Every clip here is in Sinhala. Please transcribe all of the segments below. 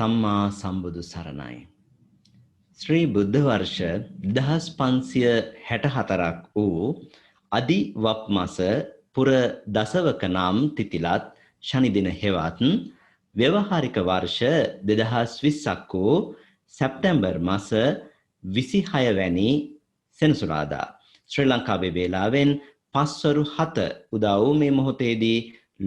සම්මා සම්බුදු සරණයි. ශ්‍රී බුද්ධ වර්ෂ 1564ක් වූ අදි වප් මාස පුර දසවක නම් තිතිලත් ශනි දින හෙවත් ව්‍යවහාරික වර්ෂ 2020ක් වූ සැප්තැම්බර් මාස 26 වැනි සෙනසුරාදා ශ්‍රී ලංකාවේ වේලාවෙන් පස්වරු 7 උදා වූ මේ මොහොතේදී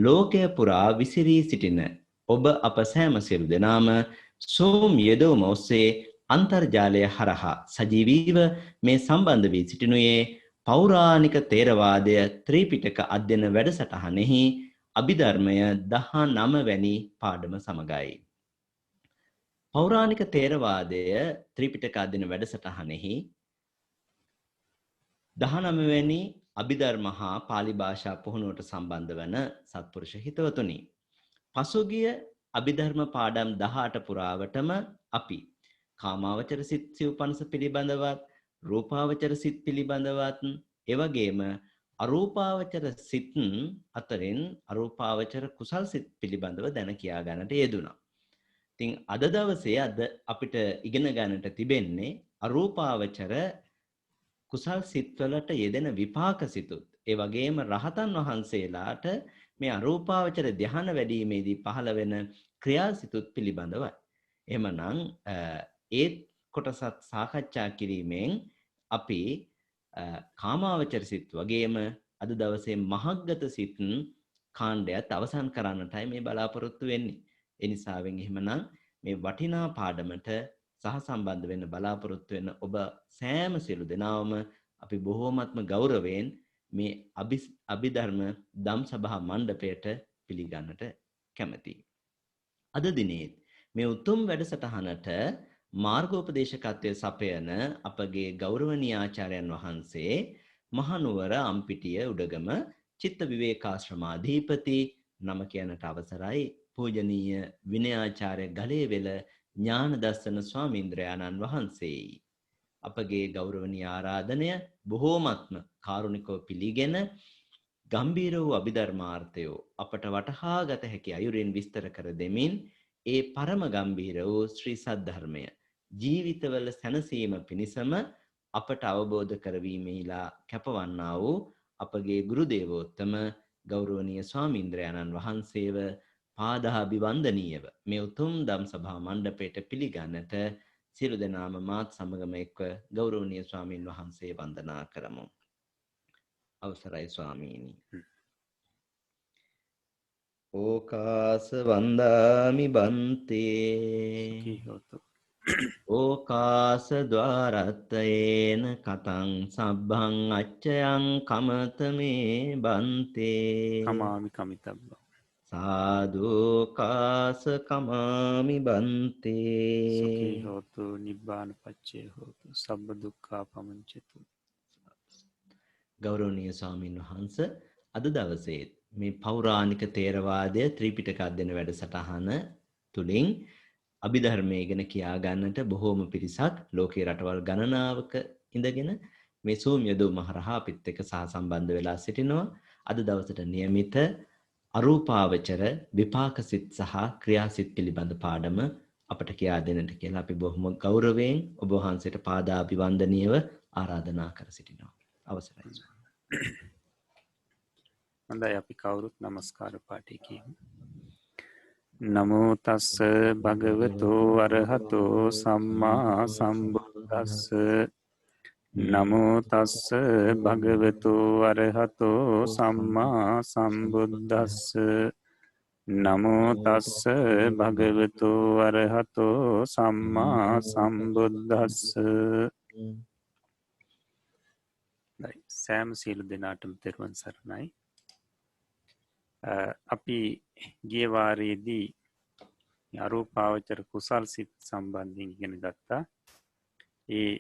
ලෝකය පුරා විසිරී සිටින ඔබ අප සෑම සියලු දෙනාම Zoom යෙදවුම ඔස්සේ අන්තර්ජාලය හරහා සජීවීව මේ සම්බන්ධ වී සිටිනුයේ පෞරාණික තේරවාදය ත්‍රිපිටක අධ්‍යයන වැඩසටහනෙහි අභිධර්මය 19 වැනි පාඩම සමගයි. පෞරාණික තේරවාදය ත්‍රිපිටක අධ්‍යයන වැඩසටහනෙහි 19 වැනි අභිධර්ම හා පාලි භාෂා පුහුණුවට සම්බන්ධ වන සත්පුරුෂ හිතවතුනි. පසුගිය අභිධර්ම පාඩම් 18 පුරාවටම අපි කාමාවචර සිත් සිව්පනස පිළිබඳවත්, රූපාවචර සිත් පිළිබඳවත්, එවැගේම අරූපාවචර සිත් අතරින් අරූපාවචර කුසල් සිත් පිළිබඳව දැන කියා ගන්නට යෙදුණා. ඉතින් අද දවසේ අපිට ඉගෙන ගන්නට තිබෙන්නේ අරූපාවචර කුසල් සිත්වලට යෙදෙන විපාක සිතුත්, ඒ වගේම රහතන් වහන්සේලාට මේ අරූපාවචර ධ්‍යාන වැඩිීමේදී පහළ වෙන ක්‍රියාසිතුත් පිළිබඳවයි. එහෙමනම් ඒ කොටසත් සාකච්ඡා කිරීමෙන් අපි කාමාවචර සිත් වගේම අද දවසේ මහග්ගත සිත් කාණ්ඩයත් අවසන් කරන්නටයි මේ බලාපොරොත්තු වෙන්නේ. ඒ නිසාවෙන් එහෙමනම් මේ වටිනා පාඩමට සහසම්බන්ධ වෙන්න බලාපොරොත්තු වෙන ඔබ සෑම සියලු දෙනාම අපි බොහෝමත්ම ගෞරවයෙන් මේ අභිධර්ම ධම්සභා මණ්ඩපයට පිළිගන්නට කැමැතියි. අද දිනේ මේ උතුම් වැඩසටහනට මාර්ගෝපදේශකත්වයේ සපයන අපගේ ගෞරවනීය ආචාර්යයන් වහන්සේ මහනුවර අම්පිටිය උඩගම චිත්ත විවේකාශ්‍රමාධිපති නම කියනට අවසරයි පූජනීය විනයාචාර්ය ගලේවෙල ඥානදස්සන ස්වාමීන්ද්‍රයාණන් වහන්සේයි. අපගේ ගෞරවනීය ආරාධනය බොහෝමත්ම කාරුණිකව පිළිගෙන ගම්බීර වූ අභිධර්මාර්ථය අපට වටහා ගත හැකි අයුරින් විස්තර කර දෙමින් ඒ පරම ගම්බීර වූ ශ්‍රී සද්ධර්මය ජීවිතවල සැනසීම පිණිසම අපට අවබෝධ කරවීමේලා කැපවන්නා වූ අපගේ ගුරු දේවෝත්තම ගෞරවනීය ස්වාමීන්ද්‍රයාණන් වහන්සේව පාදාභිවන්දනීයව මේ උතුම් ධම්සභා මණ්ඩපයට පිළිගන්නට සියලු දෙනාම මාත් සමගම එක්ව ගෞරවනීය ස්වාමීන් වහන්සේ වන්දනා කරමු. අවසරයි ස්වාමීනි. ඕකාස වන්දාමි බන්තේ ඕකාස ద్వාරත්තේන කතං සබ්බං අච්චයං කමතමේ බන්තේ කමාමි කමිතබ්බ සාදු කාස කමාමි බන්තේ සුඛී හෝතු නිබ්බාන පච්චේ හෝතු සබ්බ දුක්ඛා පමුංචතු. ගෞරවනීය ස්වාමීන් වහන්ස අද දවසේ මේ පෞරාණික තේරවාදය ත්‍රිපිටක අධ්‍යයන වැඩසටහන තුලින් අභිධර්මයේ ඉගෙන කියා ගන්නට බොහෝම පිරිසක් ලෝකේ රටවල් ගණනාවක ඉඳගෙන මේ Zoom යොදවුම හරහා අපිත් එක්ක සහසම්බන්ධ වෙලා සිටිනවා. අද දවසට નિયમિત අරූපාවචර විපාක සිත් සහ ක්‍රියාසිත පිළිබඳ පාඩම අපට කියා දෙන්නට කියලා අපි බොහොම ගෞරවයෙන් ඔබ වහන්සේට පාදාභිවන්දනීයව ආරාධනා කර සිටිනවා. අවසරයි. හොඳයි අපි කවුරුත් නමස්කාර පාඨය කියමු. නමෝ තස්ස භගවතෝ අරහතෝ සම්මා සම්බුද්දස්ස නමෝ තස්ස භගවතෝ අරහතෝ සම්මා සම්බුද්දස්ස නමෝ තස්ස භගවතෝ අරහතෝ සම්මා සම්බුද්දස්ස. සෑම සියලු දෙනාටම තෙරුවන් සරණයි. අපි ගිය වාරයේදී අරූපාවචර කුසල් සිත් සම්බන්ධයෙන් ඉගෙන ගත්තා. ඒ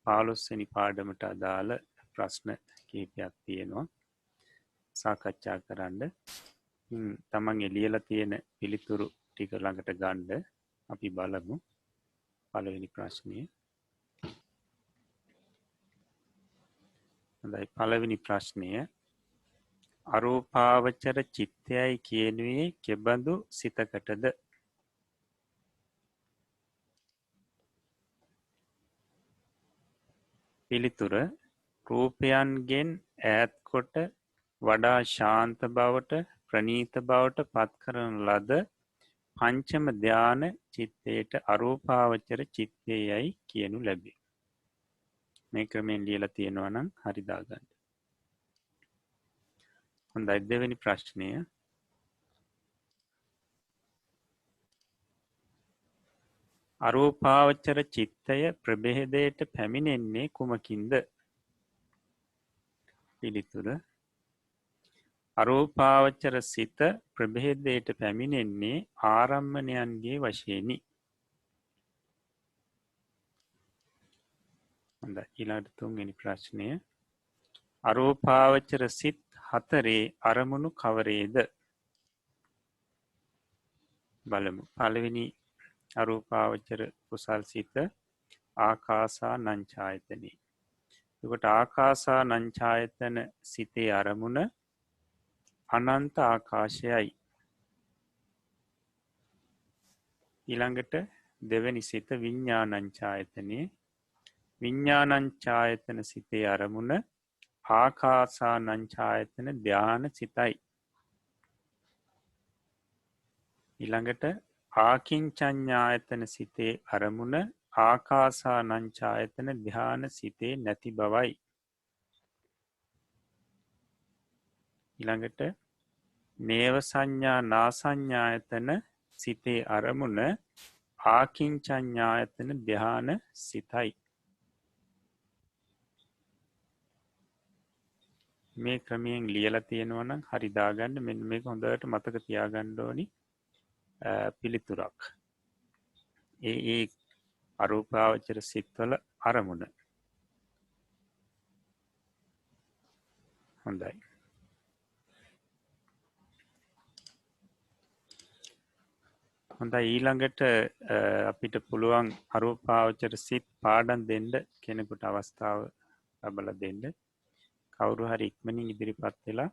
15 වෙනි පාඩමට අදාළ ප්‍රශ්න කිහිපයක් තියෙනවා සාකච්ඡා කරන්න. තමන් එළියලා තියෙන පිළිතුරු ටික ළඟට ගන්න අපි බලමු. පළවෙනි ප්‍රශ්නය. හොඳයි, පළවෙනි ප්‍රශ්නය අරූපාවචර චිත්තයයි කියනුවේ කෙබඳු සිතකටද? පිළිතුර රූපයන්ගෙන් ඈත් කොට වඩා ශාන්ත බවට ප්‍රනීත බවට පත් කරන ලද පංචම ධ්‍යාන චිත්තයට අරූපාවචර චිත්තය යැයි කියනු ලැබේ. මේ ක්‍රමෙන් ලියලා තියෙනවා නම් හරි දාගන්න. හොඳයි දෙවෙනි ප්‍රශ්නය. අරූපාවචර චිත්තය ප්‍රභේදයට පැමිණෙන්නේ කුමකින්ද? පිළිතුර අරූපාවචර සිත ප්‍රභේදයට පැමිණෙන්නේ ආරම්මණයන්ගේ වශයෙනි. හොඳයි ඊළඟට තුන්වෙනි ප්‍රශ්නය. අරූපාවචර සිත් හතරේ අරමුණු කවරේද? බලමු. පළවෙනි අරූපාවචර කුසල් සිත ආකාසා නංචායතනෙ. එතකොට ආකාසා නංචායතන සිතේ අරමුණ අනන්ත ආකාශයයි. ඊළඟට දෙවැනි සිත විඤ්ඤාණංචායතනෙ. විඤ්ඤාණංචායතන සිතේ අරමුණ ආකාසා නංචායතන ධ්‍යාන සිතයි. ඊළඟට ආකින්චඤ්ඤායතන සිතේ අරමුණ ආකාසා නංචායතන ධ්‍යාන සිතේ නැති බවයි. ඊළඟට නේව සංඥා නාසඤ්ඤායතන සිතේ අරමුණ ආකින්චඤ්ඤායතන ධ්‍යාන සිතයි. මේ ක්‍රමයෙන් ලියලා තියෙනවා නම් හරි දාගන්න. මෙන්න මේක හොඳට මතක තියාගන්න ඕනි පිළිතුරක්. ඒ අරූපාවචර සිත්වල අරමුණ. හොඳයි. හොඳයි ඊළඟට අපිට පුළුවන් අරූපාවචර සිත් පාඩම් දෙන්න කෙනෙකුට අවස්ථාව ලබලා දෙන්න. කවුරු හරි ඉක්මනින් ඉදිරිපත් වෙලා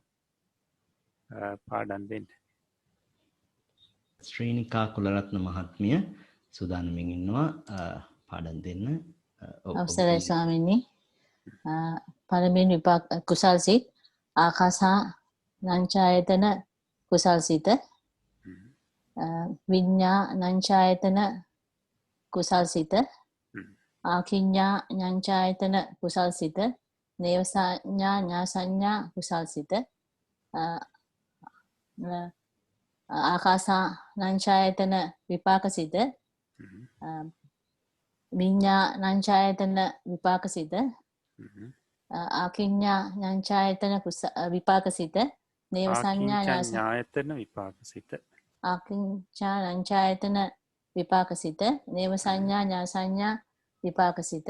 පාඩම් දෙන්න. ශ්‍රීනිකා කුලරත්න මහත්මිය සූදානම්ින් ඉන්නවා පාඩම් දෙන්න. අවසරයි ස්වාමීනි. පළමුවෙනි විපාක කුසල් සිත් ආකාසා නංචායතන කුසල් සිත විඤ්ඤා නංචායතන කුසල් සිත ආකින්ඥා නංචායතන කුසල් සිත නේව සංඥා ඥා සංඥා කුසල් සිත ආකාසා නංචායතන විපාක සිත විඤ්ඤා නංචායතන විපාක සිත ආකින්ඥා නංචායතන විපාක සිත නේව සංඥා ඥායතන විපාක සිත ආකින්චා නංචායතන විපාක සිත නේව සංඥා ඥා සංඥා විපාක සිත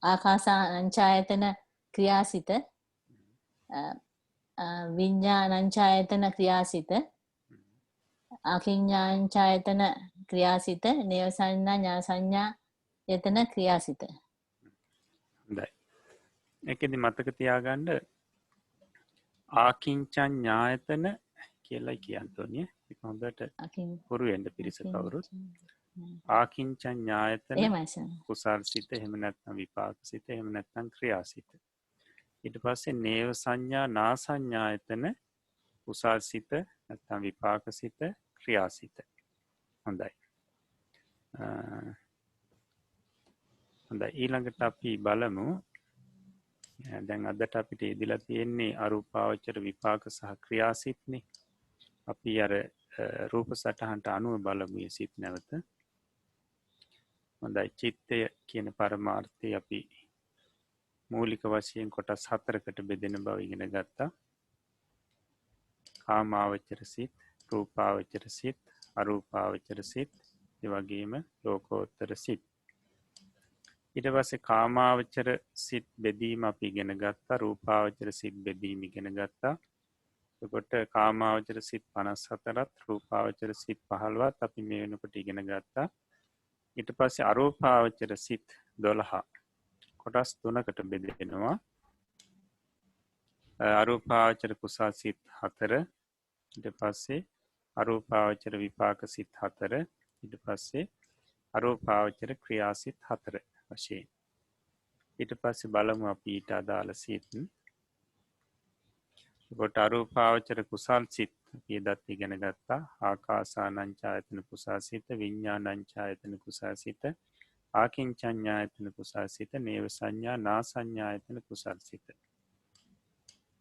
ආකාසා නංචායතන ක්‍රියාසිත විඤ්ඤාණංචායතන ක්‍රියාසිත ආකින්ඥාංචායතන ක්‍රියාසිත නේව සංඥා ඥා සංඥා යතන ක්‍රියාසිත. හොඳයි. ඒකෙදි මතක තියාගන්න ආකින්චඤ්ඤායතන කියලා කියන්න ඕනේ. ඒක හොඳට හුරු වෙන්න පිරිස කවුරුත්. ආකින්චඤ්ඤායතන කුසල් සිත එහෙම නැත්නම් විපාක සිත එහෙම නැත්නම් ක්‍රියාසිත. ඊට පස්සේ නේව සංඥා නා සංඥායතන කුසල් සිත නැත්නම් විපාක සිත ක්‍රියාසිත. හොඳයි. හොඳයි ඊළඟට අපි බලමු. දැන් අදට අපිට ඉදිලා තියෙන්නේ අරූපාවචර විපාක සහ ක්‍රියාසිතනේ. අපි අර රූප සටහනට අනුව බලමු මේ සිත් නැවත. හොඳයි චිත්තය කියන පරමාර්ථය අපි මූලික වශයෙන් කොටස් 4කට බෙදෙන බව ඉගෙන ගත්තා. කාමාවචර සිත්, රූපාවචර සිත්, අරූපාවචර සිත්, ඒ වගේම ලෝකෝත්තර සිත්. ඊට පස්සේ කාමාවචර සිත් බෙදීම අපි ඉගෙන ගත්තා. රූපාවචර සිත් බෙදීම ඉගෙන ගත්තා. එතකොට කාමාවචර සිත් 54ත් රූපාවචර සිත් 15ත් අපි මේ වෙනකොට ඉගෙන ගත්තා. ඊට පස්සේ අරූපාවචර සිත් 12 කොටස් 3කට බෙදෙනවා. අරූපාවචර කුසල් සිත් 4, ඊට පස්සේ අරූපාවචර විපාක සිත් 4, ඊට පස්සේ අරූපාවචර ක්‍රියාසිත 4 වශයෙන්. ඊට පස්සේ බලමු අපි ඊට අදාළ සිත්. කොට අරූපාවචර කුසල් සිත් අපි එදත් ඉගෙන ගත්තා. ආකාසානංචායතන කුසල් සිත, විඤ්ඤාණංචායතන කුසල් සිත, ආකින්චඤ්ඤායතන කුසල් සිත, නේව සංඥා නා සංඥායතන කුසල් සිත.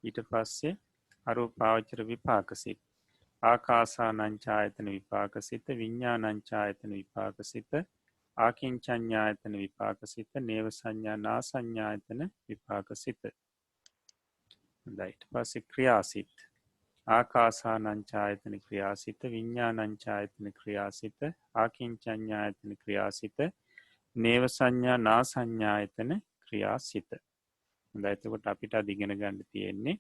ඊට පස්සේ අරූපාවචර විපාක සිත්. ආකාසානංචායතන විපාක සිත, විඤ්ඤාණංචායතන විපාක සිත, ආකින්චඤ්ඤායතන විපාක සිත, නේව සංඥා නා සංඥායතන විපාක සිත. ඊට පස්සේ ක්‍රියාසිත. ආකාසානංචායතන ක්‍රියාසිත, විඤ්ඤාණංචායතන ක්‍රියාසිත, ආකින්චඤ්ඤායතන ක්‍රියාසිත, නේව සංඥා නා සංඥායතන ක්‍රියාසිත. එතකොට අපිට අද ඉගෙන ගන්න තියෙන්නේ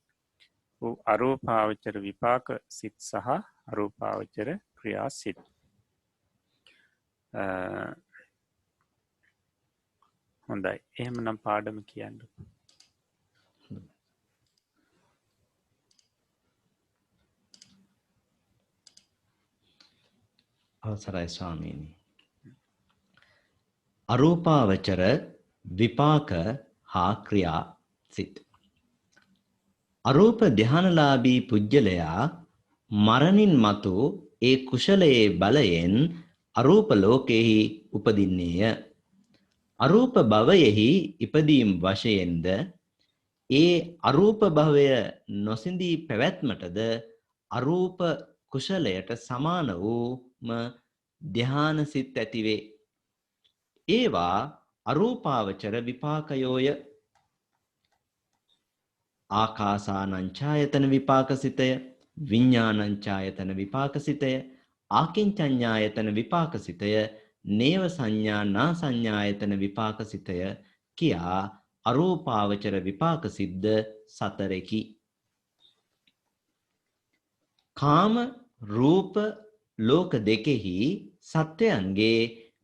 අරූපාවචර විපාක සිත් සහ අරූපාවචර ක්‍රියාසිත. හොඳයි. එහෙමනම් පාඩම කියන්න. අවසරයි ස්වාමීනි. අරූපාවචර විපාක හා ක්‍රියා සිත්. අරූප ධානලාභී පුජ්‍යලයා මරණින් මතු ඒ කුශලයේ බලයෙන් අරූප ලෝකෙහි උපදින්නේය. අරූප භවයෙහි ඉපදීම් වශයෙන්ද ඒ අරූප භවය නොසිඳී පැවැත්මටද අරූප කුශලයට සමාන වූම ධ්‍යාන සිත් ඇතිවේ. ඒවා අරූපාවචර විපාකයෝය. ආකාසානංචායතන විපාකසිතය, විඤ්ඤාණංචායතන විපාකසිතය, ආකින්චඤ්ඤායතන විපාකසිතය, නේව සංඥා නා සංඥායතන විපාකසිතය කියා අරූපාවචර විපාක සිද්ද 4කි. කාම රූප ලෝක දෙකෙහි සත්වයන්ගේ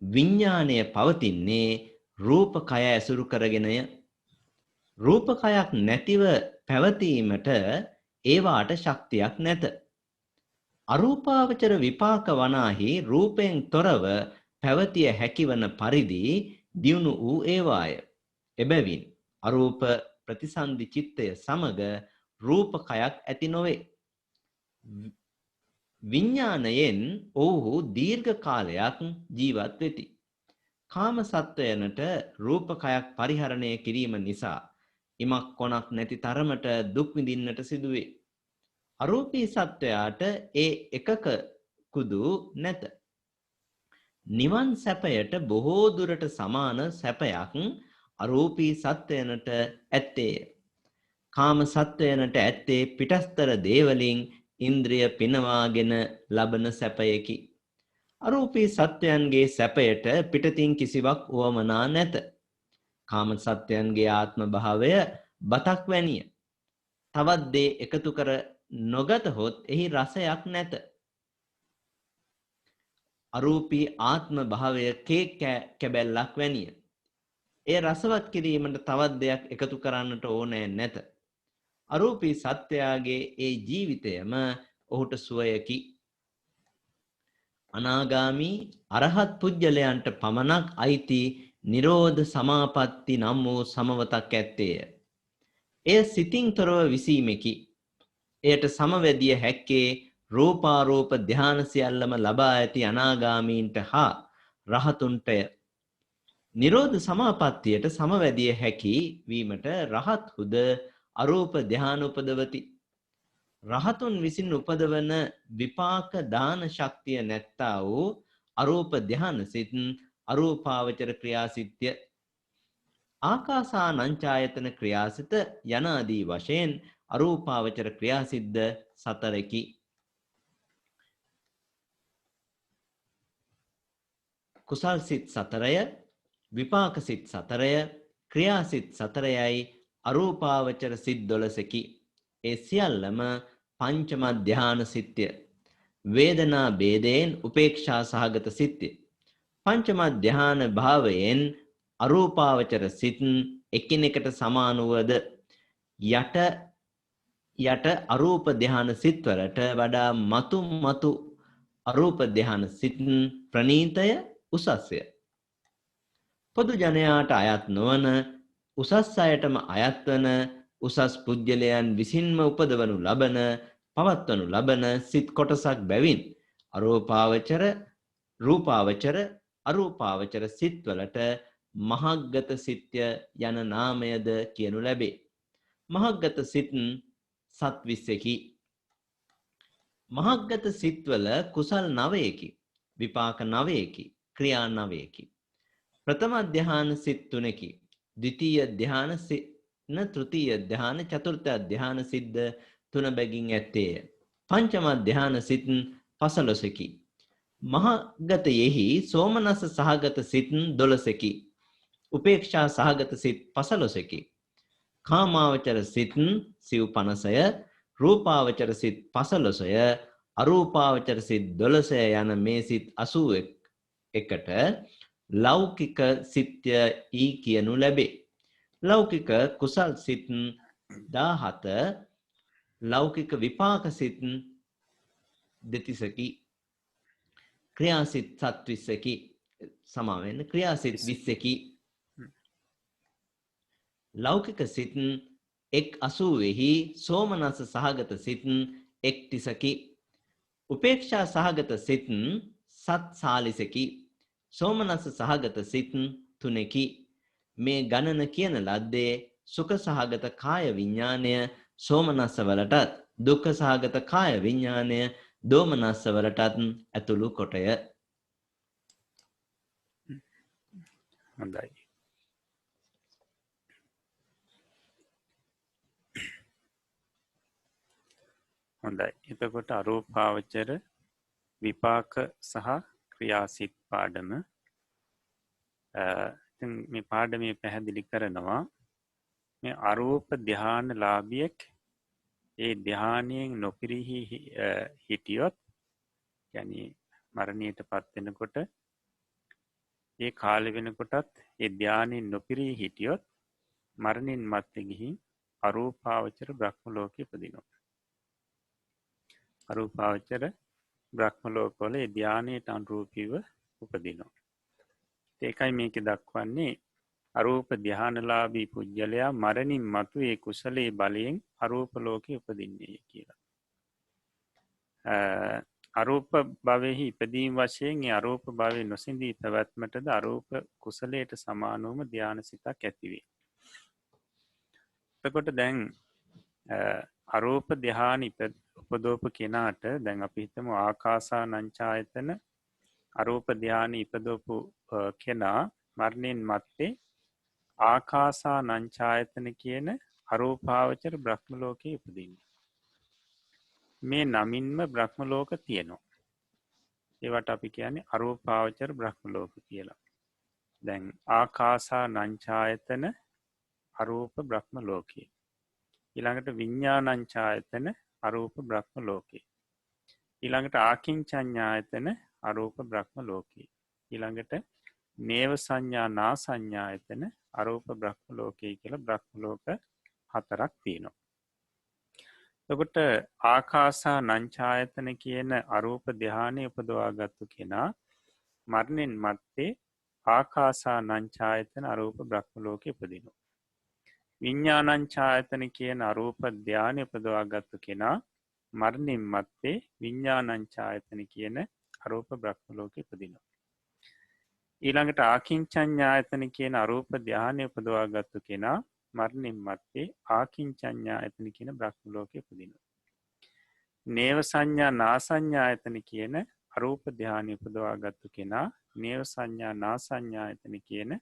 විඤ්ඤාණය පවතින්නේ රූප කය ඇසුරු කරගෙනය. රූප කයක් නැතිව පැවතීමට ඒවාට ශක්තියක් නැත. අරූපාවචර විපාක වනාහි රූපයෙන් තොරව පැවතිය හැකිවන පරිදි දියුණු වූ ඒවාය. එබැවින් අරූප ප්‍රතිසන්දි චිත්තය සමග රූප කයක් ඇති නොවේ. විඤ්ඤාණයෙන් ඔවුහු දීර්ඝ කාලයක් ජීවත් වෙති. කාම සත්වයනට රූප කයක් පරිහරණය කිරීම නිසා ඉමක් කොනක් නැති තරමට දුක් විඳින්නට සිදුවේ. අරූපී සත්වයාට ඒ එකක කුදු නැත. නිවන් සැපයට බොහෝ දුරට සමාන සැපයක් අරූපී සත්වයනට ඇත්තේය. කාම සත්වයනට ඇත්තේ පිටස්තර දේවලින් ඉන්ද්‍රිය පිනවාගෙන ලබන සැපයකි. අරූපී සත්වයන්ගේ සැපයට පිටතින් කිසිවක් උවමනා නැත. කාම සත්වයන්ගේ ආත්ම භාවය බතක් වැනිය. තවත් දේ එකතු කර නොගතහොත් එහි රසයක් නැත. අරූපී ආත්ම භාවය කේක් කැබැල්ලක් වැනිය. ඒ රසවත් කිරීමට තවත් දෙයක් එකතු කරන්නට ඕනෑ නැත. අරූපී සත්වයාගේ ඒ ජීවිතයම ඔහුට සුවයකි. අනාගාමී අරහත් පුජ්‍යලයන්ට පමණක් අයිති නිරෝධ සමාපatti නම් වූ සමවතක් ඇත්තේය. එය සිතින් තොරව විසීමකි. එයට සමවැදිය හැක්කේ රූපාරූප ධ්‍යාන සියල්ලම ලබා ඇති අනාගාමීන්ට හා රහතුන්ටය. නිරෝධ සමාපත්තියට සමවැදිය හැකි වීමට රහත් හුද අරූප ධ්‍යාන උපදවති. රහතුන් විසින් උපදවන විපාක දාන ශක්තිය නැත්තා වූ අරූප ධ්‍යාන සිත් අරූපාවචර ක්‍රියාසිත්‍ය. ආකාසානංචායතන ක්‍රියාසිත යනාදී වශයෙන් අරූපාවචර ක්‍රියාසිද්ද 4කි. කුසල් සිත් 4ය, විපාක සිත් 4ය, ක්‍රියාසිත 4යයි අරූපාවචර සිත් 12කි. ඒ සියල්ලම පංචම ධ්‍යාන සිත්ය. වේදනා ભેදයෙන් උපේක්ෂා සහගත සිත්ය. පංචම ධ්‍යාන භාවයෙන් අරූපාවචර සිත් එකිනෙකට සමාන වූද යට අරූප ධ්‍යාන සිත් වලට වඩා මතු අරූප ධ්‍යාන සිත් ප්‍රනීතය උසස්ය. පොදු ජනයාට අයත් නොවන උසස් අයටම අයත් වන උසස් පුද්ගලයන් විසින්ම උපදවනු ලබන පවත්වනු ලබන සිත් කොටසක් බැවින් අරූපාවචර රූපාවචර අරූපාවචර සිත්වලට මහග්ගත සිත්ය යන නාමයද කියනු ලැබේ. මහග්ගත සිත් 27කි. මහග්ගත සිත්වල කුසල් 9කි, විපාක 9කි, ක්‍රියා 9කි. ප්‍රථම ධ්‍යාන සිත් 3කි. ද්විතීය ධ්‍යාන සිත්, තෘතීය ධ්‍යාන, චතුර්ථ ධ්‍යාන සිද්ද 3 බැගින් ඇත්තේය. පංචම ධ්‍යාන සිත් 15කි. මහග්ගතයෙහි සෝමනස්ස සහගත සිත් 12කි. උපේක්ෂා සහගත සිත් 15කි. කාමාවචර සිත් සිව් 50ය, රූපාවචර සිත් 15ය, අරූපාවචර සිත් 12ය යන මේ සිත් 81ට ලෞකික සිත්ය ඊ කියනු ලැබේ. ලෞකික කුසල් සිත් 17, ලෞකික විපාක සිත් 32කි. ක්‍රියාසිත 27කි. සමාවෙන්න ක්‍රියාසිත 20කි. ලෞකික සිත් 180හි සෝමනස්ස සහගත සිත් 31කි. උපේක්ෂා සහගත සිත් 47කි. සෝමනස්ස සහගත සිත් 3කි. මේ ගණන කියන ලද්දේ සුඛ සහගත කාය විඥානය සෝමනස්ස වලටත් දුක්ඛ සහගත කාය විඥානය දෝමනස්ස වලටත් ඇතුළු කොටය. හොඳයි. හොඳයි. එතකොට අරූපාවචර විපාක සහ ක්‍රියාසිත පාඩම මේ පාඩමේ පැහැදිලි කරනවා මේ අරූප ධ්‍යාන ලාභියෙක් ඒ ධ්‍යානයෙන් නොපිරිහි හිටියොත් يعني මරණයට පත් වෙනකොට ඒ කාලෙ වෙනකොටත් ඒ ධ්‍යානයෙන් නොපිරිහි හිටියොත් මරණින් මත්තේ ගිහින් අරූපාවචර බ්‍රහ්ම ලෝකෙ උපදිනවා. අරූපාවචර බ්‍රහ්ම ලෝකවල ඒ ධ්‍යානයට අනුරූපීව උපදිනවා. ඒකයි මේකේ දක්වන්නේ අරූප ධ්‍යානලාභී පුජ්‍යලයා මරණින් මතු ඒ කුසලයේ බලයෙන් අරූප ලෝකෙ උපදින්නේ කියලා. අරූප භවෙහි ඉපදීම වශයෙන් ඒ අරූප භවයේ නොසිඳී පැවැත්මටද අරූප කුසලයට සමානවම ධ්‍යාන සිතක් ඇතිවේ. එතකොට දැන් අරූප ධ්‍යාන උපදෝප කෙනාට දැන් අපි හිතමු ආකාසානංචායතන අරූප ධ්‍යාන ඉපදෝපු කෙනා මරණයෙන් මත්තේ ආකාසානංචායතන කියන අරූපාවචර බ්‍රහ්ම ලෝකයේ උපදින්නේ. මේ නමින්ම බ්‍රහ්ම ලෝක තියෙනවා. ඒවට අපි කියන්නේ අරූපාවචර බ්‍රහ්ම ලෝක කියලා. දැන් ආකාසානංචායතන අරූප බ්‍රහ්ම ලෝකේ. ඊළඟට විඤ්ඤාණංචායතන අරූප බ්‍රහ්ම ලෝකේ. ඊළඟට ආකින්චඤ්ඤායතන අරූප බ්‍රහ්ම ලෝකේ. ඊළඟට නේව සංඥා නා සංඥායතන අරූප බ්‍රහ්ම ලෝකේ කියලා බ්‍රහ්ම ලෝක 4ක් තියෙනවා. එතකොට ආකාසානංචායතන කියන අරූප ධ්‍යානෙ උපදවාගත්තු කෙනා මරණින් මත්තේ ආකාසානංචායතන අරූප බ්‍රහ්ම ලෝකේ උපදිනවා. විඤ්ඤාණංචායතන කියන අරූප ධ්‍යානෙ උපදවාගත්තු කෙනා මරණින් මත්තේ විඤ්ඤාණංචායතන කියන අරූප බ්‍රහ්ම ලෝකෙ උපදිනවා. ඊළඟට ආකින්චඤ්ඤායතන කියන අරූප ධ්‍යානෙ උපදවාගත්තු කෙනා මරණින් මත්තේ ආකින්චඤ්ඤායතන කියන බ්‍රහ්ම ලෝකෙ උපදිනවා. නේව සංඥා නා සංඥායතන කියන අරූප ධ්‍යානෙ උපදවාගත්තු කෙනා නේව සංඥා නා සංඥායතන කියන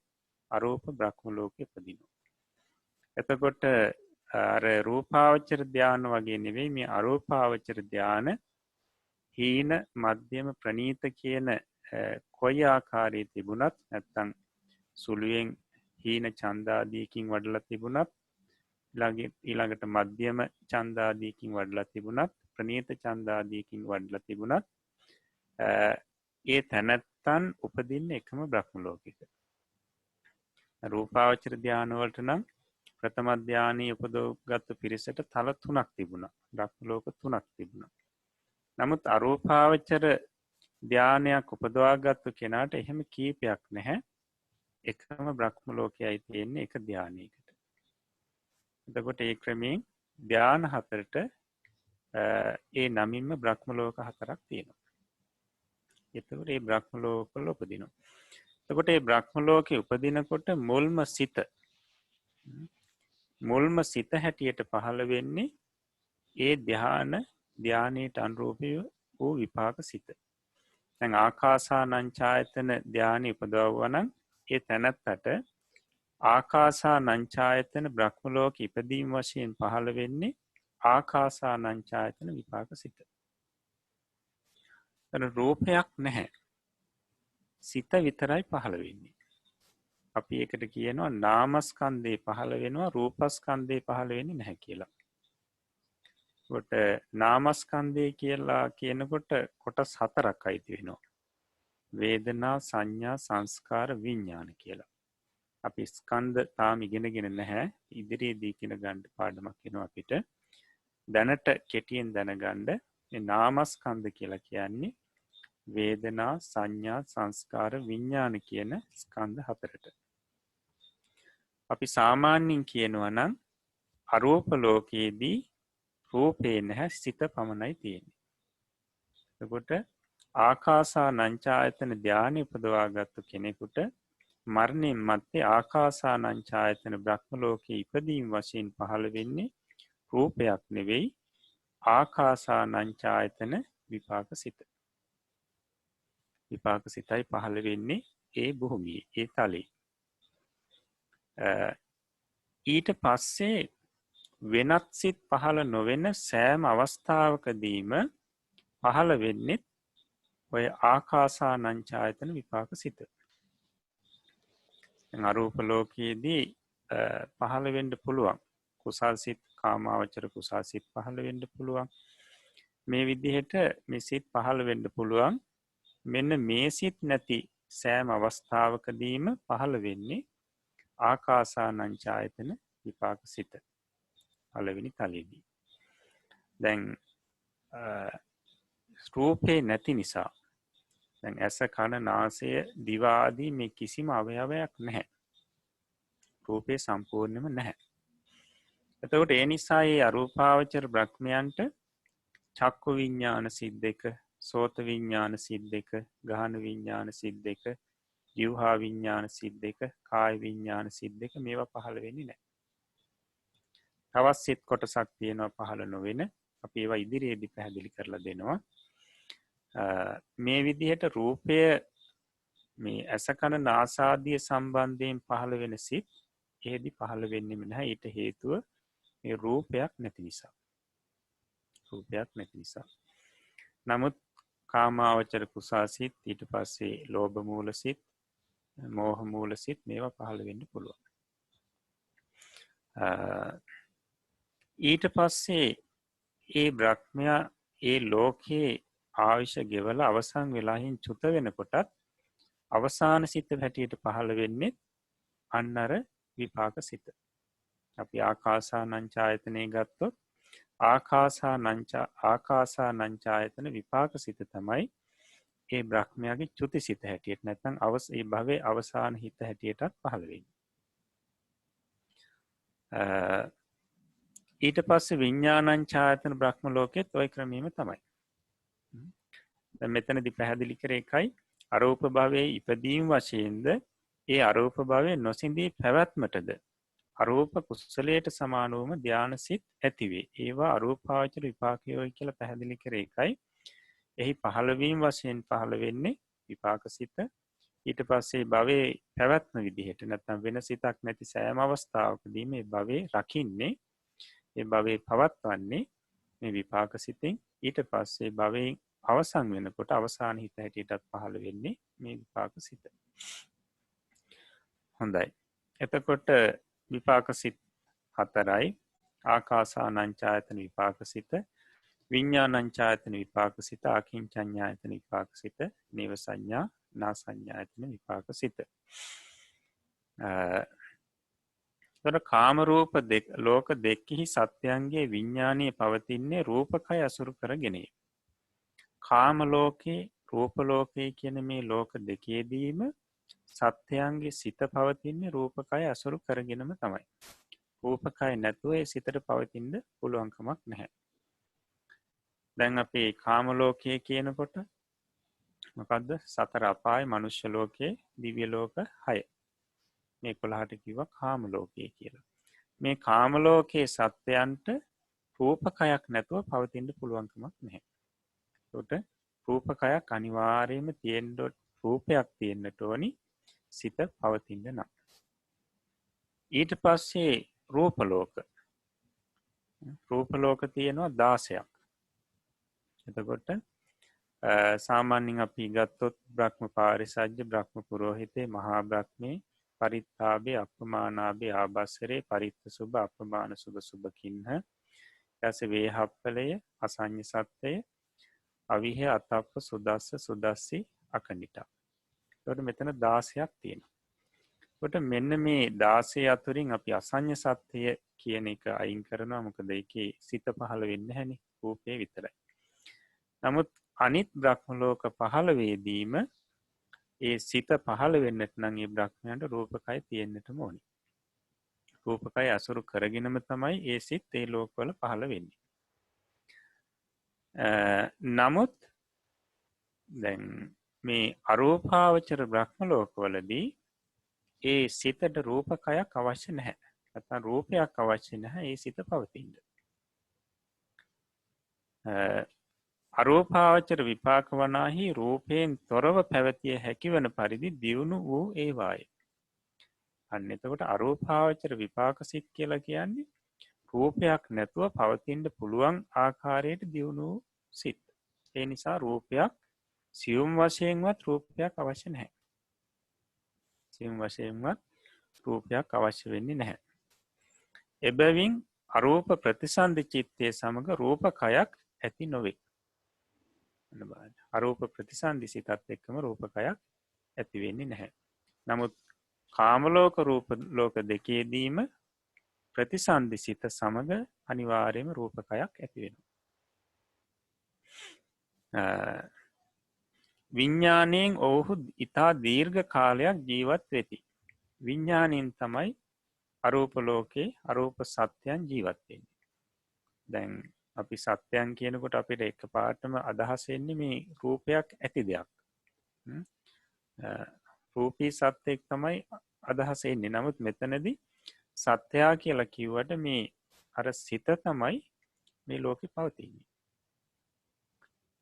අරූප බ්‍රහ්ම ලෝකෙ උපදිනවා. එතකොට අර රූපාවචර ධ්‍යාන වගේ නෙවෙයි මේ අරූපාවචර ධ්‍යාන හීන මධ්‍යම ප්‍රනීත කියන කොයි ආකාරයේ තිබුණත් නැත්තම් සුළුයෙන් හීන ඡන්දාදීකින් වඩලා තිබුණත් ඊළඟට මධ්‍යම ඡන්දාදීකින් වඩලා තිබුණත් ප්‍රනීත ඡන්දාදීකින් වඩලා තිබුණත් ඒ තැනැත්තන් උපදින්නේ එකම බ්‍රහ්ම ලෝකෙක. රූපාවචර ධ්‍යාන වලට නම් ප්‍රථම ධ්‍යානයේ උපදවගත්තු පිරිසට තල 3ක් තිබුණා. බ්‍රහ්ම ලෝක 3ක් තිබුණා. නමුත් අරූපාවචර ධ්‍යානයක් උපදවාගත්තු කෙනාට එහෙම කීපයක් නැහැ. එකම බ්‍රහ්ම ලෝකයයි තියෙන්නේ එක ධ්‍යානයකට. එතකොට ඒ ක්‍රමයෙන් ධ්‍යාන හතරට ඒ නමින්ම බ්‍රහ්ම ලෝක හතරක් තියෙනවා. එතකොට ඒ බ්‍රහ්ම ලෝකවල උපදිනවා. එතකොට ඒ බ්‍රහ්ම ලෝකේ උපදිනකොට මුල්ම සිත හැටියට පහළ වෙන්නේ ඒ ධ්‍යානයට අනුරූපී වූ විපාක සිත. දැන් ආකාසානංචායතන ධ්‍යානෙ උපදවවනම් ඒ තැනැත්තට ආකාසානංචායතන බ්‍රහ්ම ලෝක ඉපදීම වශයෙන් පහළ වෙන්නේ ආකාසානංචායතන විපාක සිත. රූපයක් නැහැ. සිත විතරයි පහළ වෙන්නේ. අපි එකට කියනවා නාමස්කන්ධේ පහළ වෙනවා රූපස්කන්ධේ පහළ වෙන්නේ නැහැ කියලා. කොට නාමස්කන්ධය කියලා කියනකොට කොටස් හතරක් අයිති වෙනවා. වේදනා සංඥා සංස්කාර විඤ්ඤාණ කියලා. අපි ස්කන්ධ තාම ඉගෙනගෙන නැහැ. ඉදිරියේදී ඉගෙන ගන්න පාඩමක් වෙනවා අපිට. දැනට කෙටියෙන් දැනගන්න මේ නාමස්කන්ධ කියලා කියන්නේ වේදනා සංඥා සංස්කාර විඤ්ඤාණ කියන ස්කන්ධ හතරට. අපි සාමාන්‍යයෙන් කියනවා නම් අරූප ලෝකයේදී රූපේ නැහැ සිත පමණයි තියෙන්නේ. එතකොට ආකාසානංචායතන ධ්‍යානෙ උපදවාගත්තු කෙනෙකුට මරණයෙන් මත්තේ ආකාසානංචායතන බ්‍රහ්ම ලෝකයේ ඉපදීම වශයෙන් පහළ වෙන්නේ රූපයක් නෙවෙයි ආකාසානංචායතන විපාක සිත. විපාක සිතයි පහළ වෙන්නේ ඒ භූමියේ ඒ තලයේ. ඊට පස්සේ වෙනත් සිත් පහළ නොවෙන සෑම අවස්ථාවකදීම පහළ වෙන්නේ ඔය ආකාසානංචායතන විපාක සිත. අරූප ලෝකයේදී පහළ වෙන්න පුළුවන් කුසල් සිත් කාමාවචර කුසල් සිත් පහළ වෙන්න පුළුවන්. මේ විදිහට මේ සිත් පහළ වෙන්න පුළුවන්. මෙන්න මේ සිත් නැති සෑම අවස්ථාවකදීම පහළ වෙන්නේ ආකාසානංචායතන විපාක සිත. පළවෙනි තලයේදී. දැන් රූපේ නැති නිසා දැන් ඇස කන නාසය දිව ආදී මේ කිසිම අවයවයක් නැහැ. රූපේ සම්පූර්ණයෙන්ම නැහැ. එතකොට ඒ නිසා මේ අරූපාවචර බ්‍රහ්මයන්ට චක්කු විඤ්ඤාණ සිත් දෙක, සෝත විඤ්ඤාණ සිත් දෙක, ගහන විඤ්ඤාණ සිත් දෙක, ජීවහා විඤ්ඤාණ සිත් දෙක, කාය විඤ්ඤාණ සිත් දෙක මේවා පහළ වෙන්නේ නැහැ. තවත් සිත් කොටසක් තියෙනවා පහළ නොවෙන. අපි ඒවා ඉදිරියේදී පැහැදිලි කරලා දෙනවා. මේ විදිහට රූපය මේ ඇස කන නාසාදිය සම්බන්ධයෙන් පහළ වෙන සිත් එහෙදි පහළ වෙන්නෙම නැහැ. ඊට හේතුව මේ රූපයක් නැති නිසා. රූපයක් නැති නිසා. නමුත් කාමාවචර කුසල් සිත් ඊට පස්සේ ලෝභ මූල සිත්, මෝහ මූල සිත් මේවා පහළ වෙන්න පුළුවන්. ඊට පස්සේ ඒ බ්‍රහ්මයා ඒ ලෝකයේ ආයුෂ ගෙවල අවසන් වෙලාහින් චුත වෙනකොටත් අවසාන සිත හැටියට පහළ වෙන්නේ අන්න අර විපාක සිත. අපි ආකාසානංචායතනය ගත්තොත් ආකාසානංචායතන විපාක සිත තමයි ඒ බ්‍රහ්මයාගේ චුති සිත හැටියට නැත්නම් ඒ භවයේ අවසාන හිත හැටියටත් පහළ වෙන්නේ. ඊට පස්සේ විඤ්ඤාණංචායතන බ්‍රහ්ම ලෝකෙත් ওই ක්‍රමෙම තමයි. දැන් මෙතනදී පැහැදිලි කරේ එකයි අරූප භවයේ ඉපදීම වශයෙන්ද ඒ අරූප භවයේ නොසිඳී පැවැත්මටද අරූප කුසලයට සමානවම ධානසිත ඇතිවේ. ඒවා අරූපාවචර විපාකයෝයි කියලා පැහැදිලි කරේ එකයි. එහි පහළවීම වශයෙන් පහළ වෙන්නේ විපාක සිත. ඊට පස්සේ භවයේ පැවැත්ම විදිහට නැත්නම් වෙන සිතක් නැති සෑම අවස්ථාවකදී මේ භවයේ රකින්නේ ඒ භවයේ පවත්වන්නේ මේ විපාක සිතෙන්. ඊට පස්සේ භවයෙන් අවසන් වෙනකොට අවසාන හිත හැටියටත් පහළ වෙන්නේ මේ විපාක සිත. හොඳයි. එතකොට විපාක සිත් හතරයි. ආකාසානංචායතන විපාක සිත, විඤ්ඤාණංචායතන විපාක සිත, ආකින්චඤ්ඤායතන විපාක සිත, නේව සංඥා නාසඤ්ඤායතන විපාක සිත. කාම රූප ලෝක දෙකෙහි සත්‍යයන්ගේ විඤ්ඤාණය පවතින්නේ රූපකය අසුරු කරගෙන. කාම ලෝකේ රූප ලෝකේ කියන මේ ලෝක දෙකේදීම සත්‍යයන්ගේ සිත පවතින්නේ රූපකය අසුරු කරගෙනම තමයි. රූපකය නැතුව ඒ සිතට පවතින්න පුළුවන්කමක් නැහැ. දැන් අපේ කාම ලෝකයේ කියනකොට මොකද්ද? සතර අපාය, මනුෂ්‍ය ලෝකයේ, දිව්‍ය ලෝක 6. මේ 11ට කිව්වා කාම ලෝකයේ කියලා. මේ කාම ලෝකයේ සත්‍යයන්ට රූපකයක් නැතුව පවතින්න පුළුවන්කමක් නැහැ. ඒකට රූපකයක් අනිවාර්යයෙන්ම තියෙන්න රූපයක් තියෙන්නට ඕනි සිත පවතින්න නම්. ඊට පස්සේ රූප ලෝක තියෙනවා 16ක්. එතකොට සාමාන්‍යයෙන් අපි ගත්තොත් බ්‍රහ්ම පාරිසජ්ජ, බ්‍රහ්ම පුරෝහිතේ, මහා බ්‍රහ්මේ, පරිත්තාබේ, අපමානාබේ, ආභස්සරේ, පරිත්ත සුභ, අපමාන සුභ, සුභකින්හ, ඊට වේහප්පලය, අසඤ්ඤ සත්‍යය, අවිහ, අතප්ප, සුදස්ස, සුදස්සි, අකනිටා. ඒකට මෙතන 16ක් තියෙනවා. ඒකට මෙන්න මේ 16 අතුරින් අපි අසඤ්ඤ සත්‍යය කියන එක අයින් කරනවා. මොකද ඒකේ සිත පහළ වෙන්නේ නැහැනේ, රූපේ විතරයි. නමුත් අනිත් බ්‍රහ්ම ලෝක 15 ඒ සිත පහළ වෙන්නට නම් ඒ බ්‍රහ්මයන්ට රූපකය තියෙන්නටම ඕනි. රූපකය අසුරු කරගෙනම තමයි ඒ සිත් ඒ ලෝකවල පහළ වෙන්නේ. නමුත් දැන් මේ අරූපාවචර බ්‍රහ්ම ලෝකවලදී ඒ සිතට රූපකයක් අවශ්‍ය නැහැ. නැත්නම් රූපයක් අවශ්‍ය නැහැ ඒ සිත පවතින්න. අරූපාවචර විපාක වනාහි රූපයෙන් තොරව පැවතිය හැකිවන පරිදි දියුණු වූ ඒවාය. අන්න එතකොට අරූපාවචර විපාක සිත් කියලා කියන්නේ රූපයක් නැතුව පවතින්න පුළුවන් ආකාරයට දියුණු වූ සිත්. ඒ නිසා රූපයක් සියුම් වශයෙන්වත් රූපයක් අවශ්‍ය නැහැ. සියුම් වශයෙන්වත් රූපයක් අවශ්‍ය වෙන්නේ නැහැ. එබැවින් අරූප ප්‍රතිසන්දි චිත්තයේ සමග රූපකයක් ඇති නොවේ. අරූප ප්‍රතිසන්දි සිතත් එක්කම රූපකයක් ඇති වෙන්නේ නැහැ. නමුත් කාම ලෝක රූප ලෝක දෙකේදීම ප්‍රතිසන්දි සිත සමග අනිවාර්යයෙන්ම රූපකයක් ඇති වෙනවා. විඥාණයෙන් ඔවුහු ඊතා දීර්ඝ කාලයක් ජීවත් වෙති. විඥාණයෙන් තමයි අරූප ලෝකේ අරූප සත්‍යයන් ජීවත් වෙන්නේ. දැන් අපි සත්‍යයන් කියනකොට අපිට එකපාරටම අදහස් එන්නේ මේ රූපයක් ඇති දෙයක්. රූපී සත්‍යයක් තමයි අදහස එන්නේ. නමුත් මෙතනදී සත්‍යයා කියලා කිව්වට මේ අර සිත තමයි මේ ලෝකේ පවතින්නේ.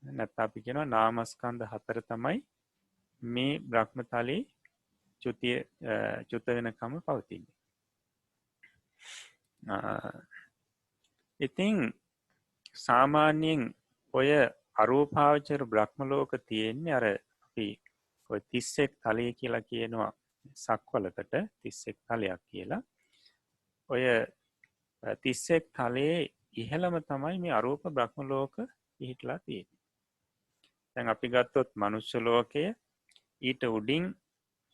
නැත්නම් අපි කියනවා නාමස්කන්ධ 4 තමයි මේ බ්‍රහ්මතලේ චුත වෙනකම පවතින්නේ. ඉතින් සාමාන්‍යයෙන් ඔය අරූපාවචර බ්‍රහ්ම ලෝක තියෙන්නේ අර අපි ඔය 31 තලය කියලා කියනවා සක්වලකට 31 තලයක් කියලා. ඔය 31 තලයේ ඉහළම තමයි මේ අරූප බ්‍රහ්ම ලෝක පිහිටලා තියෙන්නේ. දැන් අපි ගත්තොත් මනුෂ්‍ය ලෝකය, ඊට උඩින්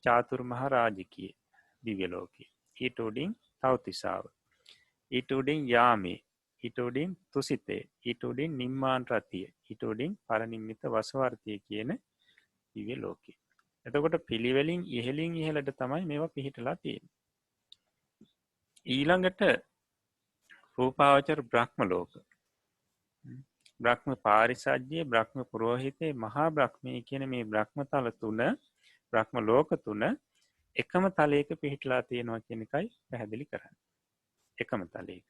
චාතුරු මහ රාජිකය දිව්‍ය ලෝකය, ඊට උඩින් තව්තිසාව, ඊට උඩින් යාමේ, ඊට උඩින් තුසිතේ, ඊට උඩින් නිම්මාන රතිය, ඊට උඩින් පරිනිම්මිත වසවර්තිය කියන දිව්‍ය ලෝකය. එතකොට පිළිවෙලින් ඉහළින් ඉහළට තමයි මේවා පිහිටලා තියෙන්නේ. ඊළඟට රූපාවචර බ්‍රහ්ම ලෝක, බ්‍රහ්ම පාරිසජ්ජය, බ්‍රහ්ම පුරෝහිතේ, මහා බ්‍රහ්මී කියන මේ බ්‍රහ්මතල තුන, බ්‍රහ්ම ලෝක තුන එකම තලයක පිහිටලා තියෙනවා කියන එකයි පැහැදිලි කරන්නේ. එකම තලයක.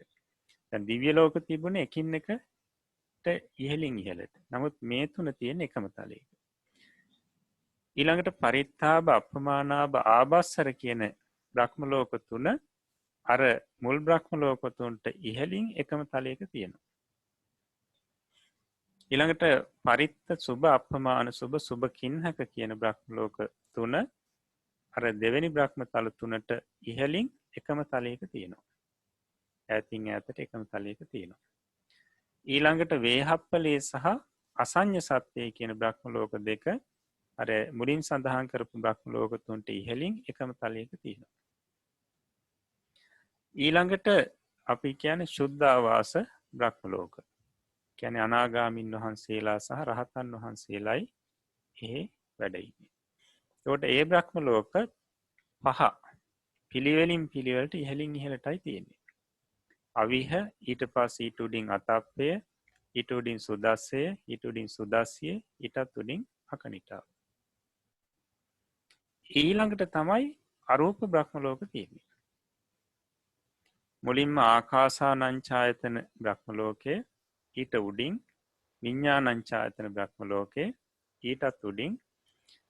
දැන් දිව්‍ය ලෝක තිබුණේ එකින් එකට ඉහළින් ඉහළට. නමුත් මේ තුන තියෙන එකම තලයක. ඊළඟට පරිත්තාබ, අපමානාබ, ආභස්සර කියන බ්‍රහ්ම ලෝක තුන අර මුල් බ්‍රහ්ම ලෝක තුනට ඉහළින් එකම තලයක තියෙනවා. ඊළඟට පරිත්ත සුභ, අපමාන සුභ, සුභකින්හක කියන බ්‍රහ්ම ලෝක තුන අර දෙවෙනි බ්‍රහ්ම තල තුනට ඉහළින් එකම තලයක තියෙනවා. ඈතින් ඈතට එකම තලයක තියෙනවා. ඊළඟට වේහප්පලේ සහ අසඤ්ඤ සත්‍යය කියන බ්‍රහ්ම ලෝක දෙක අර මුලින් සඳහන් කරපු බ්‍රහ්ම ලෝක තුනට ඉහළින් එකම තලයක තියෙනවා. ඊළඟට අපි කියන්නේ සුද්ධාවාස බ්‍රහ්ම ලෝක. කියන්නේ අනාගාමින් වහන්සේලා සහ රහතන් වහන්සේලායි එහි වැඩ ඉන්නේ. එතකොට ඒ බ්‍රහ්ම ලෝක පහ පිළිවෙලින් පිළිවෙලට ඉහළින් ඉහළටයි තියෙන්නේ. අවිහ ඊට පස්සේ ඊට උඩින් අතප්පය ඊට උඩින් සුදස්සය ඊට උඩින් සුදස්සිය ඊටත් උඩින් අකනිටාව. ඊළඟට තමයි අරූප බ්‍රහ්ම ලෝක තියෙන්නේ. මුලින්ම ආකාසානංචායතන බ්‍රහ්ම ලෝකය ඊට උඩින් විඤ්ඤාණංචායතන බ්‍රහ්ම ලෝකේ ඊටත් උඩින්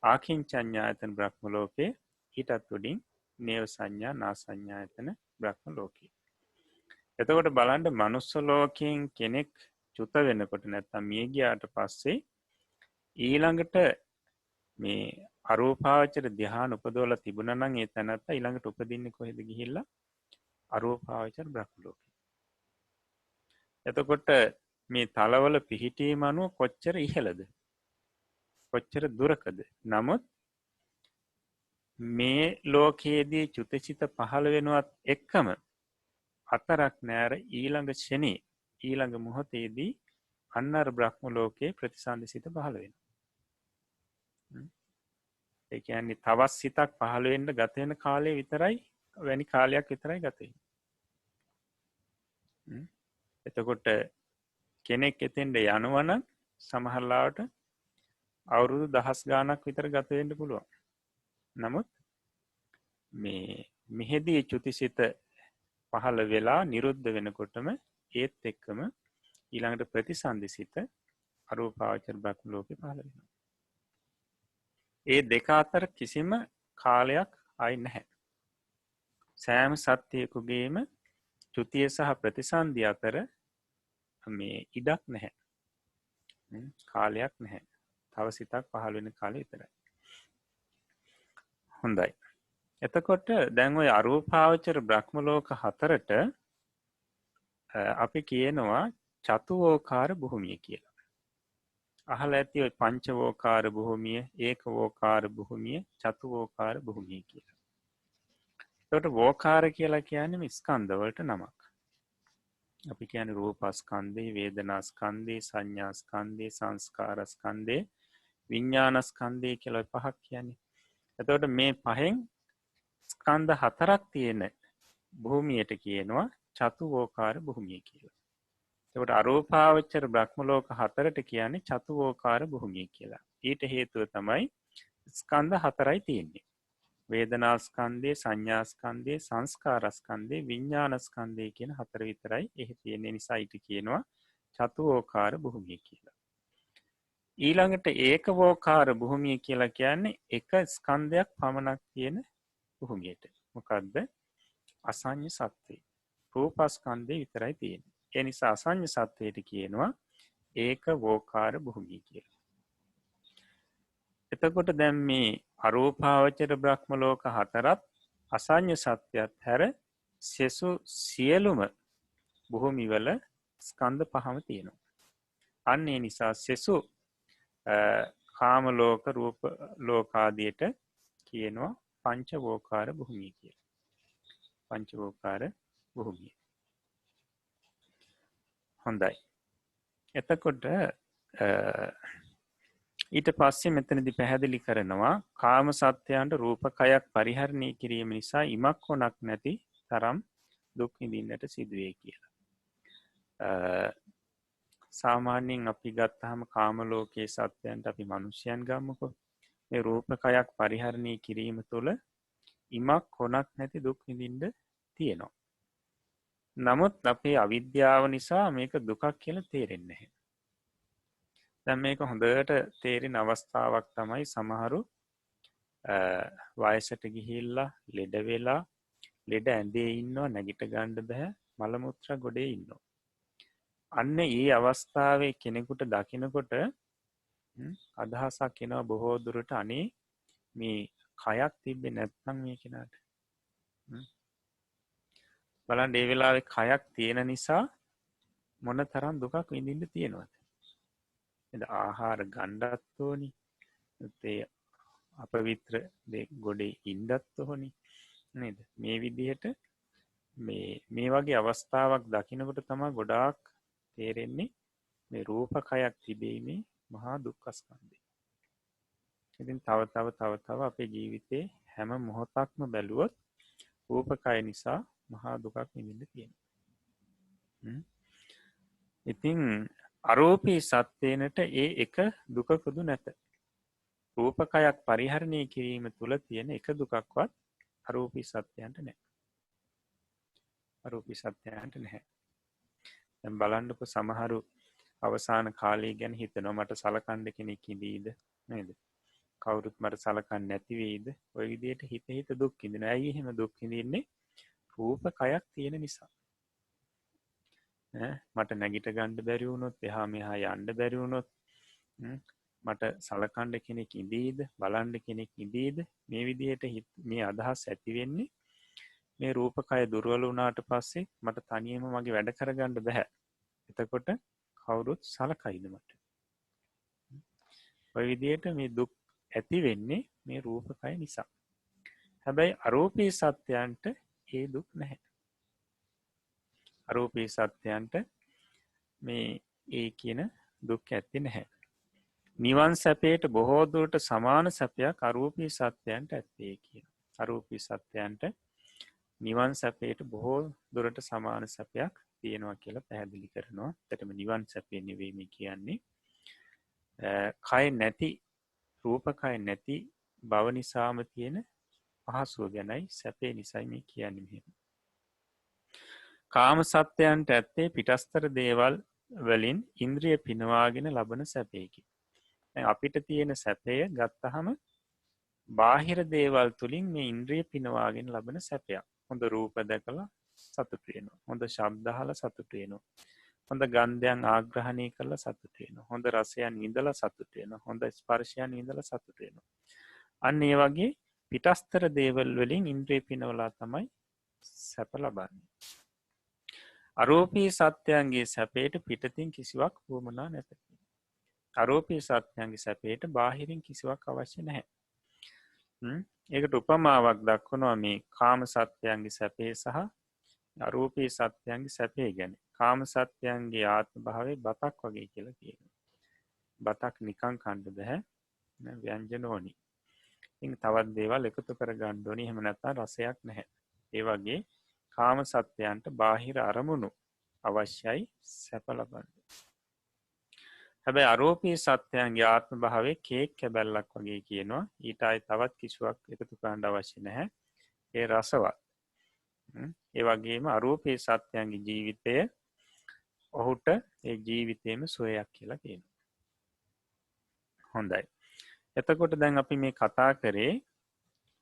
ආකින්චඤ්ඤායතන බ්‍රහ්ම ලෝකේ ඊටත් උඩින් නේව සංඥා නා සංඥායතන බ්‍රහ්ම ලෝකේ. එතකොට බලන්න මනුස්ස ලෝකයෙන් කෙනෙක් චුත වෙනකොට නැත්තම් මිය ගියාට පස්සේ ඊළඟට මේ අරූපාවචර ධ්‍යාන උපදවලා තිබුණා නම් ඒ තැනත්තා ඊළඟට උපදින්නේ කොහෙද ගිහිල්ලා අරූපාවචර බ්‍රහ්ම ලෝකේ. එතකොට මේ තලවල පිහිටීම අනුව කොච්චර ඉහළද කොච්චර දුරකද. නමුත් මේ ලෝකයේදී චුතසිත පහළ වෙනවත් එක්කම අතරක් නෑර ඊළඟ ෂනේ ඊළඟ මොහොතේදී අන්න අර බ්‍රහ්ම ලෝකයේ ප්‍රතිසන්දි සිත පහළ වෙනවා. ඒ කියන්නේ තවත් සිතක් පහළ වෙන්න ගත වෙන කාලය විතරයි වැනි කාලයක් විතරයි ගත වෙන්නේ. එතකොට කෙනෙක් එතෙන්ට යනවනම් සමහරලාවට අවුරුදු දහස් ගාණක් විතර ගත වෙන්න පුළුවන්. නමුත් මේ මෙහෙදී චුතිසිත පහළ වෙලා නිරුද්ධ වෙනකොටම ඒත් එක්කම ඊළඟට ප්‍රතිසන්දිසිත අරූපාවචර බ්‍රහ්ම ලෝකේ පහළ වෙනවා. ඒ දෙක අතර කිසිම කාලයක් ආයි නැහැ. සෑම සත්‍යයකගේම චුතිය සහ ප්‍රතිසන්දි අතර මේ ඉඩක් නැහැ. කාලයක් නැහැ. තව සිතක් පහළ වෙන කාලය විතරයි. හොඳයි. එතකොට දැන් ඔය අරූපාවචර බ්‍රහ්ම ලෝක හතරට අපි කියනවා චතුවෝකාර භූමිය කියලා. අහලා ඇති ඔය පංචවෝකාර භූමිය, ඒකවෝකාර භූමිය, චතුවෝකාර භූමිය කියලා. එතකොට වෝකාර කියලා කියන්නේ මේ ස්කන්ධ වලට නමක්. අපි කියන්නේ රූපස්කන්ධේ, වේදනාස්කන්ධේ, සංඥාස්කන්ධේ, සංස්කාරස්කන්ධේ, විඤ්ඤාණස්කන්ධේ කියලා පහක් කියන්නේ. එතකොට මේ පහෙන් ස්කන්ධ හතරක් තියෙන භූමියට කියනවා චතුවෝකාර භූමිය කියලා. එතකොට අරූපාවචර බ්‍රහ්ම ලෝක හතරට කියන්නේ චතුවෝකාර භූමිය කියලා. ඊට හේතුව තමයි ස්කන්ධ හතරයි තියෙන්නේ. වේදනාස්කන්ධේ, සංඥාස්කන්ධේ, සංස්කාරස්කන්ධේ, විඤ්ඤාණස්කන්ධේ කියන හතර විතරයි එහි තියෙන නිසා ඊට කියනවා චතුවෝකාර භූමිය කියලා. ඊළඟට ඒකවෝකාර භූමිය කියලා කියන්නේ එක ස්කන්ධයක් පමණක් තියෙන භූමියට. මොකද්ද? අසඤ්ඤ සත්ත්වේ. රූපස්කන්ධේ විතරයි තියෙන්නේ. ඒ නිසා අසඤ්ඤ සත්ත්වයට කියනවා ඒකවෝකාර භූමිය කියලා. එතකොට දැන් මේ අරූපාවචර බ්‍රහ්ම ලෝක හතරත් අසඤ්ඤ සත්‍යයත් හැර සෙසු සියලුම භූමිවල ස්කන්ධ පහම තියෙනවා. අන්න ඒ නිසා සෙසු කාම ලෝක, රූප ලෝක ආදියට කියනවා පංචවෝකාර භූමිය කියලා. පංචවෝකාර භූමිය. හොඳයි. එතකොට ඊට පස්සේ මෙතනදී පැහැදිලි කරනවා කාම සත්‍යයන්ට රූපකයක් පරිහරණය කිරීම නිසා ඉමක් කොනක් නැති තරම් දුක් විඳින්නට සිදුවේ කියලා. සාමාන්‍යයෙන් අපි ගත්තාම කාම ලෝකයේ සත්‍යයන්ට අපි මිනිසයන් ගමුකෝ. මේ රූපකයක් පරිහරණය කිරීම තුළ ඉමක් කොනක් නැති දුක් විඳින්න තියෙනවා. නමුත් අපේ අවිද්‍යාව නිසා මේක දුකක් කියලා තේරෙන්නේ නැහැ. දැන් මේක හොඳට තේරෙන අවස්ථාවක් තමයි සමහරු වයසට ගිහිල්ලා ලෙඩ වෙලා ලෙඩ ඇඳේ ඉන්නවා, නැගිට ගන්න බෑ, මල මුත්‍රා ගොඩේ ඉන්නවා. අන්න ඒ අවස්ථාවේ කෙනෙකුට දකිනකොට අදහසක් එනවා බොහෝ දුරට අනේ මේ කයක් තිබ්බේ නැත්නම් මේ කෙනාට. බලන්න ඒ වෙලාවේ කයක් තියෙන නිසා මොන තරම් දුකක් විඳින්න තියෙනවද? එද ආහාර ගණ්ඩත් ඕනි, ඒ අපවිත්‍ර ගොඩේ ඉන්ඩත් ඕනි නේද? මේ විදිහට මේ වගේ අවස්ථාවක් දකිනකොට තමයි ගොඩාක් තේරෙන්නේ මේ රූපකයක් තිබීමේ මහා දුක්ඛ ස්කන්ධය. ඉතින් තව අපේ ජීවිතේ හැම මොහොතක්ම බැලුවොත් රූපකය නිසා මහා දුකක් විඳින්න තියෙනවා. ඉතින් අරූපී සත්‍යයනට ඒ එක දුකකුදු නැත. රූපකයක් පරිහරණය කිරීම තුළ තියෙන එක දුකක්වත් අරූපී සත්‍යයන්ට නෑ. අරූපී සත්‍යයන්ට නැහැ. දැන් බලන්නකො සමහරු අවසාන කාලය ගැන හිතනවා මට සලකන්න කෙනෙක් ඉඳීද නේද? කවුරුත් මට සලකන්නේ නැති වෙයිද? ඔය විදිහට හිත දුක් විඳිනවා. ඇයි එහෙම දුක් විඳින්නේ? රූපකයක් තියෙන නිසා. මට නැගිට ගන්න බැරි වුණොත්, එහා මෙහා යන්න බැරි වුණොත්, මට සලකන්න කෙනෙක් ඉඳීද, බලන්න කෙනෙක් ඉඳීද? මේ විදිහට මේ අදහස් ඇති වෙන්නේ මේ රූපකය දුර්වල වුණාට පස්සේ මට තනියම මගේ වැඩ කරගන්න බෑ. එතකොට කවුරුත් සලකයිද මට? ඔය විදිහට මේ දුක් ඇති වෙන්නේ මේ රූපකය නිසා. හැබැයි අරූපී සත්‍යයන්ට ඒ දුක් නැහැ. අරූපී සත්‍යයන්ට මේ ඒ කියන දුක් ඇත්තේ නැහැ. නිවන් සැපයට බොහෝ දුරට සමාන සැපයක් අරූපී සත්‍යයන්ට ඇත්තේ කියන. අරූපී සත්‍යයන්ට නිවන් සැපයට බොහෝ දුරට සමාන සැපයක් තියෙනවා කියලා පැහැදිලි කරනවා. එතකොට නිවන් සැපේ නෙවෙයි මේ කියන්නේ. කය නැති රූපකය නැති බව නිසාම තියෙන පහසුව ගැනයි සැපේ නිසයි මේ කියන්නේ මෙහෙම. කාම සත්‍යයන්ට ඇත්තේ පිටස්තර දේවල් වලින් ඉන්ද්‍රිය පිනවාගෙන ලබන සැපයකි. අපිට තියෙන සැපය ගත්තහම බාහිර දේවල් තුලින් මේ ඉන්ද්‍රිය පිනවාගෙන ලබන සැපයක්. හොඳ රූප දැකලා සතුටු වෙනවා. හොඳ ශබ්ද අහලා සතුටු වෙනවා. හොඳ ගන්ධයන් ආග්‍රහණය කරලා සතුටු වෙනවා. හොඳ රසයන් විඳලා සතුටු වෙනවා. හොඳ ස්පර්ශයන් විඳලා සතුටු වෙනවා. අන්න ඒ වගේ පිටස්තර දේවල් වලින් ඉන්ද්‍රිය පිනවලා තමයි සැප ලබන්නේ. අරූපී සත්‍යයන්ගේ සැපයට පිටතින් කිසිවක් වුවමනා නැත. අරූපී සත්‍යයන්ගේ සැපයට බාහිරින් කිසිවක් අවශ්‍ය නැහැ. ඒකට උපමාවක් දක්වනවා මේ කාම සත්‍යයන්ගේ සැපේ සහ අරූපී සත්‍යයන්ගේ සැපේ ගැන. කාම සත්‍යයන්ගේ ආත්ම භාවය බතක් වගේ කියලා කියනවා. බතක් නිකන් කන්න බෑ. ව්‍යංජන ඕනි. ඉතින් තවත් දේවල් එකතු කරගන්න ඕනි. එහෙම නැත්නම් රසයක් නැහැ. ඒ වගේ කාම සත්‍යයන්ට බාහිර අරමුණු අවශ්‍යයි සැප ලබන්න. හැබැයි අරූපී සත්‍යයන්ගේ ආත්ම භාවය කේක් කැබැල්ලක් වගේ කියනවා. ඊට ආයි තවත් කිසිවක් එකතු කරන්න අවශ්‍ය නැහැ. ඒ රසවත්. ඒ වගේම අරූපී සත්‍යයන්ගේ ජීවිතය ඔහුට ඒ ජීවිතේම සුවයක් කියලා කියනවා. හොඳයි. එතකොට දැන් අපි මේ කතා කරේ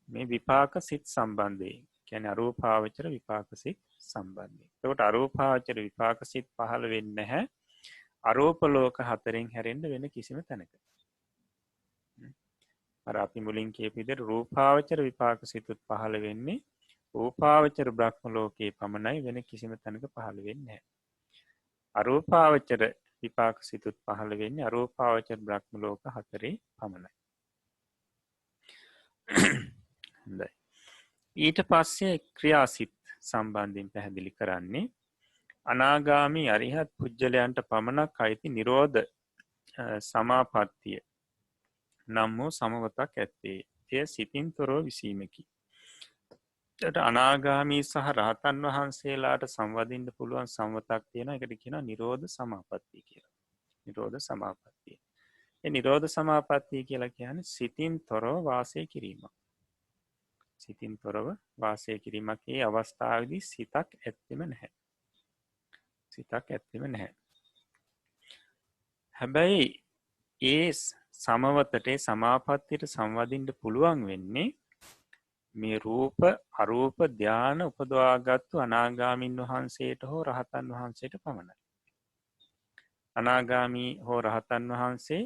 මේ විපාක සිත් සම්බන්ධයෙන්. කියන්නේ අරූපාවචර විපාක සිත් සම්බන්ධයෙන්. එතකොට අරූපාවචර විපාක සිත් පහළ වෙන්නේ නැහැ අරූප ලෝක හතරෙන් හැරෙන්න වෙන කිසිම තැනක. අර අපි මුලින් කියපු විදිහට රූපාවචර විපාක සිතුත් පහළ වෙන්නේ රූපාවචර බ්‍රහ්ම ලෝකේ පමණයි, වෙන කිසිම තැනක පහළ වෙන්නේ නැහැ. අරූපාවචර විපාක සිතුත් පහළ වෙන්නේ අරූපාවචර බ්‍රහ්ම ලෝක හතරේ පමණයි. හොඳයි. ඊට පස්සේ ක්‍රියාසිත සම්බන්ධයෙන් පැහැදිලි කරන්නේ අනාගාමී අරිහත් පුජ්‍යලයන්ට පමණක් අයිති නිරෝධ සමාපත්තිය නම් වූ සමවතක් ඇත්තේ. එය සිතින් තොරව විසීමකි. අනාගාමී සහ රහතන් වහන්සේලාට සංවදින්න පුළුවන් සම්වතක් තියෙන එකට කියනවා නිරෝධ සමාපත්තිය කියලා. නිරෝධ සමාපත්තිය. ඒ නිරෝධ සමාපත්තිය කියලා කියන්නේ සිතින් තොරව වාසය කිරීමක්. සිතින් තොරව වාසය කිරීමක්. ඒ අවස්ථාවේදී සිතක් ඇත්තෙම නැහැ. සිතක් ඇත්තෙම නැහැ. හැබැයි ඒ සමවතට සමාපත්තියට සංවදින්න පුළුවන් වෙන්නේ මේ රූප අරූප ධාන උපදවාගත්තු අනාගාමීන් වහන්සේට හෝ රහතන් වහන්සේට පමණයි. අනාගාමී හෝ රහතන් වහන්සේ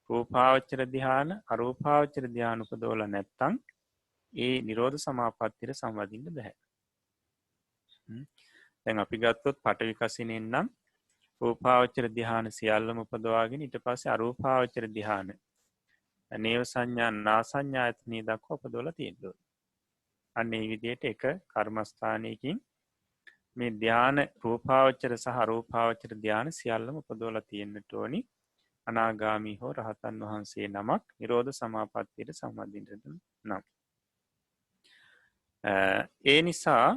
රූපාවචර ධාන අරූපාවචර ධාන උපදවලා නැත්තම් ඒ නිරෝධ සමාපත්තියට සංවදින්න බෑ. දැන් අපි ගත්තොත් පඨවි කසිනෙන් නම් රූපාවචර ධාන සියල්ලම උපදවාගෙන ඊට පස්සේ අරූපාවචර ධාන නේව සංඥා නාසඤ්ඤායතනෙ දක්වා උපදවලා තියෙනවා. අන්න ඒ විදිහට එක කර්මස්ථානයකින් මේ ධාන රූපාවචර සහ අරූපාවචර ධාන සියල්ලම උපදවලා තියෙන්නට ඕනි. අනාගාමී හෝ රහතන් වහන්සේ නමක් නිරෝධ සමාපත්තියට සම්බන්ධින්ට නම්. ඒ නිසා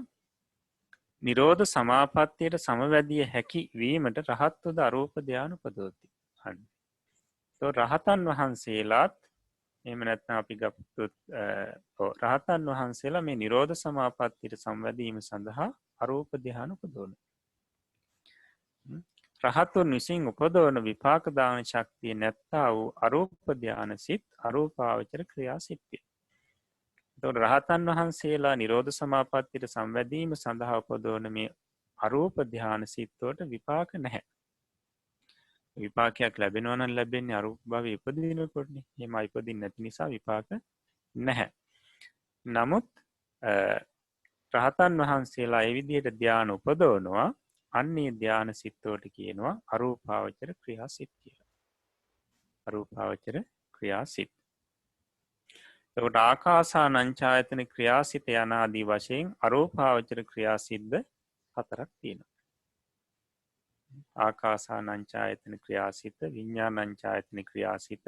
නිරෝධ සමාපත්තියට සමවැදිය හැකි වීමට රහත්වද අරූප ධ්‍යාන උපදෝති. රහතන් වහන්සේලාත් එම නැත්න අපි ගප්තුත් රහතන් වහන්සේලා මේ නිරෝධ සමාපත්තියට සම්වැදීම සඳහා අරූප ධ්‍යාන උපදෝන. රහතුන් විසින් උපදෝන විපාකදාන ශක්තිය නැත්තා වූ අරූප ධ්‍යාන සිත් අරූපාවචර ක්‍රියා සිත්තිය. රහතන් වහන්සේලා නිරෝධ සමාපත්තියට සම්වැදීම සඳහා උපදෝන මේ අරූප ධ්‍යාන සිත්තෝට විපාක නැහැ. විපාකයක් ලැබෙනවනන් ලැබෙන්නේ අරූප භව ඉපදිනකොටනේ. එහෙම ඉපදින්න නැති නිසා විපාක නැහැ. නමුත් රහතන් වහන්සේලා ඒ විදිහට ධ්‍යාන උපදවනවා. අන්නේ ධ්‍යාන සිත්තෝට කියනවා අරූපාවචර ක්‍රියා සිත් කියලා. අරූපාවචර ක්‍රියා සිත්. එතකොට ආකාසානංචායතන ක්‍රියාසිත යනාදී වශයෙන් අරූපාවචර ක්‍රියාසිද්ද 4ක් තියෙනවා. ආකාසානංචායතන ක්‍රියාසිත, විඤ්ඤාණංචායතන ක්‍රියාසිත,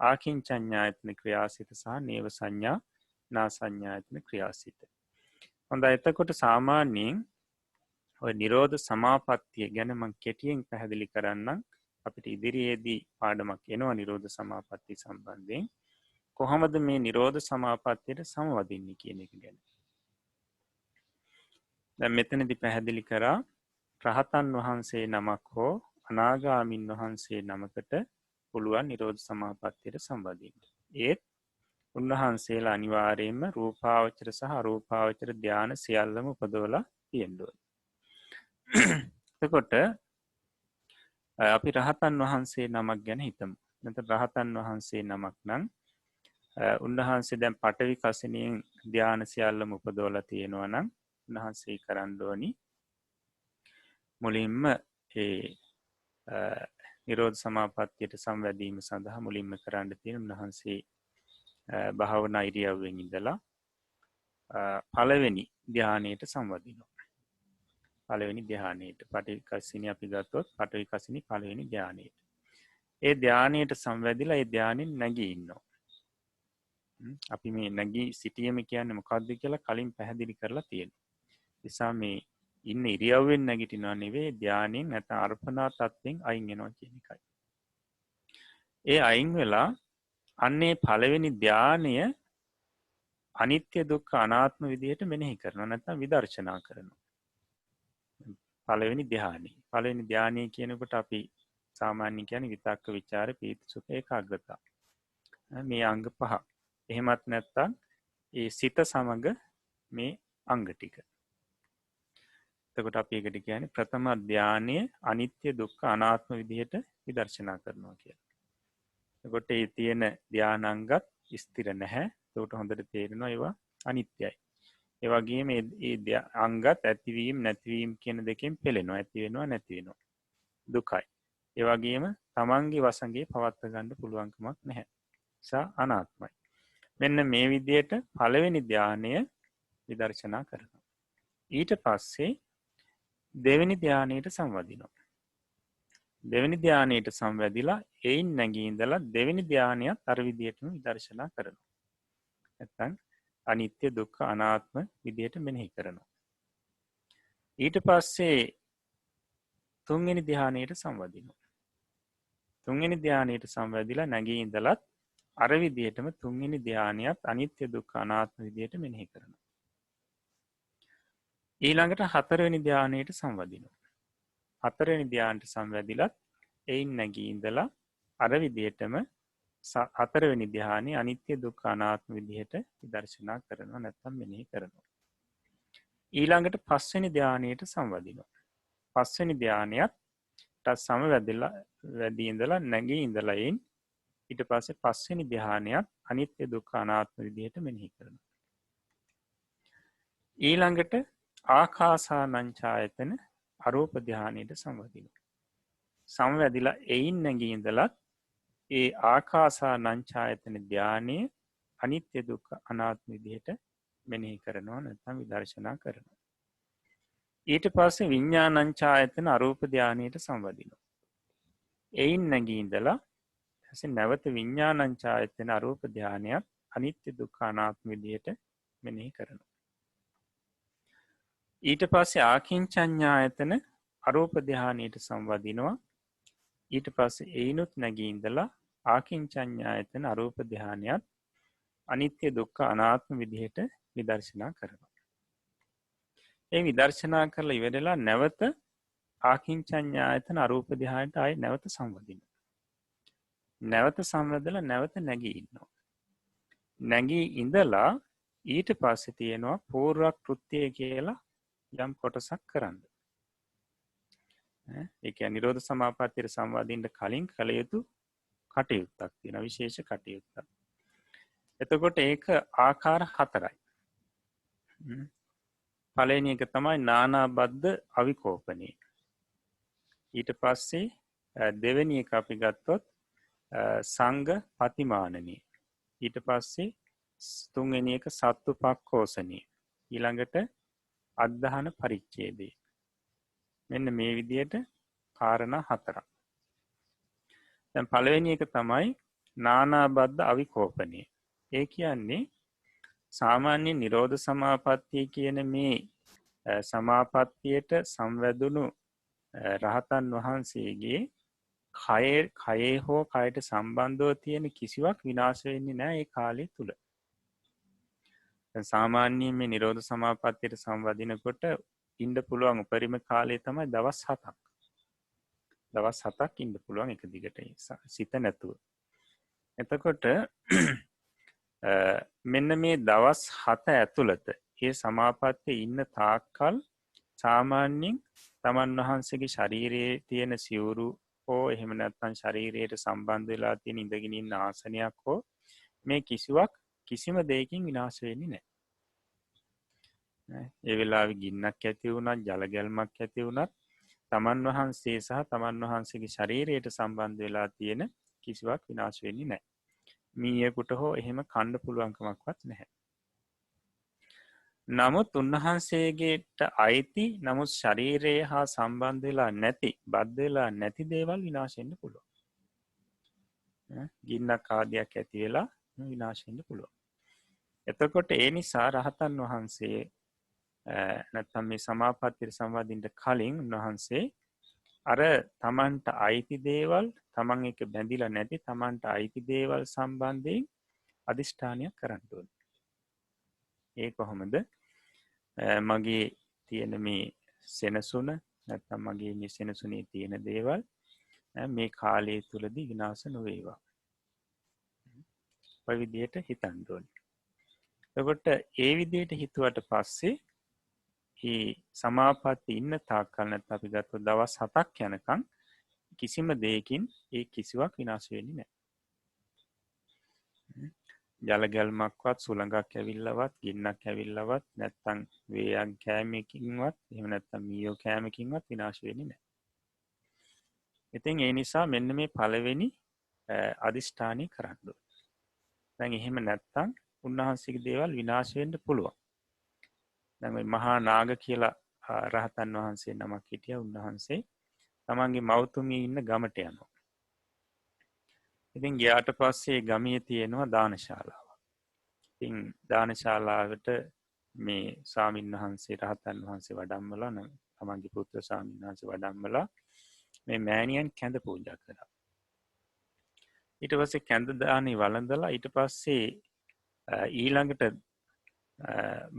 ආකින්චඤ්ඤායතන ක්‍රියාසිත සහ නේව සංඥා නා සංඥායතන ක්‍රියාසිත. හොඳයි එතකොට සාමාන්‍යයෙන් ඔය නිරෝධ සමාපත්තිය ගැන මම කෙටියෙන් පැහැදිලි කරන්නම්. අපිට ඉදිරියේදී පාඩමක් එනවා නිරෝධ සමාපත්තිය සම්බන්ධයෙන්. කොහොමද මේ නිරෝධ සමාපත්තියට සමවදින්නේ කියන එක ගැන. දැන් මෙතනදී පැහැදිලි කරා රහතන් වහන්සේ නමක් හෝ අනාගාමින් වහන්සේ නමකට පුළුවන් නිරෝධ සමාපත්තියට සම්බන්ධින්න. ඒත් උන්වහන්සේලා අනිවාර්යයෙන්ම රූපාවචර සහ අරූපාවචර ධ්‍යාන සියල්ලම උපදවලා තියෙන්න ඕනේ. එතකොට අපි රහතන් වහන්සේ නමක් ගැන හිතමු. නැත්නම් රහතන් වහන්සේ නමක් නම් උන්වහන්සේ දැන් පඨවි කසිනියෙන් ධ්‍යාන සියල්ලම උපදවලා තියෙනවා නම් උන්වහන්සේ කරන්න ඕනි මුලින්ම ඒ නිරෝධ සමාපත්තියට සම්වැදීම සඳහා මුලින්ම කරන්න තියෙන උන්වහන්සේ භාවනා ඉරියව්වෙන් ඉඳලා පළවෙනි ධ්‍යානයට සම්වදිනවා. පළවෙනි ධ්‍යානයට පඨවි කසිනිය අපි ගත්තොත් පඨවි කසිනිය පළවෙනි ධ්‍යානයට. ඒ ධ්‍යානයට සම්වැදිලා ඒ ධ්‍යානෙන් නැගී ඉන්නවා. අපි මේ නැගී සිටීම කියන්නේ මොකක්ද කියලා කලින් පැහැදිලි කරලා තියෙනවා. නිසා මේ ඉන්න ඉරියව්වෙන් නැගිටිනවා නෙවෙයි ධානයෙන් නැත්නම් අර්පණා තත්ත්වෙන් අයින් වෙනවා කියන එකයි. ඒ අයින් වෙලා අන්නේ පළවෙනි ධානය අනිත්‍ය දුක්ඛ අනාත්ම විදිහට මෙනෙහි කරනවා නැත්නම් විදර්ශනා කරනවා. පළවෙනි ධානය. පළවෙනි ධානය කියනකොට අපි සාමාන්‍යයෙන් කියන්නේ විතක්ක ਵਿਚාර පීති සුඛ ඒකාග්‍රතාව. මේ අංග පහ. එහෙමත් නැත්නම් ඒ සිත සමග මේ අංග ටික. එතකොට අපි ඒකට කියන්නේ ප්‍රථම ධානය අනිත්‍ය දුක්ඛ අනාත්ම විදිහට විදර්ශනා කරනවා කියලා. එතකොට මේ තියෙන ධානාංගත් ස්ථිර නැහැ. ඒකට හොඳට තේරෙනවා ඒවා අනිත්‍යයි. ඒ වගේම මේ අංගත් ඇතිවීම නැතිවීම කියන දෙකෙන් පෙළෙනවා. ඇති වෙනවා නැති වෙනවා. දුකයි. ඒ වගේම තමන්ගේ වසඟේ පවත්වා ගන්න පුළුවන්කමක් නැහැ. නිසා අනාත්මයි. මෙන්න මේ විදිහට පළවෙනි ධානය විදර්ශනා කරනවා. ඊට පස්සේ දෙවෙනි ධානයට සම්වදිනවා. දෙවෙනි ධානයට සම්වැදිලා එයින් නැගී ඉඳලා දෙවෙනි ධානයත් අර විදිහටම විදර්ශනා කරනවා. නැත්නම් අනිත්‍ය දුක්ඛ අනාත්ම විදිහට මෙනෙහි කරනවා. ඊට පස්සේ තුන්වෙනි ධානයට සම්වදිනවා. තුන්වෙනි ධානයට සම්වැදිලා නැගී ඉඳලත් අර විදිහටම තුන්වෙනි ධානයත් අනිත්‍ය දුක්ඛ අනාත්ම විදිහට මෙනෙහි කරනවා. ඊළඟට හතරවෙනි ධානයට සම්වදිනවා. හතරවෙනි ධානයට සම්වැදිලත් එයින් නැගී ඉඳලා අර විදිහටම හතරවෙනි ධානය අනිත්‍ය දුක්ඛ අනාත්ම විදිහට විදර්ශනා කරනවා නැත්නම් මෙනෙහි කරනවා. ඊළඟට පස්වෙනි ධානයට සම්වදිනවා. පස්වෙනි ධානයත් සමවැදිලා වැඩි ඉඳලා නැගී ඉඳලා එයින් ඊට පස්සේ පස්වෙනි ධානයත් අනිත්‍ය දුක්ඛ අනාත්ම විදිහට මෙනෙහි කරනවා. ඊළඟට ආකාසානංචායතන අරූප ධානයට සම්වදිනවා. සම්වැදිලා එයින් නැගී ඉඳලා ඒ ආකාසානංචායතන ධානය අනිත්‍ය දුක්ඛ අනාත්ම විදිහට මෙනෙහි කරනවා නැත්නම් විදර්ශනා කරනවා. ඊට පස්සේ විඤ්ඤාණංචායතන අරූප ධානයට සම්වදිනවා. එයින් නැගී ඉඳලා ඊපස්සේ නැවත විඥානංචායතන අරූප ධානයත් අනිත්‍ය දුක්ඛ අනාත්ම විදියට මෙනෙහි කරනවා. ඊට පස්සේ ආකින්චඤ්ඤායතන අරූප ධානයට සංවදිනවා. ඊට පස්සේ ඒිනුත් නැගී ඉඳලා ආකින්චඤ්ඤායතන අරූප ධානයත් අනිත්‍ය දුක්ඛ අනාත්ම විදිහට විදර්ශනා කරනවා. ඒ විදර්ශනා කරලා ඉවරලා නැවත ආකින්චඤ්ඤායතන අරූප ධානයට ආයි නැවත සංවදිනවා. නැවත සංවදලා නැවත නැගී ඉන්නවා. නැගී ඉඳලා ඊට පස්සේ තියෙනවා පූර්ව කෘත්‍යය කියලා යම් කොටසක් කරන්න. ඒ කියන්නේ නිරෝධ සමාපත්තියට සංවාදින්න කලින් කළ යුතු කටයුත්තක් තියෙනවා, විශේෂ කටයුත්තක්. එතකොට ඒක ආකාර 4යි. පළවෙනි එක තමයි නානාබද්ධ අවිකෝපණය. ඊට පස්සේ දෙවෙනි එක අපි ගත්තොත් සංඝ පතිමානනය. ඊට පස්සේ තුන්වෙනි එක සත්තුපක්ඛෝසනය. ඊළඟට අද්ධාන පරිච්ඡේදය. මෙන්න මේ විදිහට කාරණා 4ක්. දැන් පළවෙනි එක තමයි නානාබද්ධ අවිකෝපණය. ඒ කියන්නේ සාමාන්‍ය නිරෝධ සමාපත්තිය කියන මේ සමාපත්තියට සංවැදුණු රහතන් වහන්සේගේ කයේ හෝ කයට සම්බන්ධව තියෙන කිසිවක් විනාශ වෙන්නේ නැහැ ඒ කාලය තුල. සාමාන්‍යයෙන් මේ නිරෝධ සමාපත්තියට සංවදිනකොට ඉන්න පුළුවන් උපරිම කාලය තමයි දවස් 7ක්. දවස් 7ක් ඉන්න පුළුවන් එක දිගට සිත නැතුව. එතකොට මෙන්න මේ දවස් 7 ඇතුළත මේ සමාපත්තියේ ඉන්න තාක්කල් සාමාන්‍යයෙන් තමන් වහන්සේගේ ශරීරයේ තියෙන සිවුරු හෝ එහෙම නැත්නම් ශරීරයට සම්බන්ධ වෙලා තියෙන ඉඳගෙන ඉන්න ආසනයක් හෝ මේ කිසිවක් කිසිම දෙයකින් විනාශ වෙන්නේ නැහැ. ඒ වෙලාවේ ගින්නක් ඇති වුණත්, ජල ගැල්මක් ඇති වුණත් තමන් වහන්සේ සහ තමන් වහන්සේගේ ශරීරයට සම්බන්ධ වෙලා තියෙන කිසිවක් විනාශ වෙන්නේ නැහැ. මීයකට හෝ එහෙම කන්න පුළුවන් කමක්වත් නැහැ. නමුත් උන්වහන්සේගේට අයිති නමුත් ශරීරය හා සම්බන්ධ වෙලා නැති, බද්ධ වෙලා නැති දේවල් විනාශ වෙන්න පුළුවන්. ගින්නක් ආදියක් ඇති වෙලා විනාශ වෙන්න පුළුවන්. එතකොට ඒ නිසා රහතන් වහන්සේ නැත්නම් මේ සමාපත්තියට සංවාදින්න කලින් උන්වහන්සේ අර තමන්ට අයිති දේවල්, තමන් එක බැඳිලා නැති තමන්ට අයිති දේවල් සම්බන්ධයෙන් අදිෂ්ඨානයක් කරන්න ඕනේ. ඒ කොහොමද? මගේ තියෙන මේ සෙනසුන නැත්නම් මගේ මේ සෙනසුනේ තියෙන දේවල් මේ කාලය තුලදී විනාශ නොවේවා. ඔය විදිහට හිතන්න ඕනේ. එතකොට ඒ විදිහට හිතුවට පස්සේ මේ සමාපatti ඉන්න තාක්කල් නැත්නම් අපි ගත්තොත් දවස් 7ක් යනකම් කිසිම දෙයකින් ඒ කිසිවක් විනාශ වෙන්නේ නැහැ. ජල ගැල්මක්වත්, සුළඟක් ඇවිල්ලවත්, ගින්නක් ඇවිල්ලවත්, නැත්නම් වේයක් කෑමකින්වත්, එහෙම නැත්නම් මීයෝ කෑමකින්වත් විනාශ වෙන්නේ නැහැ. ඉතින් ඒ නිසා මෙන්න මේ පළවෙනි අදිෂ්ඨානය කරන්න ඕනේ. දැන් එහෙම නැත්නම් උන්වහන්සේගේ දේවල් විනාශ වෙන්න පුළුවන්. දැන් මේ මහා නාග කියලා රහතන් වහන්සේ නමක් හිටියා. උන්වහන්සේ තමන්ගේ මව්තුමිය ඉන්න ගමට යනවා. ඉතින් ගියාට පස්සේ ගමේ තියෙනවා දානශාලාවක්. ඉතින් දානශාලාවට මේ ස්වාමීන් වහන්සේ රහතන් වහන්සේ වඩම්මලා තමන්ගේ පුත්‍ර ස්වාමීන් වහන්සේ වඩම්මලා මේ මෑණියන් කැඳ පූජා කළා. ඊට පස්සේ කැඳ දානේ වළඳලා ඊට පස්සේ ඊළඟට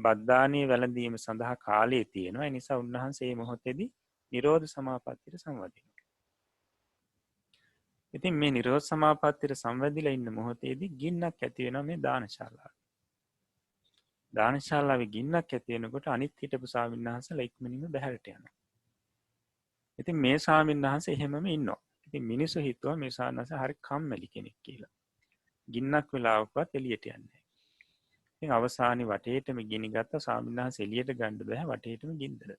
බද්දානේ වැළඳීම සඳහා කාලය තියෙනවා. ඒ නිසා උන්වහන්සේ මේ මොහොතේදී නිරෝධ සමාපත්තියට සංවදිනවා. ඉතින් මේ නිරෝධ සමාපත්තියට සංවැදිලා ඉන්න මොහොතේදී ගින්නක් ඇති වෙනවා මේ දානශාලාවේ. දානශාලාවේ ගින්නක් ඇති වෙනකොට අනිත් හිටපු ස්වාමීන් වහන්සේලා ඉක්මනින්ම බැහැරට යනවා. ඉතින් මේ ස්වාමීන් වහන්සේ එහෙමම ඉන්නවා. ඉතින් මිනිස්සු හිතුවා මේ ස්වාමීන් වහන්සේ හරි කම්මැලි කෙනෙක් කියලා. ගින්නක් වෙලාවකවත් එළියට යන්නේ නැහැ. ඉතින් අවසානයේ වටේටම ගිනි ගත්ත ස්වාමීන් වහන්සේ එළියට ගන්න බෑ, වටේටම ගින්දර.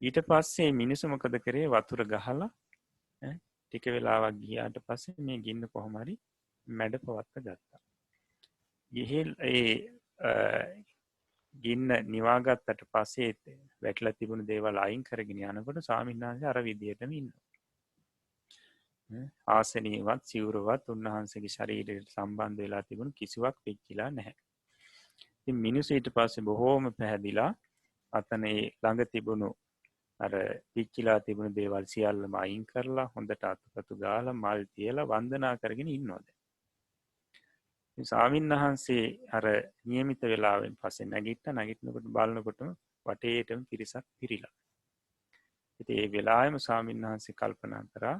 ඊට පස්සේ මිනිස්සු මොකද කරේ? වතුර ගහලා ටික වෙලාවක් ගියාට පස්සේ මේ ගින්න කොහොම හරි මැඩ පවත්ත ගත්තා. ගිහිල් ඒ ගින්න නිවාගත්තට පස්සේ වැටලා තිබුණු දේවල් අයින් කරගෙන යනකොට ස්වාමීන් වහන්සේ අර විදියටම ඉන්නවා. ආසනීයවත් සිවුරවත් උන්වහන්සේගේ ශරීරයට සම්බන්ධ වෙලා තිබුණු කිසිවක් පිච්චිලා නැහැ. ඉතින් මිනිස්සු ඊට පස්සේ බොහෝම පැහැදිලා අතන ඒ ළඟ තිබුණු අර පිච්චිලා තිබුණු දේවල් සියල්ලම අයින් කරලා හොඳට අතුපතු ගාලා මල් තියලා වන්දනා කරගෙන ඉන්නවා දැන්. ඉතින් ස්වාමීන් වහන්සේ අර નિયમિત වෙලාවෙන් පස්සේ නැගිටිනකොට බලනකොටම වටේටම පිරිසක් පිරීලා. ඉතින් ඒ වෙලාවෙම ස්වාමීන් වහන්සේ කල්පනා කරා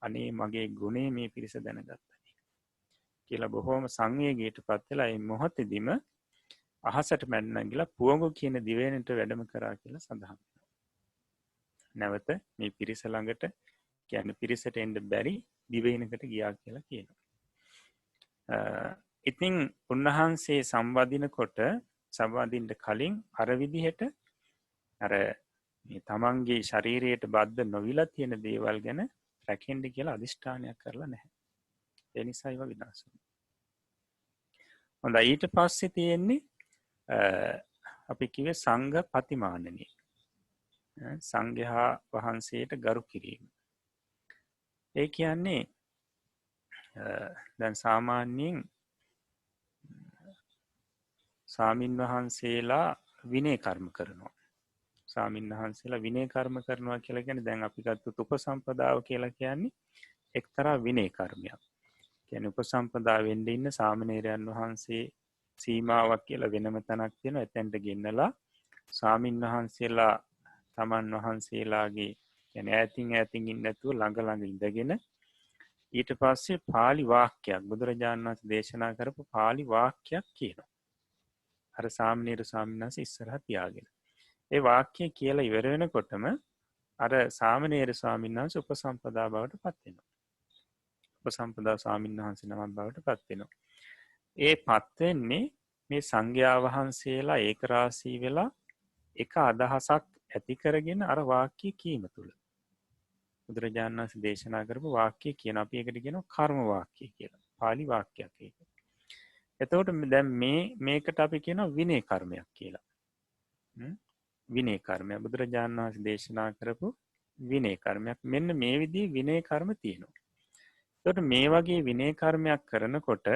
අනේ මගේ ගුණේ මේ පිරිස දැනගත්තා කියලා බොහෝම සංවේගයටපත් වෙලා ඒ මොහොතේදීම අහසට මැන්න ගිලා පුවඟු කියන දිවයිනට වැඩම කරා කියලා සඳහන් වෙනවා. නැවත මේ පිරිස ළඟට කියන්නේ පිරිසට එන්න බැරි දිවයිනකට ගියා කියලා කියනවා. ඉතින් උන්වහන්සේ සම්වදිනකොට සම්වදින්න කලින් අර විදිහට අර මේ තමන්ගේ ශරීරයට බද්ධ නොවිලා තියෙන දේවල් ගැන රැකෙන්න කියලා අදිෂ්ඨානයක් කරලා නැහැ. ඒ නිසා ඒවා විනාශ වුණා. හොඳයි ඊට පස්සේ තියෙන්නේ අපි කිව්වේ සංඝ පතිමානනය. සංඝයා වහන්සේට ගරු කිරීම. ඒ කියන්නේ දැන් සාමාන්‍යයෙන් සාමින් වහන්සේලා විනය කර්ම කරනවා. සාමින් වහන්සේලා විනය කර්ම කරනවා කියලා කියන්නේ දැන් අපි ගත්තොත් උපසම්පදාව කියලා කියන්නේ එක්තරා විනය කර්මයක්. කියන්නේ උපසම්පදා වෙන්න ඉන්න සාමණේරයන් වහන්සේ සීමාවක් කියලා වෙනම තැනක් තියෙනවා. එතෙන්ට ගෙන්නලා සාමින් වහන්සේලා තමන් වහන්සේලාගේ කියන්නේ ඈතින් ඉන්න නැතුව ළඟ ඉඳගෙන ඊට පස්සේ පාලි වාක්‍යයක් බුදුරජාණන් වහන්සේ දේශනා කරපු පාලි වාක්‍යයක් කියනවා. අර සාමණේර ස්වාමීන් වහන්සේ ඉස්සරහ තියාගෙන. ඒ වාක්‍යය කියලා ඉවර වෙනකොටම අර සාමණේර ස්වාමීන් වහන්සේ උපසම්පදා බවට පත් වෙනවා. උපසම්පදා ස්වාමීන් වහන්සේ නමක් බවට පත් වෙනවා. ඒ පත් වෙන්නේ මේ සංඝයා වහන්සේලා ඒකරාශී වෙලා එක අදහසක් ඇති කරගෙන අර වාක්‍ය කීම තුල. බුදුරජාණන් වහන්සේ දේශනා කරපු වාක්‍ය කියන අපි ඒකට කියනවා කර්ම වාක්‍ය කියලා. පාලි වාක්‍යයක් ඒක. එතකොට දැන් මේකට අපි කියනවා විනය කර්මයක් කියලා. විනය කර්මය බුදුරජාණන් වහන්සේ දේශනා කරපු විනය කර්මයක්. මෙන්න මේ විදිහේ විනය කර්ම තියෙනවා. එතකොට මේ වගේ විනය කර්මයක් කරනකොට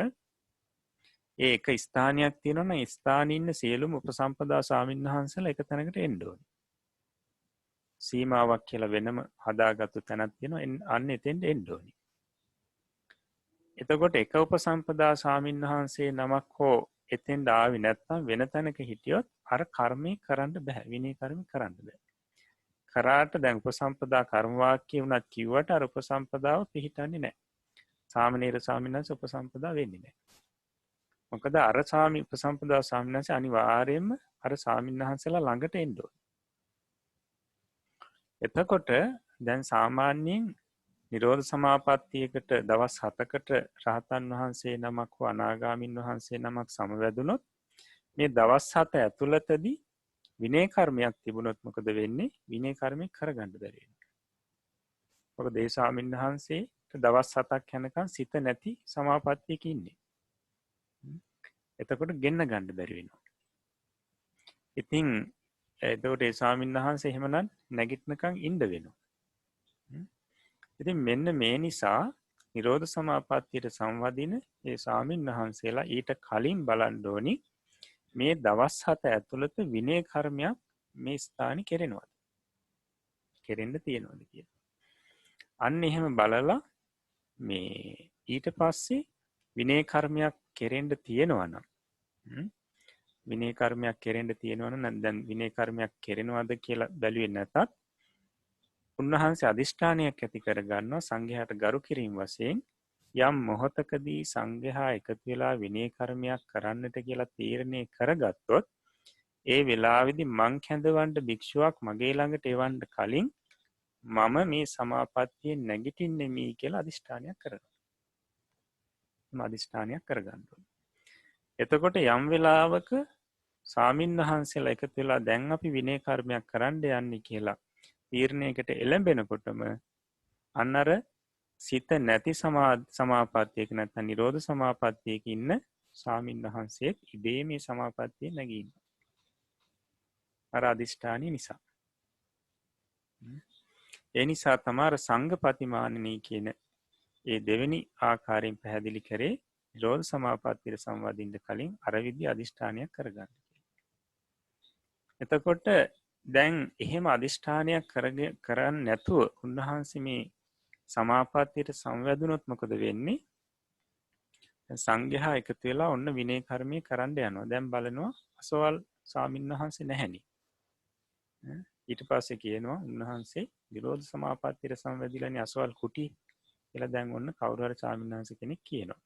ඒ එක ස්ථානයක් තියෙනවා නම් ස්ථානයේ ඉන්න සියලුම උපසම්පදා ස්වාමීන් වහන්සේලා එක තැනකට එන්න ඕනේ. සීමාවක් කියලා වෙනම හදාගත්තු තැනක් තියෙනවා. අන්න එතෙන්ට එන්න ඕනේ. එතකොට එක උපසම්පදා ස්වාමීන් වහන්සේ නමක් හෝ එතෙන්ට ආවි නැත්නම් වෙන තැනක හිටියොත් අර කර්මේ කරන්න බෑ. විනය කර්ම කරන්න බෑ. කරාට දැන් උපසම්පදා කර්ම වාක්‍ය උනත් කිව්වට අර උපසම්පදාව පිළිහිටන්නේ නැහැ. සාමණේර ස්වාමීන් වහන්සේ උපසම්පදා වෙන්නේ නැහැ. මොකද අර උපසම්පදා ස්වාමීන් වහන්සේ අනිවාර්යයෙන්ම අර ස්වාමීන් වහන්සේලා ළඟට එන්න ඕනේ. එතකොට දැන් සාමාන්‍යයෙන් නිරෝධ සමාපත්තියකට දවස් 7කට රහතන් වහන්සේ නමක් හෝ අනාගාමින් වහන්සේ නමක් සමවැදුනොත් මේ දවස් 7 ඇතුළතදී විනය කර්මයක් තිබුණොත් මොකද වෙන්නේ? විනය කර්මයක් කරගන්න බැරි වෙනවා. මොකද ඒ ස්වාමීන් වහන්සේට දවස් 7ක් යනකම් සිත නැති සමාපත්තියක ඉන්නේ. එතකොට ගෙන්න ගන්න බැරි වෙනවා. ඉතින් එතකොට ඒ ස්වාමීන් වහන්සේ එහෙමනම් නැගිටනකම් ඉන්න වෙනවා. ඉතින් මෙන්න මේ නිසා නිරෝධ සමාපත්තියට සම්වදින ඒ ස්වාමීන් වහන්සේලා ඊට කලින් බලන්න ඕනි මේ දවස් 7 ඇතුළත විනය කර්මයක් මේ ස්ථානේ කෙරෙනවද? කෙරෙන්න තියෙනවද කියලා. අන්න එහෙම බලලා මේ ඊට පස්සේ විනය කර්මයක් කෙරෙන්න තියෙනවා නම් විනය කර්මයක් කෙරෙන්න තියෙනවා නම් දැන් විනය කර්මයක් කෙරෙනවද කියලා බැලුවේ නැතත් උන්වහන්සේ අදිෂ්ඨානයක් ඇති කරගන්නවා සංඝයාට ගරු කිරීම වශයෙන් යම් මොහොතකදී සංඝයා එකතු වෙලා විනය කර්මයක් කරන්නට කියලා තීරණය කරගත්තොත් ඒ වෙලාවේදී මං කැඳවන්න භික්ෂුවක් මගේ ළඟට එවන්න කලින් මම මේ සමාපත්තියෙන් නැගිටින්නේ මී කියලා අදිෂ්ඨානයක් කරනවා. අදිෂ්ඨානයක් කරගන්න ඕනේ. එතකොට යම් වෙලාවක ස්වාමින් වහන්සේලා එකතු වෙලා දැන් අපි විනය කර්මයක් කරන්න යන්නේ කියලා තීරණයකට එළඹෙනකොටම අන්නර සිත නැති සමාපත්තියක නැත්නම් නිරෝධ සමාපත්තියක ඉන්න ස්වාමින් වහන්සේත් ඉබේ මේ සමාපත්තිය නැගී ඉන්නවා. අර අදිෂ්ඨානිය නිසා. ඒ නිසා තමයි සංඝ පතිමානනී කියන ඒ දෙවෙනි ආකාරයෙන් පැහැදිලි කරේ නිරෝධ සමාපත්තියට සම්බන්ධින්න කලින් අර විදිහ අදිෂ්ඨානයක් කරගන්න. එතකොට දැන් එහෙම අදිෂ්ඨානයක් කරන්නේ නැතුව උන්වහන්සේ මේ සමාපත්තියට සම්වැදුනොත් මොකද වෙන්නේ? සංඝයා එකතු වෙලා ඔන්න විනය කර්මය කරන්න යනවා. දැන් බලනවා අසවල් ස්වාමින්වහන්සේ නැහැනි. ඊට පස්සේ කියනවා උන්වහන්සේ නිරෝධ සමාපත්තියට සම්වැදිලානේ අසවල් කුටි කියලා දැන් ඔන්න කවුරු හරි ස්වාමින්වහන්සේ කෙනෙක් කියනවා.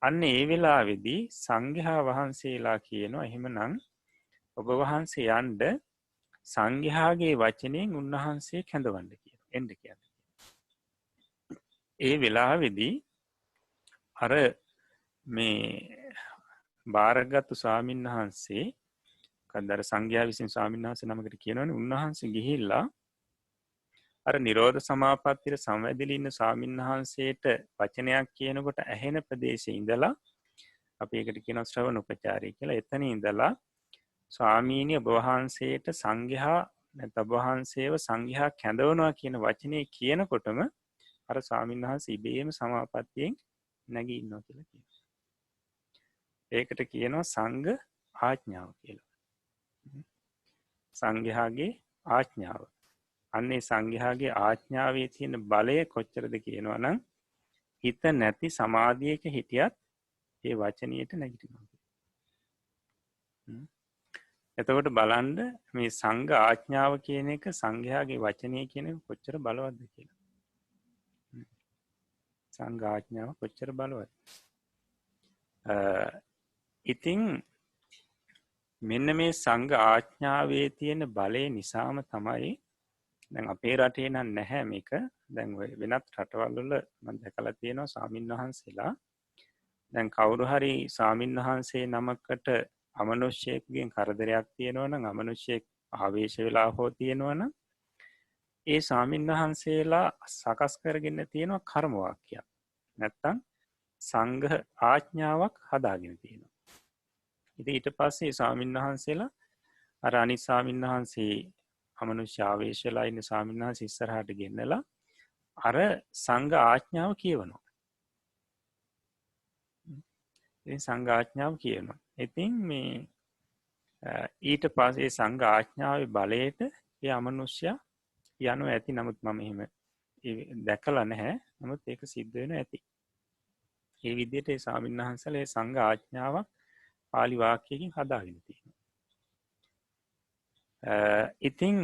අන්න ඒ වෙලාවේදී සංඝයා වහන්සේලා කියනවා එහෙමනම් ඔබ වහන්සේ යන්න සංඝයාගේ වචනයෙන් උන්වහන්සේ කැඳවන්න කියනවා. එන්න කියන්නේ. ඒ වෙලාවේදී අර මේ බාරගත්තු ස්වාමින්වහන්සේ කන්දර සංඝයා විසින් ස්වාමින්වහන්සේ නමකට කියනවනේ උන්වහන්සේ ගිහිල්ලා අර නිරෝධ සමාපත්තියට සම්වැදිලා ඉන්න ස්වාමින්වහන්සේට වචනයක් කියනකොට ඇහෙන ප්‍රදේශයේ ඉඳලා අපි ඒකට කියනවා ශ්‍රවණ උපචාරය කියලා. එතන ඉඳලා ස්වාමීනි ඔබ වහන්සේට සංඝයා නැත්නම් ඔබ වහන්සේව සංඝයා කැඳවනවා කියන වචනේ කියනකොටම අර ස්වාමින්වහන්සේ ඉබේම සමාපත්තියෙන් නැගී ඉන්නවා කියලා කියනවා. ඒකට කියනවා සංඝ ආඥාව කියලා. සංඝයාගේ ආඥාව. අන්නේ සංඝයාගේ ආඥාවේ තියෙන බලය කොච්චරද කියනවා නම් හිත නැති සමාධියක හිටියත් ඒ වචනියට නැගිටිනවා. එතකොට බලන්න මේ සංඝ ආඥාව කියන එක සංඝයාගේ වචනය කියන එක කොච්චර බලවත්ද කියලා. සංඝ ආඥාව කොච්චර බලවත්. ඉතින් මෙන්න මේ සංඝ ආඥාවේ තියෙන බලය නිසාම තමයි දැන් අපේ රටේ නම් නැහැ මේක. දැන් වෙනත් රටවල් වල මම දැකලා තියෙනවා ස්වාමින්වහන්සේලා දැන් කවුරු හරි ස්වාමින්වහන්සේ නමකට අමනුෂ්‍යයෙක්ගෙන් කරදරයක් තියෙනවා නම් අමනුෂ්‍යයෙක් ආවේශ වෙලා හෝ තියෙනවා නම් ඒ ස්වාමින්වහන්සේලා සකස් කරගෙන තියෙනවා කර්ම වාක්‍යයක්. නැත්තම් සංඝ ආඥාවක් හදාගෙන තියෙනවා. ඉතින් ඊට පස්සේ ස්වාමින්වහන්සේලා අර අනිත් ස්වාමින්වහන්සේ අමනුෂ්‍ය ආවේශ වෙලා ඉන්න ස්වාමින්වහන්සේ ඉස්සරහට ගෙන්නලා අර සංඝ ආඥාව කියවනවා. ඉතින් සංඝ ආඥාව කියනවා. ඉතින් මේ ඊට පස්සේ සංඝ ආඥාවේ බලයට ඒ අමනුෂ්‍යයා යනවා ඇති. නමුත් මම එහෙම දැකලා නැහැ. නමුත් ඒක සිද්ධ වෙනවා ඇති. ඒ විදිහට ඒ ස්වාමින්වහන්සේලා ඒ සංඝ ආඥාවක් පාලි වාක්‍යයකින් හදාගෙන තියෙනවා. ඉතින්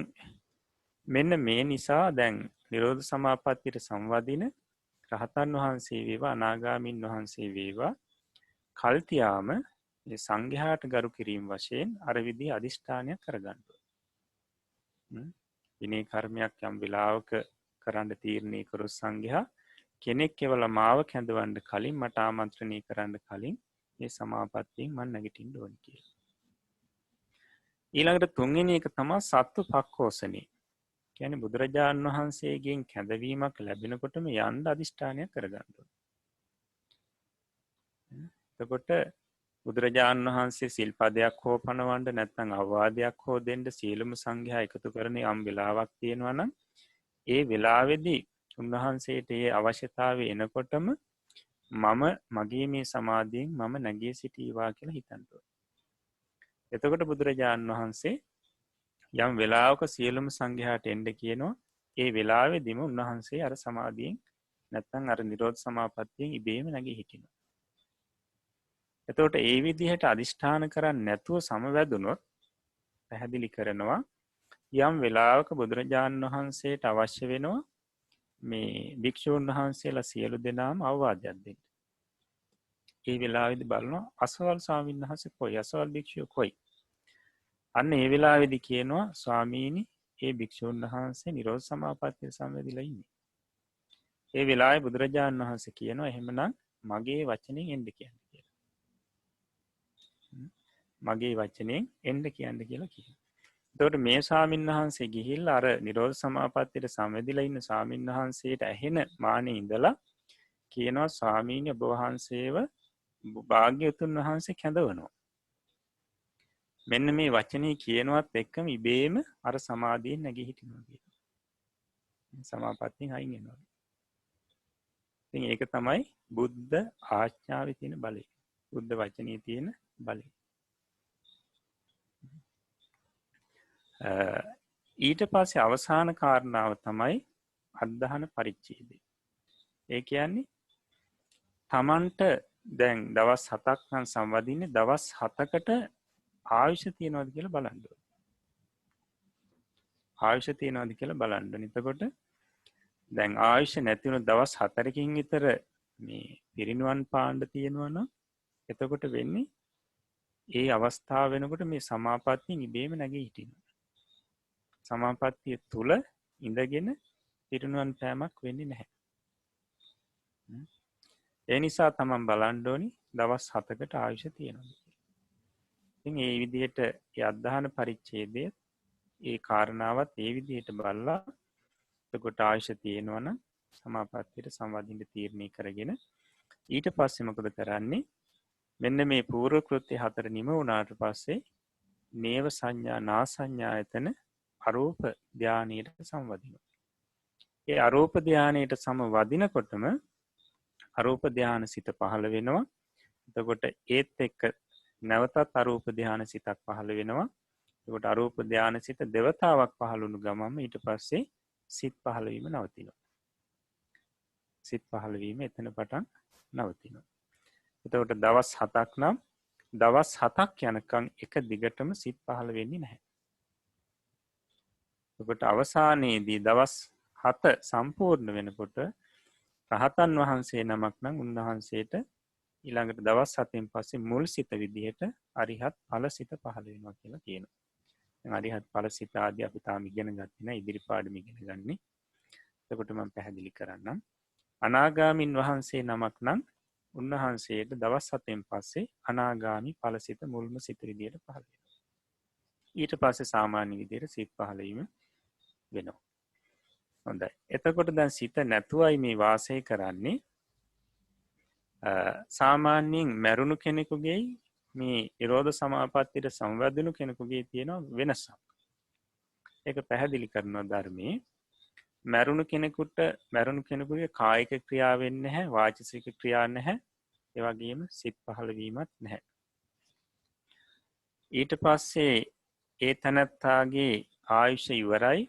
මෙන්න මේ නිසා දැන් නිරෝධ සමාපත්තියට සම්වදින රහතන් වහන්සේ වේවා අනාගාමීන් වහන්සේ වේවා කල් තියාම මේ සංඝයාට ගරු කිරීම වශයෙන් අර විදිහ අදිෂ්ඨානයක් කරගන්න ඕනේ. විනය කර්මයක් යම් වෙලාවක කරන්න තීරණය කරු සංඝයා කෙනෙක් කෙවල මාව කැඳවන්න කලින් මට ආමන්ත්‍රණය කරන්න කලින් මේ සමාපත්තියෙන් මම නැගිටින්න ඕනේ කියලා. ඊළඟට තුන්වෙනි එක තමයි සත්තු පක්ඛෝසනේ. කියන්නේ බුදුරජාණන් වහන්සේගෙන් කැඳවීමක් ලැබෙනකොටම යන්න අදිෂ්ඨානයක් කරගන්න ඕනේ. එතකොට බුදුරජාණන් වහන්සේ සිල්පදයක් හෝ පනවන්න නැත්නම් අවවාදයක් හෝ දෙන්න සියලුම සංඝයා එකතු කරන යම් වෙලාවක් තියෙනවා නම් ඒ වෙලාවේදී උන්වහන්සේට ඒ අවශ්‍යතාවය එනකොටම මම මගේ මේ සමාධියෙන් මම නැගී සිටීවා කියලා හිතන්න ඕනේ. එතකොට බුදුරජාණන් වහන්සේ යම් වෙලාවක සියලුම සංඝයාට එන්න කියනවා. ඒ වෙලාවේදීම උන්වහන්සේ අර සමාධියෙන් නැත්නම් අර නිරෝධ සමාපත්තියෙන් ඉබේම නැගී හිටිනවා. එතකොට ඒ විදිහට අදිෂ්ඨාන කරන්නේ නැතුව සමවැදුනොත් පැහැදිලි කරනවා යම් වෙලාවක බුදුරජාණන් වහන්සේට අවශ්‍ය වෙනවා මේ භික්ෂූන් වහන්සේලා සියලු දෙනාම අවවාදයක් දෙන්න. ඒ වෙලාවේදී බලනවා අසවල් ස්වාමීන් වහන්සේ කොයි අසවල් භික්ෂුව කොයි. අන්න ඒ වෙලාවේදී කියනවා ස්වාමීනි ඒ භික්ෂූන් වහන්සේ නිරෝධ සමාපත්තියට සම්වැදිලා ඉන්නේ. ඒ වෙලාවේ බුදුරජාණන් වහන්සේ කියනවා එහෙමනම් මගේ වචනෙන් එන්න කියන්න කියලා. මගේ වචනයෙන් එන්න කියන්න කියලා කියනවා. එතකොට මේ ස්වාමීන් වහන්සේ ගිහිල්ලා අර නිරෝධ සමාපත්තියට සම්වැදිලා ඉන්න ස්වාමීන් වහන්සේට ඇහෙන මානේ ඉඳලා කියනවා ස්වාමීනි ඔබ වහන්සේව භාග්‍යවතුන් වහන්සේ කැඳවනවා. මෙන්න මේ වචනේ කියනවත් එක්කම ඉබේම අර සමාධියෙන් නැගී හිටිනවා කියනවා. සමාපත්තියෙන් අයින් වෙනවා. ඉතින් ඒක තමයි බුද්ධ ආඥාවේ තියෙන බලය. බුද්ධ වචනේ තියෙන බලය. ඊට පස්සේ අවසාන කාරණාව තමයි අද්ධහන පරිච්ඡේදය. ඒ කියන්නේ තමන්ට දැන් දවස් 7ක් නම් සම්වදින්නේ දවස් 7කට ආයුෂ තියනවාද කියලා බලන්න ඕනේ. ආයුෂ තියනවාද කියලා බලන්න ඕනේ. එතකොට දැන් ආයුෂ නැති වුණු දවස් 4කින් විතර මේ පිරිනුවන් පාණ්ඩ තියෙනවා නම් එතකොට වෙන්නේ ඒ අවස්ථාව වෙනකොට මේ සමාපත්තියෙන් ඉබේම නැගී හිටිනවා. සමාපත්තිය තුල ඉඳගෙන පිරිනුවන් පෑමක් වෙන්නේ නැහැ. ඒ නිසා තමන් බලන්න ඕනි දවස් 7කට ආයුෂ තියෙනවා. ඉතින් ඒ විදිහට ඒ අද්ධාන පරිච්ඡේදයේ ඒ කාරණාවත් ඒ විදිහට බලලා එතකොට ආයුෂ තියෙනවා නම් සමාපත්තියට සම්වදින්න තීරණය කරගෙන ඊට පස්සේ මොකද කරන්නේ? මෙන්න මේ පූර්ව කෘත්‍ය 4 නිම වුණාට පස්සේ නේව සංඥා නා සංඥායතන අරූප ධානයට සම්වදිනවා. ඒ අරූප ධානයට සමවදිනකොටම අරූප ධාන සිත පහළ වෙනවා. එතකොට ඒත් එක්ක නැවතත් අරූප ධාන සිතක් පහළ වෙනවා. එතකොට අරූප ධාන සිත දෙවතාවක් පහළ වුණු ගමන්ම ඊට පස්සේ සිත් පහළ වීම නවතිනවා. සිත් පහළ වීම එතන පටන් නවතිනවා. එතකොට දවස් 7ක් නම් දවස් 7ක් යනකම් එක දිගටම සිත් පහළ වෙන්නේ නැහැ. එතකොට අවසානයේදී දවස් 7 සම්පූර්ණ වෙනකොට රහතන් වහන්සේ නමක් නම් උන්වහන්සේට ඊළඟට දවස් 7න් පස්සේ මුල් සිත විදිහට අරිහත් ඵල සිත පහළ වෙනවා කියලා කියනවා. දැන් අරිහත් ඵල සිත ආදී අපි තාම ඉගෙන ගත්තේ නැහැ. ඉදිරි පාඩම ඉගෙන ගන්නේ. එතකොට මම පැහැදිලි කරන්නම්. අනාගාමින් වහන්සේ නමක් නම් උන්වහන්සේට දවස් 7න් පස්සේ අනාගාමි ඵල සිත මුල්ම සිත විදිහට පහළ වෙනවා. ඊට පස්සේ සාමාන්‍ය විදිහට සිත් පහළ වීම වෙනවා. හොඳයි. එතකොට දැන් සිත නැතුවයි මේ වාසය කරන්නේ. සාමාන්‍යයෙන් මරුණු කෙනෙකුගේ මේ නිරෝධ සමාපත්තියට සම්වැදුණු කෙනෙකුගේ තියෙන වෙනසක්. ඒක පැහැදිලි කරනවා ධර්මයේ. මරුණු කෙනෙකුගේ කායික ක්‍රියා වෙන්නේ නැහැ, වාචික ක්‍රියා නැහැ. ඒ වගේම සිත් පහළ වීමත් නැහැ. ඊට පස්සේ ඒ තනත්තාගේ ආයුෂ ඉවරයි.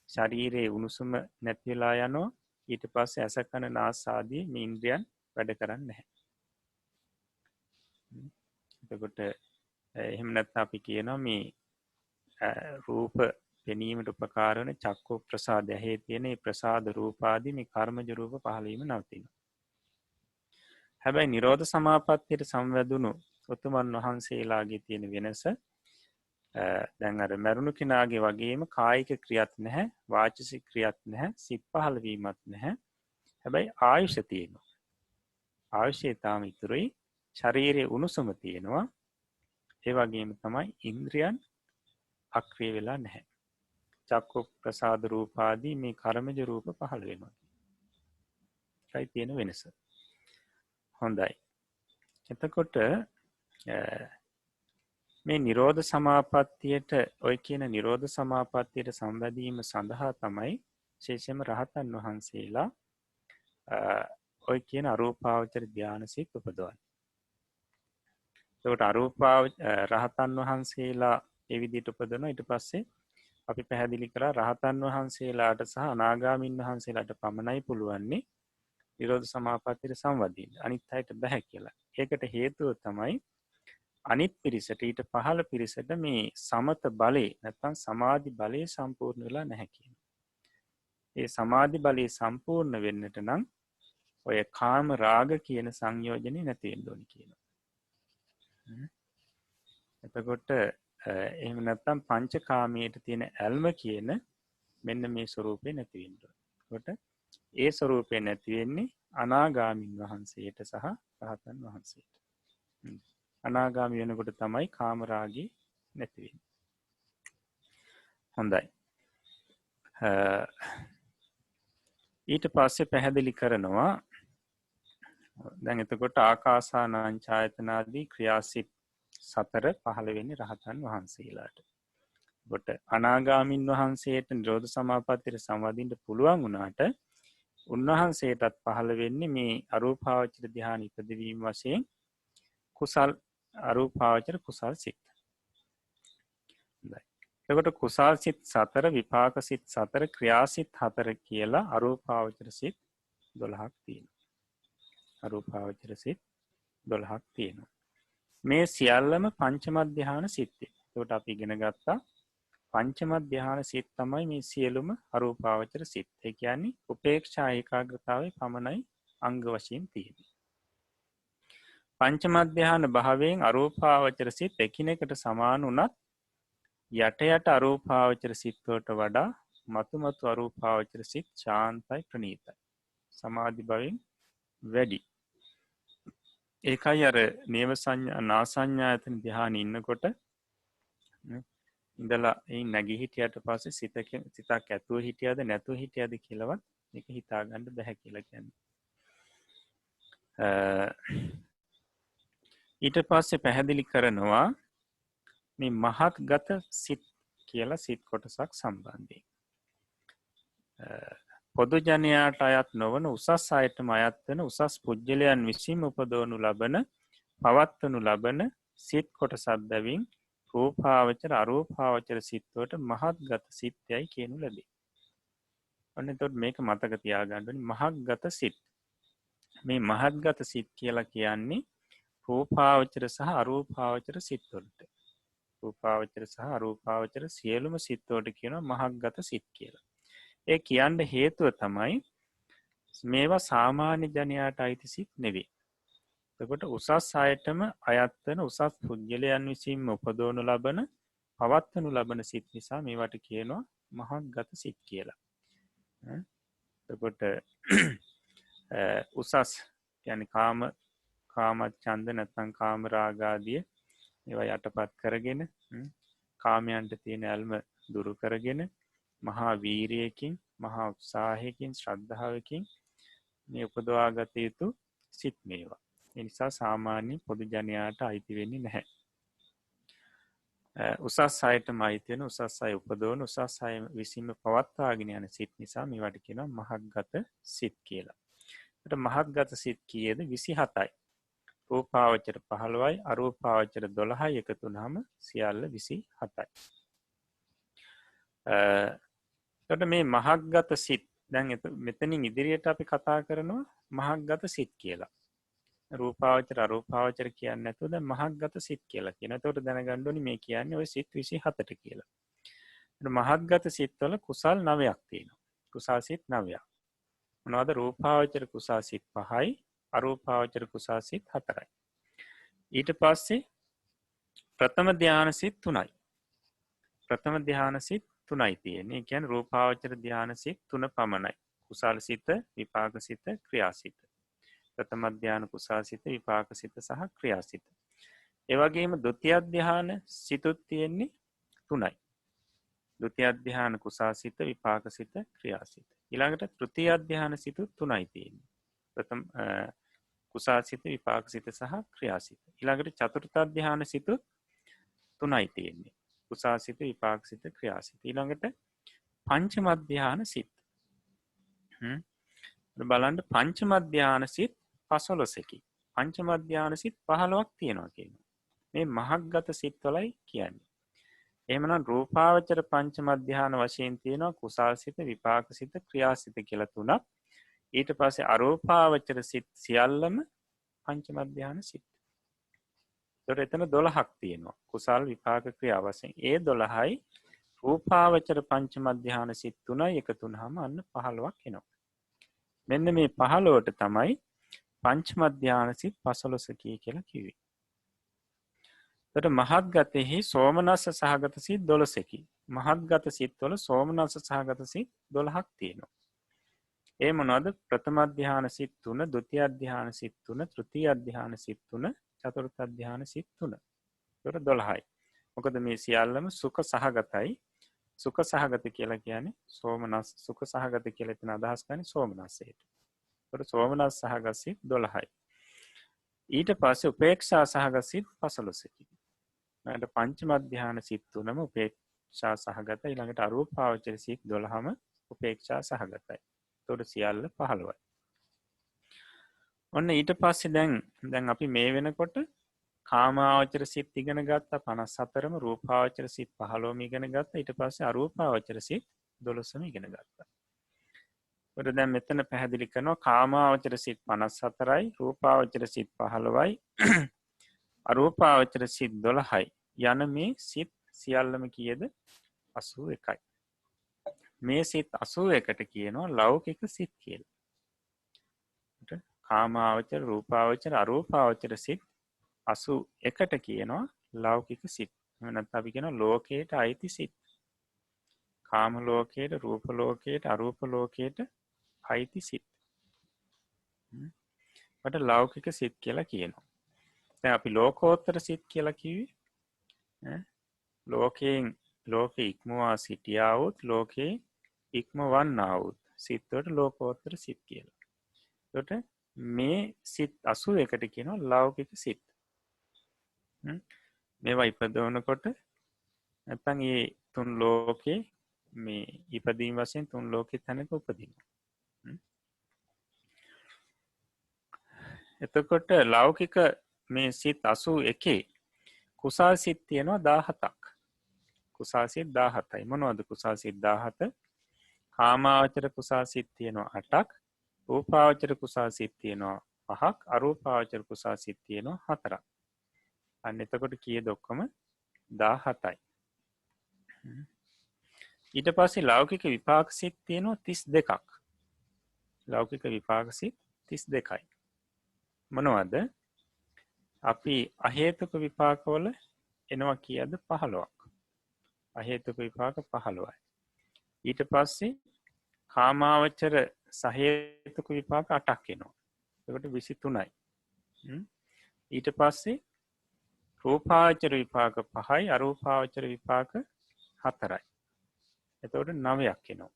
ශරීරයේ උණුසුම නැති වෙලා යනවා. ඊට පස්සේ ඇස කන නාසය ආදී මේ ඉන්ද්‍රියන් වැඩ කරන්නේ නැහැ. එතකොට එහෙම නැත්නම් අපි කියනවා මේ රූප පෙනීමට උපකාර වන චක්කු ප්‍රසාදය හේ තියෙන මේ ප්‍රසාද රූප ආදී මේ කර්මජ රූප පහළ වීම නවතිනවා. හැබැයි නිරෝධ සමාපත්තියට සම්වැදුණු උතුමන් වහන්සේලාගේ තියෙන වෙනස දැන් අර මරුණු කෙනාගේ වගේම කායික ක්‍රියාවක් නැහැ, වාචික ක්‍රියාවක් නැහැ, සිත් පහළ වීමක් නැහැ. හැබැයි ආයුෂ තියෙනවා. ආයුෂය තාම ඉතුරුයි. ශරීරයේ උණුසුම තියෙනවා. ඒ වගේම තමයි ඉන්ද්‍රියන් අක්‍රිය වෙලා නැහැ. චක්කු ප්‍රසාද රූප ආදී මේ කර්මජ රූප පහළ වෙනවා. ඒයි තියෙන වෙනස. හොඳයි. එතකොට මේ නිරෝධ සමාපත්තියට ඔය කියන නිරෝධ සමාපත්තියට සම්බන්ධීම සඳහා තමයි විශේෂයෙන්ම රහතන් වහන්සේලා ඔය කියන අරූපාවචර ධානසිත උපදවන්නේ. ඒකට රහතන් වහන්සේලා ඒ විදිහට උපදවනවා. ඊට පස්සේ අපි පැහැදිලි කරා රහතන් වහන්සේලාට සහ අනාගාමීන් වහන්සේලාට පමණයි පුළුවන්නේ නිරෝධ සමාපත්තියට සම්වදින්න. අනිත් අයට බෑ කියලා. ඒකට හේතුව තමයි අනිත් පිරිසට ඊට පහළ පිරිසට මේ සමත බලේ නැත්නම් සමාධි බලේ සම්පූර්ණ වෙලා නැහැ කියන. ඒ සමාධි බලේ සම්පූර්ණ වෙන්නට නම් ඔය කාම රාග කියන සංයෝජනේ නැති වෙන්න ඕනි කියනවා. එතකොට එහෙම නැත්නම් පංචකාමයට තියෙන ඇල්ම කියන මෙන්න මේ ස්වરૂපේ නැති වෙන්න ඕනි. එතකොට ඒ ස්වરૂපේ නැති වෙන්නේ අනාගාමීන් වහන්සේට සහ රහතන් වහන්සේට. අනාගාමී වෙනකොට තමයි කාමරාගේ නැති වෙන්නේ. හොඳයි. ඊට පස්සේ පැහැදිලි කරනවා දැන් එතකොට ආකාසානං ඡායතනාදී ක්‍රියාසිට 4 පහළ වෙන්නේ රහතන් වහන්සේලාට. එතකොට අනාගාමීන් වහන්සේට නිරෝධ සමාපත්තියට සම්වදින්න පුළුවන් වුණාට උන්වහන්සේටත් පහළ වෙන්නේ මේ අරූපාවචර ධ්‍යාන ඉපදවීම වශයෙන් කුසල් අරූපාවචර කුසල් සිත්. එතකොට කුසල් සිත් 4 විපාක සිත් 4 ක්‍රියාසිත 4 කියලා අරූපාවචර සිත් 12ක් තියෙනවා. අරූපාවචර සිත් 12ක් තියෙනවා. මේ සියල්ලම පංචම ධ්‍යාන සිත්. ඒකට අපි ඉගෙන ගත්තා පංචම ධ්‍යාන සිත් තමයි මේ සියලුම අරූපාවචර සිත්. ඒ කියන්නේ උපේක්ෂා ඒකාග්‍රතාවයේ පමණයි අංග වශයෙන් තියෙන්නේ. පංචම ධ්‍යාන භාවයෙන් අරූපාවචර සිත් එකිනෙකට සමාන වුණත් යට යට අරූපාවචර සිත් වලට වඩා මතු මතු අරූපාවචර සිත් ශාන්තයි ප්‍රණීතයි. සමාධි භාවයෙන් වැඩි. ඒකයි අර නේව සංඥා නාසඤ්ඤායතන ධ්‍යානෙ ඉන්නකොට ඉඳලා ඒ නැගී හිටියට පස්සේ සිතක් ඇතුව හිටියද නැතුව හිටියද කියලාවත් මේක හිතා ගන්න බැහැ කියලා කියන්නේ. ඊට පස්සේ පැහැදිලි කරනවා මේ මහත්ගත සිත් කියලා සිත් කොටසක් සම්බන්ධයෙන්. පොදු ජනයාට අයත් නොවන උසස් අයටම අයත් වෙන උසස් පුජ්‍යලයන් විසින් උපදවනු ලබන පවත්වනු ලබන සිත් කොටසක් බැවින් රූපාවචර අරූපාවචර සිත් වලට මහත්ගත සිත්යයි කියනු ලැබේ. ඔන්න එතකොට මේක මතක තියාගන්න ඕනේ මහත්ගත සිත්. මේ මහත්ගත සිත් කියලා කියන්නේ රූපාවචර සහ අරූපාවචර සිත් වලට. රූපාවචර සහ අරූපාවචර සියලුම සිත් වලට කියනවා මහත්ගත සිත් කියලා. ඒ කියන්න හේතුව තමයි මේවා සාමාන්‍ය ජනයාට අයිති සිත් නෙවෙයි. එතකොට උසස් අයටම අයත් වෙන උසස් පුජ්‍යලයන් විසින්ම උපදවනු ලබන පවත්වනු ලබන සිත් නිසා මේවට කියනවා මහත්ගත සිත් කියලා. එතකොට උසස් කියන්නේ කාම ඡන්ද නැත්නම් කාම රාග ආදී ඒවා යටපත් කරගෙන කාමයන්ට තියෙන ඇල්ම දුරු කරගෙන මහා වීරියකින් මහා උත්සාහයකින් ශ්‍රද්ධාවකින් මේ උපදවාගත යුතු සිත් මේවා. ඒ නිසා සාමාන්‍ය පොදු ජනයාට අයිති වෙන්නේ නැහැ. උසස් අයටම අයිති වෙන උසස් අය උපදවන උසස් අය විසින්ම පවත්වාගෙන යන සිත් නිසා මේවට කියනවා මහත්ගත සිත් කියලා. ඒකට මහත්ගත සිත් කීයද 27යි. රූපාවචර 15යි අරූපාවචර 12යි එකතු වුනහම සියල්ල 27යි. එතකොට මේ මහත්ගත සිත් දැන් මෙතනින් ඉදිරියට අපි කතා කරනවා මහත්ගත සිත් කියලා. රූපාවචර අරූපාවචර කියන්නේ නැතුව දැන් මහත්ගත සිත් කියලා කියනවා. එතකොට දැනගන්න ඕනේ මේ කියන්නේ ওই සිත් 27ට කියලා. මහත්ගත සිත් වල කුසල් 9ක් තියෙනවා. කුසල් සිත් 9ක්. මොනවද? රූපාවචර කුසල් සිත් 5යි අරූපාවචර කුසල් සිත් 4යි. ඊට පස්සේ ප්‍රථම ධානය සිත් 3යි. ප්‍රථම ධානය සිත් 3යි තියෙන්නේ. ඒ කියන්නේ රූපාවචර ධානය සිත් 3 පමණයි. කුසල් සිත, විපාක සිත, ක්‍රියා සිත. ප්‍රථම ධානය කුසල් සිත, විපාක සිත සහ ක්‍රියා සිත. ඒ වගේම ဒုတိ ය ධානය සිතුත් තියෙන්නේ 3යි. ဒုတိ ය ධානය කුසල් සිත, විපාක සිත, ක්‍රියා සිත. ඊළඟට තෘතිය ධානය සිතුත් 3යි තියෙන්නේ. ප්‍රථම කුසල් සිත, විපාක සිත සහ ක්‍රියා සිත. ඊළඟට චතුර්ථ ධානය සිතුත් 3යි තියෙන්නේ. කුසල් සිත, විපාක සිත, ක්‍රියා සිත. ඊළඟට පංචම ධානය සිත්. බලන්න පංචම ධානය සිත් 15කි. පංචම ධානය සිත් 15ක් තියෙනවා කියනවා. මේ මහත්ගත සිත් වලයි කියන්නේ. එහෙමනම් රූපාවචර පංචම ධානය වශයෙන් තියෙනවා කුසල් සිත, විපාක සිත, ක්‍රියා සිත කියලා තුනක්. ඊට පස්සේ අරූපාවචර සිත් සියල්ලම පංචම ධානය සිත්. ඒතර එතන 12ක් තියෙනවා. කුසල් විපාක ක්‍රියා වශයෙන්. ඒ 12යි රූපාවචර පංචම ධානය සිත් 3යි එකතු වුනහම අන්න 15ක් එනවා. මෙන්න මේ 15ට තමයි පංචම ධානය සිත් 15 කියලා කිව්වේ. ඒතර මහත්ගතෙහි සෝමනස්ස සහගත සිත් 12කි. මහත්ගත සිත් වල සෝමනස්ස සහගත සිත් 12ක් තියෙනවා. ඒ මොනවද? ප්‍රථම ධානය සිත් 3, ဒုတိ ය ධානය සිත් 3, තෘතිය ධානය සිත් 3, චතුර්ථ ධානය සිත් 3. ඒතර 12යි. මොකද මේ සියල්ලම සුඛ සහගතයි. සුඛ සහගත කියලා කියන්නේ සෝමනස් සුඛ සහගත කියලා එතන අදහස් කරන්නේ සෝමනස්සයට. ඒතර සෝමනස් සහගත සිත් 12යි. ඊට පස්සේ උපේක්ෂා සහගත සිත් 15කි. ඊට පංචම ධානය සිත් 3ම උපේක්ෂා සහගතයි. ඊළඟට අරූපාවචර සිත් 12ම උපේක්ෂා සහගතයි. තොට සියල්ල 15යි. ඔන්න ඊට පස්සේ දැන් අපි මේ වෙනකොට කාමාවචර සිත් ඉගෙන ගත්තා 54ම, රූපාවචර සිත් 15ම ඉගෙන ගත්තා. ඊට පස්සේ අරූපාවචර සිත් 12ම ඉගෙන ගත්තා. ඒකට දැන් මෙතන පැහැදිලි කරනවා කාමාවචර සිත් 54යි, රූපාවචර සිත් 15යි, අරූපාවචර සිත් 12යි යන මේ සිත් සියල්ලම කීයද? 81යි. මේ සිත් 81ට කියනවා ලෞකික සිත් කියලා. කාමාවචර, රූපාවචර, අරූපාවචර සිත් 81ට කියනවා ලෞකික සිත්. එහෙම නැත්නම් අපි කියනවා ලෝකයට අයිති සිත්. කාම ලෝකයට, රූප ලෝකයට, අරූප ලෝකයට අයිති සිත්. වට ලෞකික සිත් කියලා කියනවා. දැන් අපි ලෝකෝත්තර සිත් කියලා කිව්වේ ලෝකේ ඉක්මවා සිටියා වූත් ලෝකේ ඉක්මවන්නා වූත් සිත් වලට ලෝකෝත්තර සිත් කියලා. ඒකට මේ සිත් 81ට කියනවා ලෞකික සිත්. මේවා ඉපදවනකොට නැත්නම් මේ තුන් ලෝකේ මේ ඉපදීම වශයෙන් තුන් ලෝකේ තැනක උපදිනවා. එතකොට ලෞකික මේ සිත් 81 කුසල් සිත් තියෙනවා 17ක්. කුසල් සිත් 17යි. මොනවද කුසල් සිත් 17? කාමාවචර කුසල් සිත් තියෙනවා 8ක්, රූපාවචර කුසල් සිත් තියෙනවා 5ක්, අරූපාවචර කුසල් සිත් තියෙනවා 4ක්. අන්න එතකොට කීයද ඔක්කොම 17යි. ඊට පස්සේ ලෞකික විපාක සිත් තියෙනවා 32ක්. ලෞකික විපාක සිත් 32යි. මොනවද? අපි අහේතුක විපාකවල එනවා කීයද? 15ක්. අහේතුක විපාක 15යි. ඊට පස්සේ කාමාවචර සහේතුක විපාක 8ක් එනවා. ඒකට 23යි. ඊට පස්සේ රූපාවචර විපාක 5යි, අරූපාවචර විපාක 4යි. එතකොට 9ක් එනවා.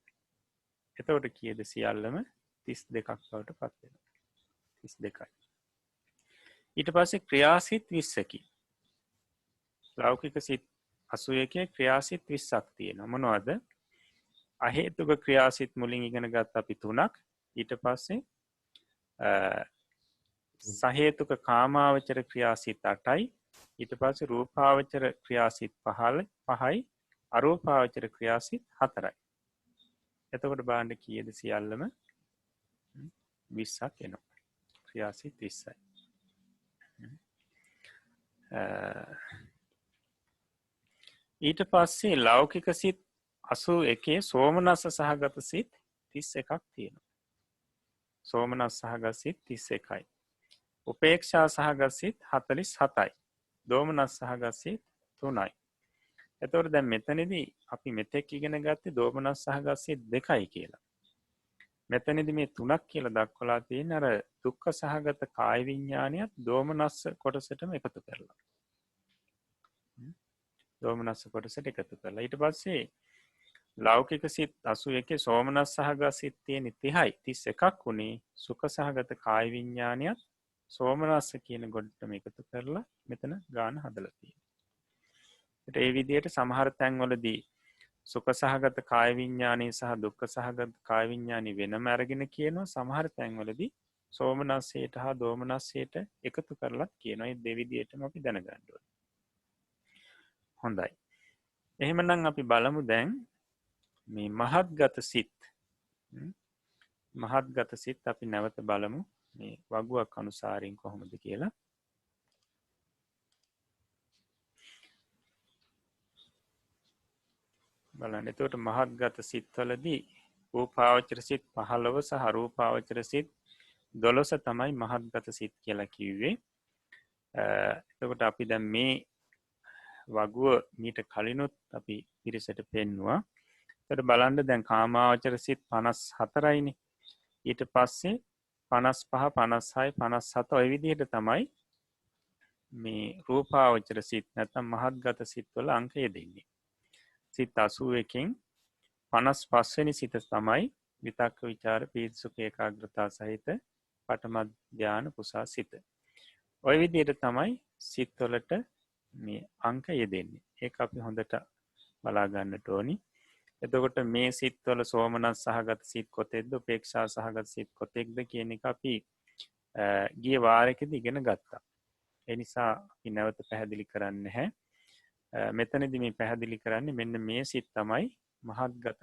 එතකොට කීයද? සියල්ලම 32ක් බවට පත් වෙනවා. 32යි. ඊට පස්සේ ක්‍රියාසිත 20කි. ලෞකික සිත් 81 ක්‍රියාසිත 20ක් තියෙනවා. මොනවද? අහේතුක ක්‍රියාසිත මුලින් ඉගෙන ගත්ත අපි 3ක්. ඊට පස්සේ සහේතුක කාමාවචර ක්‍රියාසිත 8යි. ඊට පස්සේ රූපාවචර ක්‍රියාසිත 5යි, අරූපාවචර ක්‍රියාසිත 4යි. එතකොට බලන්න කීයද? සියල්ලම 20ක් එනවා. ක්‍රියාසිත 20යි. ඊට පස්සේ ලෞකික සිත් 81 සෝමනස්ස සහගත සිත් 31ක් තියෙනවා. සෝමනස්ස සහගත සිත් 31යි. උපේක්ෂා සහගත සිත් 47යි. දෝමනස්ස සහගත සිත් 3යි. එතකොට දැන් මෙතනදී අපි මෙතෙක් ඉගෙන ගත්තේ දෝමනස්ස සහගත සිත් 2යි කියලා. මෙතනදී මේ 3ක් කියලා දක්වලා තියෙන අර දුක්ඛ සහගත කාය විඥානියත් දෝමනස්ස කොටසටම එකතු කරලා. දෝමනස්ස කොටසට එකතු කරලා ඊට පස්සේ ලෞකික සිත් 81 සෝමනස්ස සහගත සිත් තියෙන 30යි 31ක් උනේ සුඛ සහගත කාය විඥානියත් සෝමනස්ස කියන කොටසටම එකතු කරලා මෙතන ගාන හදලා තියෙනවා. ඒ විදිහට සමහර තැන්වලදී සුඛ සහගත කාය විඥානී සහ දුක්ඛ සහගත කාය විඥානී වෙනම අරගෙන කියනවා. සමහර තැන්වලදී සෝමනස්සයට හා දෝමනස්සයට එකතු කරලත් කියනවා. මේ දෙවිදියටම අපි දැනගන්න ඕනේ. හොඳයි. එහෙමනම් අපි බලමු දැන් මේ මහත්ගත සිත්. මහත්ගත සිත් අපි නැවත බලමු මේ වගුවක් අනුසාරින් කොහොමද කියලා. බලන්න. එතකොට මහත්ගත සිත්වලදී රූපාවචර සිත් 15 සහ අරූපාවචර සිත් 12 තමයි මහත්ගත සිත් කියලා කිව්වේ. එතකොට අපි දැන් මේ වගුව මීට කලිනුත් අපි පිරිසට පෙන්නුවා. එතකොට බලන්න දැන් කාමාවචර සිත් 54යිනේ. ඊට පස්සේ 55 56 57 ඔය විදිහට තමයි මේ රූපාවචර සිත් නැත්නම් මහත්ගත සිත් වල අංකය දෙන්නේ. සිත් 81කින් 55 වෙනි සිත තමයි විතක්ක විචාර පීති සුඛ ඒකාග්‍රතාව සහිත පඨම ධාන කුසල් සිත. ඔය විදිහට තමයි සිත් වලට මේ අංක යෙදෙන්නේ. ඒක අපි හොඳට බලා ගන්නට ඕනි. එතකොට මේ සිත්වල සෝමනස් සහගත සිත් කොතෙක්ද උපේක්ෂා සහගත සිත් කොතෙක්ද කියන එක අපි ගිය වාරයකදී ඉගෙන ගත්තා. ඒ නිසා අපි නැවත පැහැදිලි කරන්නේ නැහැ. මෙතනදී මේ පැහැදිලි කරන්නේ මෙන්න මේ සිත් තමයි මහත්ගත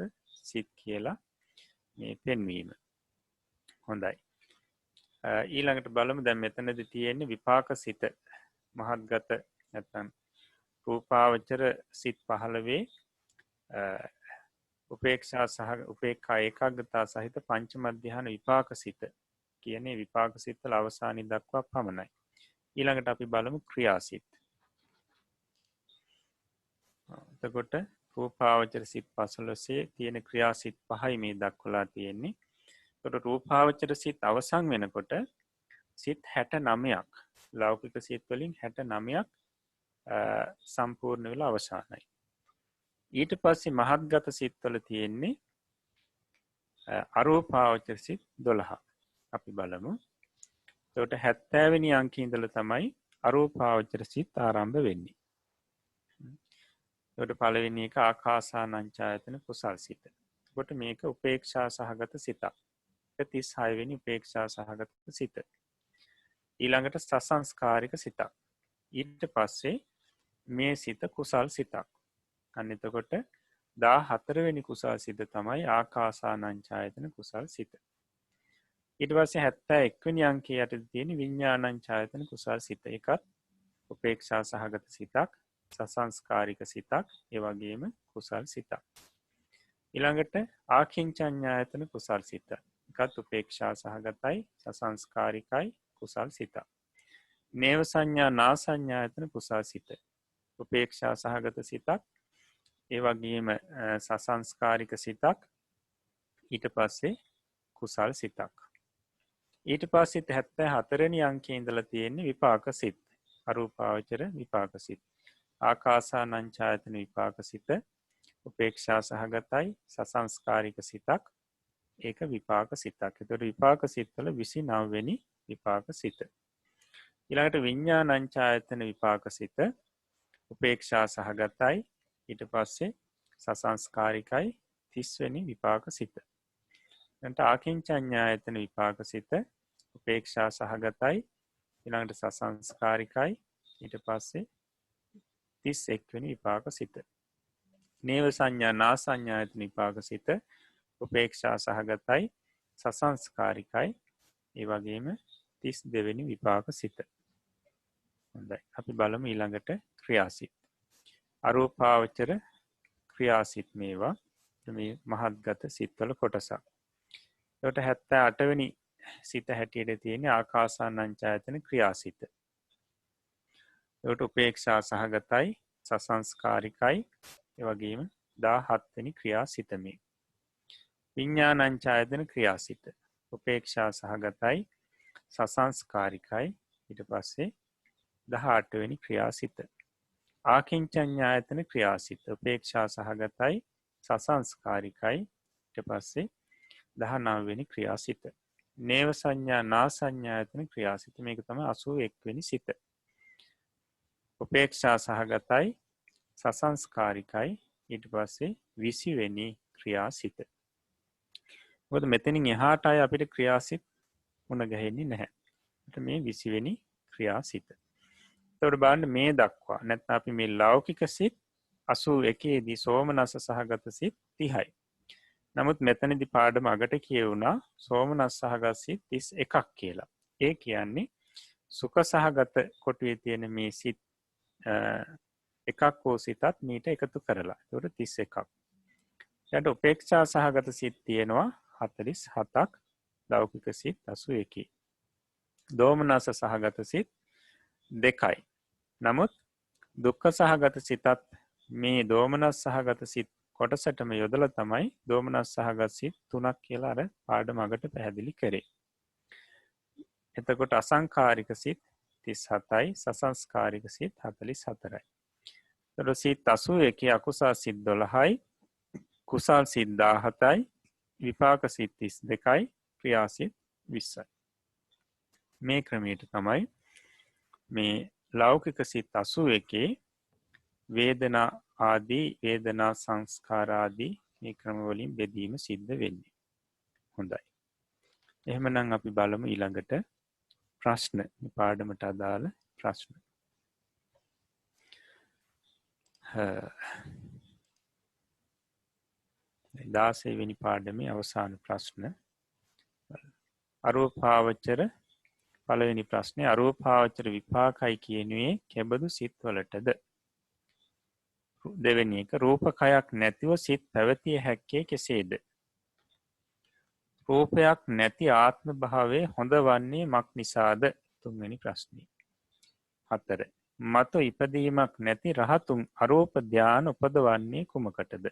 සිත් කියලා මේ පෙන්වීම. හොඳයි. ඊළඟට බලමු දැන් මෙතනදී තියෙන්නේ විපාක සිත. මහත්ගත නැත්නම් රූපාවචර සිත් 15 උපේක්ෂා සහ උපේක්ඛා ඒකාග්‍රතාව සහිත පංචම ධ්‍යාන විපාක සිත කියන්නේ විපාක සිත්වල අවසානයේ දක්වා පමණයි. ඊළඟට අපි බලමු ක්‍රියාසිත. එතකොට රූපාවචර සිත් 15 තියෙන ක්‍රියාසිත 5යි මේ දක්වලා තියෙන්නේ. එතකොට රූපාවචර සිත් අවසන් වෙනකොට සිත් 69ක් ලෞකික සිත් වලින් 69ක් සම්පූර්ණ වෙලා අවසానයි. ඊට පස්සේ මහත්ගත සිත් වල තියෙන්නේ අරූපාවචර සිත් 12ක්. අපි බලමු. එතකොට 70 වෙනි අංකයේ ඉඳලා තමයි අරූපාවචර සිත් ආරම්භ වෙන්නේ. එතකොට පළවෙනි එක ආකාසානංචායතන කුසල් සිත. එතකොට මේක උපේක්ෂා සහගත සිතක්. 36 වෙනි උපේක්ෂා සහගත සිත. ඊළඟට සසංස්කාරික සිතක්. ඊට පස්සේ මේ සිත කුසල් සිතක්. අන්න එතකොට 14 වෙනි කුසල් සිත තමයි ආකාසානංචායතන කුසල් සිත. ඊට පස්සේ 71 වෙනි අංකයේ යටතේ තියෙන විඥානංචායතන කුසල් සිත. ඒකත් උපේක්ෂා සහගත සිතක්, සසංස්කාරික සිතක්, ඒ වගේම කුසල් සිතක්. ඊළඟට ආකින්චඤ්ඤායතන කුසල් සිත. ඒකත් උපේක්ෂා සහගතයි, සසංස්කාරිකයි, කුසල් සිතක්. නේව සංඥා නා සංඥායතන කුසල් සිත. උපේක්ෂා සහගත සිතක්, ඒ වගේම සසංස්කාරික සිතක්, ඊට පස්සේ කුසල් සිතක්. ඊට පස්සේ 74 වෙනි අංකයේ ඉඳලා තියෙන්නේ විපාක සිත්. අරූපාවචර විපාක සිත්. ආකාසානංචායතන විපාක සිත, උපේක්ෂා සහගතයි, සසංස්කාරික සිතක්, ඒක විපාක සිතක්. ඒතකොට විපාක සිත්වල 29 වෙනි විපාක සිත. ඊළඟට විඥානංචායතන විපාක සිත, උපේක්ෂා සහගතයි, ඊට පස්සේ සසංස්කාරිකයි, 30 වෙනි විපාක සිත. ඊළඟට ආකින්චඤ්ඤායතන විපාක සිත, උපේක්ෂා සහගතයි, ඊළඟට සසංස්කාරිකයි, ඊට පස්සේ 31 වෙනි විපාක සිත. නේව සංඥා නා සංඥායතන විපාක සිත, උපේක්ෂා සහගතයි, සසංස්කාරිකයි, ඒ වගේම 32 වෙනි විපාක සිත. හොඳයි. අපි බලමු ඊළඟට ක්‍රියාසිත. අරූපාවචර ක්‍රියාසිත මේවා මේ මහත්ගත සිත්වල කොටසක්. ඒකට 78 වෙනි සිත හැටියට තියෙන ආකාසානංචායතන ක්‍රියාසිත. ඒකට උපේක්ෂා සහගතයි, සසංස්කාරිකයි, ඒ වගේම 17 වෙනි ක්‍රියාසිත මේ. විඥානංචායතන ක්‍රියාසිත. උපේක්ෂා සහගතයි, සසංස්කාරිකයි, ඊට පස්සේ 18 වෙනි ක්‍රියාසිත. ආකින්චඤ්ඤායතන ක්‍රියාසිත. උපේක්ෂා සහගතයි, සසංස්කාරිකයි, ඊට පස්සේ 19 වෙනි ක්‍රියාසිත. නේව සංඥා නා සංඥායතන ක්‍රියාසිත. මේක තමයි 81 වෙනි සිත. උපේක්ෂා සහගතයි, සසංස්කාරිකයි, ඊට පස්සේ 20 වෙනි ක්‍රියාසිත. මොකද මෙතනින් එහාට අය අපිට ක්‍රියාසිත මුණ ගැහෙන්නේ නැහැ. මේ 20 වෙනි ක්‍රියාසිත. එතකොට බලන්න මේ දක්වා නැත්නම් අපි මේ ලෞකික සිත් 81 දී සෝමනස්ස සහගත සිත් 30යි. නමුත් මෙතනදී පාඩම අගට කියවුණා සෝමනස්ස සහගත සිත් 31ක් කියලා. ඒ කියන්නේ සුඛ සහගත කොටුවේ තියෙන මේ සිත් එකක් හෝ සිතත් මීට එකතු කරලා. ඒකට 31ක්. ඊට උපේක්ෂා සහගත සිත් තියෙනවා 47ක්, ලෞකික සිත් 81. දෝමනස්ස සහගත සිත් 2යි. නමුත් දුක්ඛ සහගත සිතත් මේ දෝමනස් සහගත සිත් කොටසටම යොදලා තමයි දෝමනස් සහගත සිත් 3ක් කියලා අර පාඩම අගට පැහැදිලි කරේ. එතකොට අසංකාරික සිත් 37යි, සසංස්කාරික සිත් 44යි. එතකොට සිත් 81 අකුසල් සිත් 12යි, කුසල් සිත් 17යි, විපාක සිත් 32යි, ක්‍රියා සිත් 20යි. මේ ක්‍රමයට තමයි මේ ලෞකික සිත් 81 වේදනා ආදී වේදනා සංස්කාර ආදී මේ ක්‍රම වලින් බෙදීම සිද්ධ වෙන්නේ. හොඳයි. එහෙමනම් අපි බලමු ඊළඟට ප්‍රශ්න. මේ පාඩමට අදාළ ප්‍රශ්න. 16 වෙනි පාඩමේ අවසාන ප්‍රශ්න. අරූපාවචර පළවෙනි ප්‍රශ්නේ අරූපාවචර විපාකයි කියනුවේ කෙබඳු සිත්වලටද? දෙවෙනි එක රූපකයක් නැතිව සිත් පැවතිය හැක්කේ කෙසේද? රූපයක් නැති ආත්ම භාවයේ හොඳ වන්නේ මක් නිසාද? තුන්වෙනි ප්‍රශ්නේ. 4. මතු ඉපදීමක් නැති රහතුන් අරූප ධානය උපදවන්නේ කුමකටද?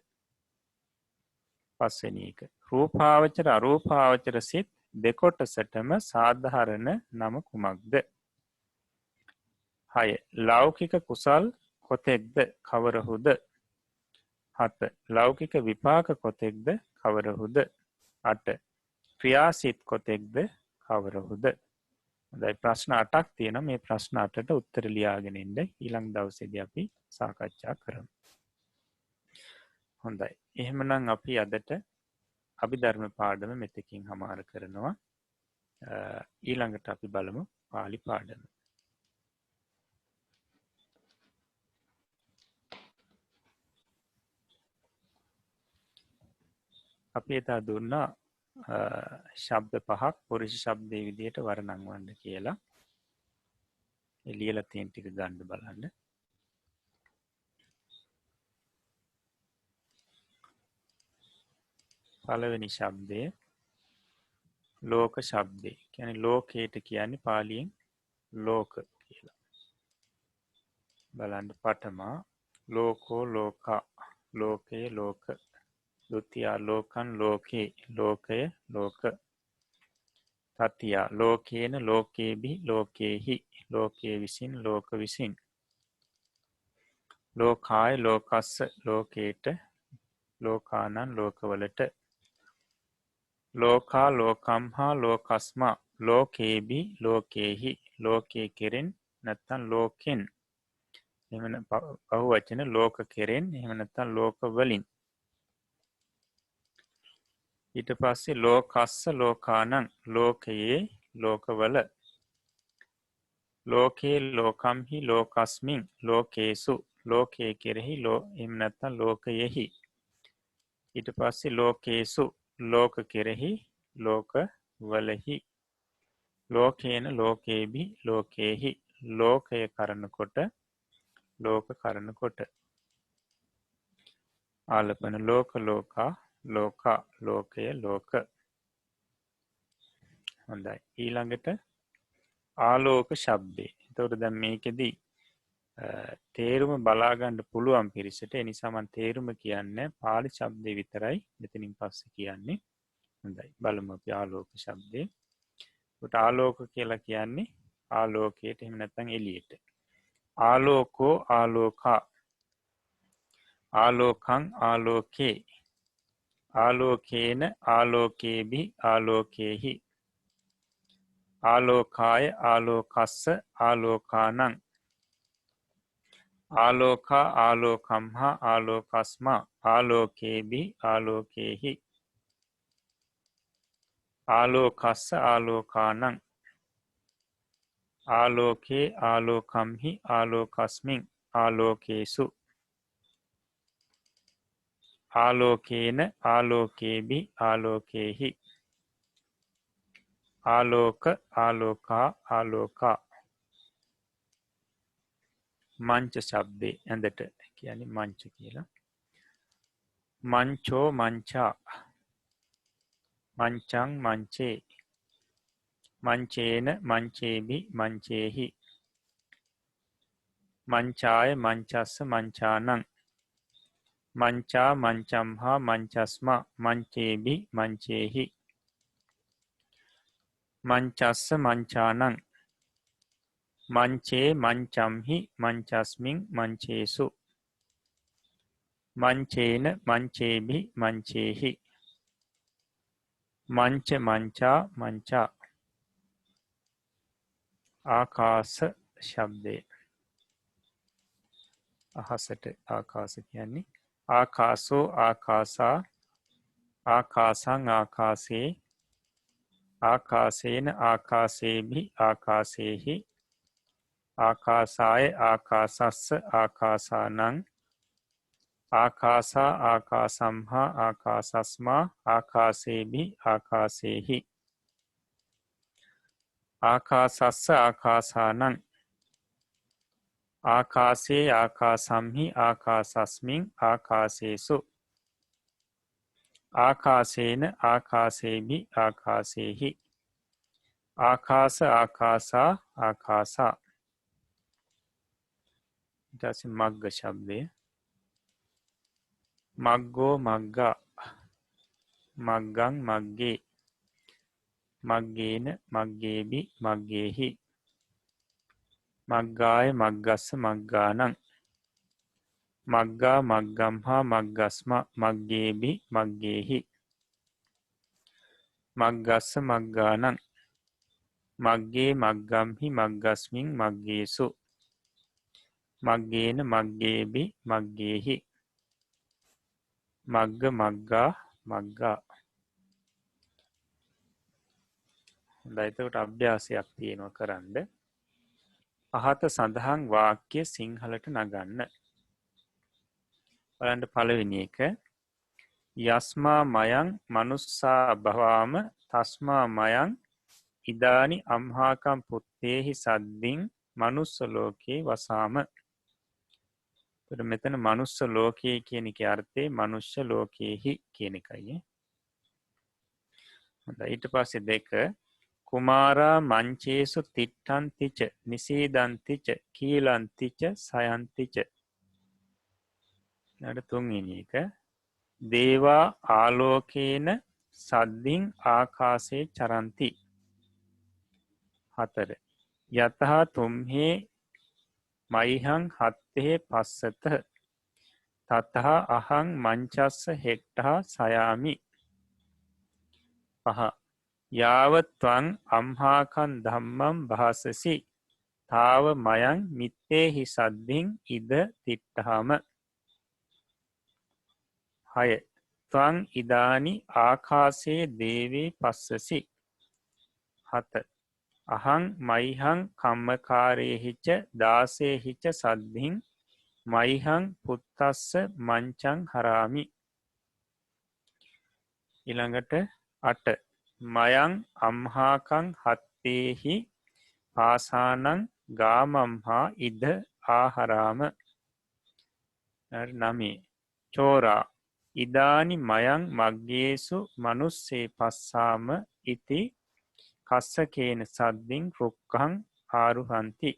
පස්වෙනි එක රූපාවචර අරූපාවචර සිත් දෙකොටසටම සාධාරණ නම කුමක්ද? 6. ලෞකික කුසල් කොතෙක්ද කවරහුද? 7. ලෞකික විපාක කොතෙක්ද කවරහුද? 8. ක්‍රියාසිත කොතෙක්ද කවරහුද? හොඳයි ප්‍රශ්න 8ක් තියෙනවා. මේ ප්‍රශ්න 8ට උත්තර ලියාගෙන ඉන්න ඊළඟ දවසේදී අපි සාකච්ඡා කරමු. හොඳයි. එහෙමනම් අපි අදට අභිධර්ම පාඩම මෙතකින් හමාර කරනවා. ඊළඟට අපි බලමු පාලි පාඩම. අපි එදා දුන්නා ශබ්ද 5ක් පුරුෂ ශබ්දයේ විදිහට වර්ණම් කියලා. එළියලා තියෙන ටික ගන්න බලන්න. පළවෙනි ශබ්දය ලෝක ශබ්දය. කියන්නේ ලෝකයට කියන්නේ පාලියෙන් ලෝක කියලා. බලන්න පඨමා ලෝකෝ ලෝකා ලෝකේ ලෝක. ဒုတိယ ලෝකං ලෝකේ ලෝකය ලෝක. තතිය ලෝකේන ලෝකේබි ලෝකේහි ලෝකේ විසින් ලෝක විසින්. ලෝකාය ලෝකස්ස ලෝකේට ලෝකානං ලෝකවලට. ලෝකා ලෝකම්හා ලෝකස්මා ලෝකේබි ලෝකේහි ලෝකේ කෙරෙන් නැත්තම් ලෝකෙන්. එහෙම බහුවචන ලෝක කෙරෙන් එහෙම නැත්තම් ලෝක වලින්. ඊට පස්සේ ලෝකස්ස ලෝකානං ලෝකයේ ලෝකවල. ලෝකේ ලෝකම්හි ලෝකස්මින් ලෝකේසු ලෝකයේ කෙරෙහි එහෙම නැත්තම් ලෝකයෙහි. ඊට පස්සේ ලෝකේසු ලෝක කෙරෙහි ලෝක වලහි. ලෝකේන ලෝකේබි ලෝකේහි ලෝකය කරනකොට ලෝක කරනකොට. ආලපන ලෝක ලෝකා ලෝකා ලෝකය ලෝක. හොඳයි. ඊළඟට ආලෝක ශබ්දේ. එතකොට දැන් මේකෙදී තේරුම බලා ගන්න පුළුවන් පිරිසට. ඒ නිසා මම තේරුම කියන්නේ පාලි ශබ්දේ විතරයි මෙතනින් පස්සේ කියන්නේ. හොඳයි. බලමු අපි ආලෝක ශබ්දේ. උට ආලෝක කියලා කියන්නේ ආලෝකයට එහෙම නැත්නම් එළියට. ආලෝකෝ ආලෝකා ආලෝකං ආලෝකේ ආලෝකේන ආලෝකේබි ආලෝකේහි ආලෝකාය ආලෝකස්ස ආලෝකානං ආලෝකා ආලෝකම්හා ආලෝකස්මා ආලෝකේබි ආලෝකේහි ආලෝකස්ස ආලෝකානං ආලෝකේ ආලෝකම්හි ආලෝකස්මින් ආලෝකේසු ආලෝකේන ආලෝකේබි ආලෝකේහි ආලෝක ආලෝකා ආලෝකා. මංච ශබ්දේ ඇඳට කියන්නේ මංච කියලා. මංචෝ මංචා මංචං මංචේ මංචේන මංචේබි මංචේහි මංචාය මංචස්ස මංචානං මංචා මංචම්හා මංචස්මා මංචේබි මංචේහි මංචස්ස මංචානං මංචේ මංචම්හි මංචස්මින් මංචේසු මංචේන මංචේබි මංචේහි මංච මංචා මංචා. ආකාස ශබ්දය. අහසට ආකාස කියන්නේ ආකාසෝ ආකාසා ආකාසං ආකාසේ ආකාසේන ආකාසේභි ආකාසේහි ආකාසාය ආකාසස්ස ආකාසානං ආකාසා ආකාසම්හා ආකාසස්මා ආකාසේභි ආකාසේහි ආකාසස්ස ආකාසානං ආකාසේ ආකාසම්හි ආකාසස්මින් ආකාසේසු ආකාසේන ආකාසේභි ආකාසේහි ආකාස ආකාසා ආකාසා ඊට මග්ග ශබ්දය මග්ගෝ මග්ගා මග්ගං මග්ගේ මග්ගේන මග්ගේභි මග්ගේහි මග්ගාය මග්ගස්ස මග්ගානං මග්ගා මග්ගම්හා මග්ගස්ම මග්ගේභි මග්ගේහි මග්ගස්ස මග්ගානං මග්ගේ මග්ගම්හි මග්ගස්මින් මග්ගේසු මග්ගේන මග්ගේභි මග්ගේහි මග්ග මග්ගා මග්ගා දෛතකට අභ්‍යාසයක් තියෙනවා කරන්න පහත සඳහන් වාක්‍ය සිංහලට නගන්න බලන්න පළවෙනි එක යස්මා මයං මනුස්සා භවාම තස්මා මයං ඉදානි අම්හාකම් පුත්තේහි සද්දිින් මනුස්ස ලෝකයේ වසාම මෙතන මනුස්ස ලෝකයේ කියන එක අර්ථය මනුෂ්‍ය ලෝකයෙහි කියන එකයි ඊට පස්සේ දෙක කුමාරා මංචේසු තිට්ටන්තිච නිසීදන්තිච කීලන්තිච සයන්තිච තුන්වෙනි එක දේවා ආලෝකේන සද්දිින් ආකාසේ චරන්ති හතර යතහා තුම්හේ මයිහං හත්තෙහේ පස්සත තතහා අහං මංචස්ස හෙට්ටහා සයාමි පහ යාවත්වං අම්හාකන් ධම්මම් භාසසි තාව මයං මිත්තේහි සද්දිින් ඉද තිට්ටහාම හය ත්වං ඉදානි ආකාසේ දේවේ පස්සසි හත අහං මයිහං කම්මකාරයෙහිච දාසේහිච සද්ධින් මයිහං පුත්තස්ස මංචං හරාමි ඊළඟට අට මයං අම්හාකං හත්තේහි පාසානං ගාමම්හා ඉද ආහරාම නමේ චෝරා ඉදානි මයං මග්ගේසු මනුස්සේ පස්සාම ඉති කස්සකේන සද්දිින් රුක්කං ආරුහන්ති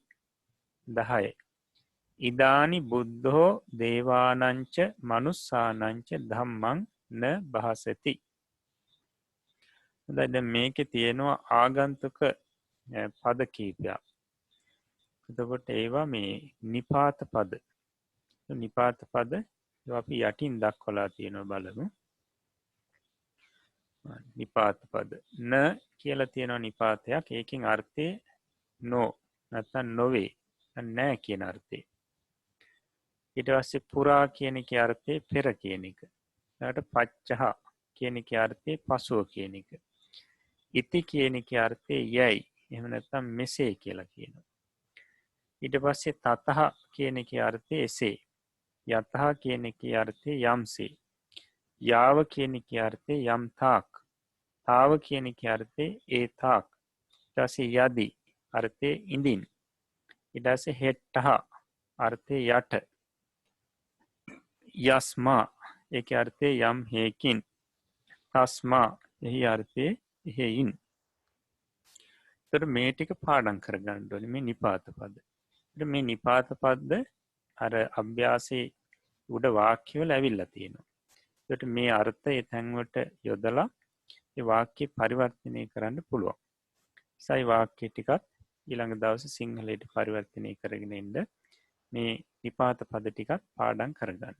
දහය ඉදානි බුද්ධෝ දේවානංච මනුස්සානංච ධම්මං න භාසති ද මේක තියෙනවා ආගන්තුක පද කීපයක් එතකොට ඒවා මේ නිපාත පද නිපාත පද අපි යටින් දක්වලා තියෙනවා බලමු නිපාත පද න කියලා තියෙනවා නිපාතයක් ඒකින් අර්ථය නෝ නැත්තම් නොවේ නෑ කියන අර්ථය ඊට පස්සේ පුරා කියන එකේ අර්ථය පෙර කියන එක ඊට පච්චහ කියන එකේ අර්ථය පසුව කියන එක ඉති කියන එකේ අර්ථය යයි එහෙම නැත්තම් මෙසේ කියලා කියනවා ඊට පස්සේ තතහ කියන එකේ අර්ථය එසේ යතහ කියන එකේ අර්ථය යම්සේ යාව කියන එකේ අර්ථය යම් තාක් තාව කියන එකේ අර්ථය ඒ තාක් ඊට පස්සේ යදි අර්ථය ඉඳින් ඊට පස්සේ හෙට්ටහ අර්ථය යට යස්මා ඒකේ අර්ථය යම් හේකින් තස්මා එහි අර්ථය එහෙයින් එතකොට මේ ටික පාඩම් කරගන්න ඕනේ මේ නිපාත පද. එතකොට මේ නිපාත පද අර අභ්‍යාසයේ උඩ වාක්‍ය වල ඇවිල්ලා තියෙනවා. එතකොට මේ අර්ථය තැන්වට යොදලා ඒ වාක්‍ය පරිවර්තනය කරන්න පුළුවන්. සයි වාක්‍ය ටිකත් ඊළඟ දවසේ සිංහලයට පරිවර්තනය කරගෙන ඉන්න මේ නිපාත පද ටිකත් පාඩම් කරගන්න.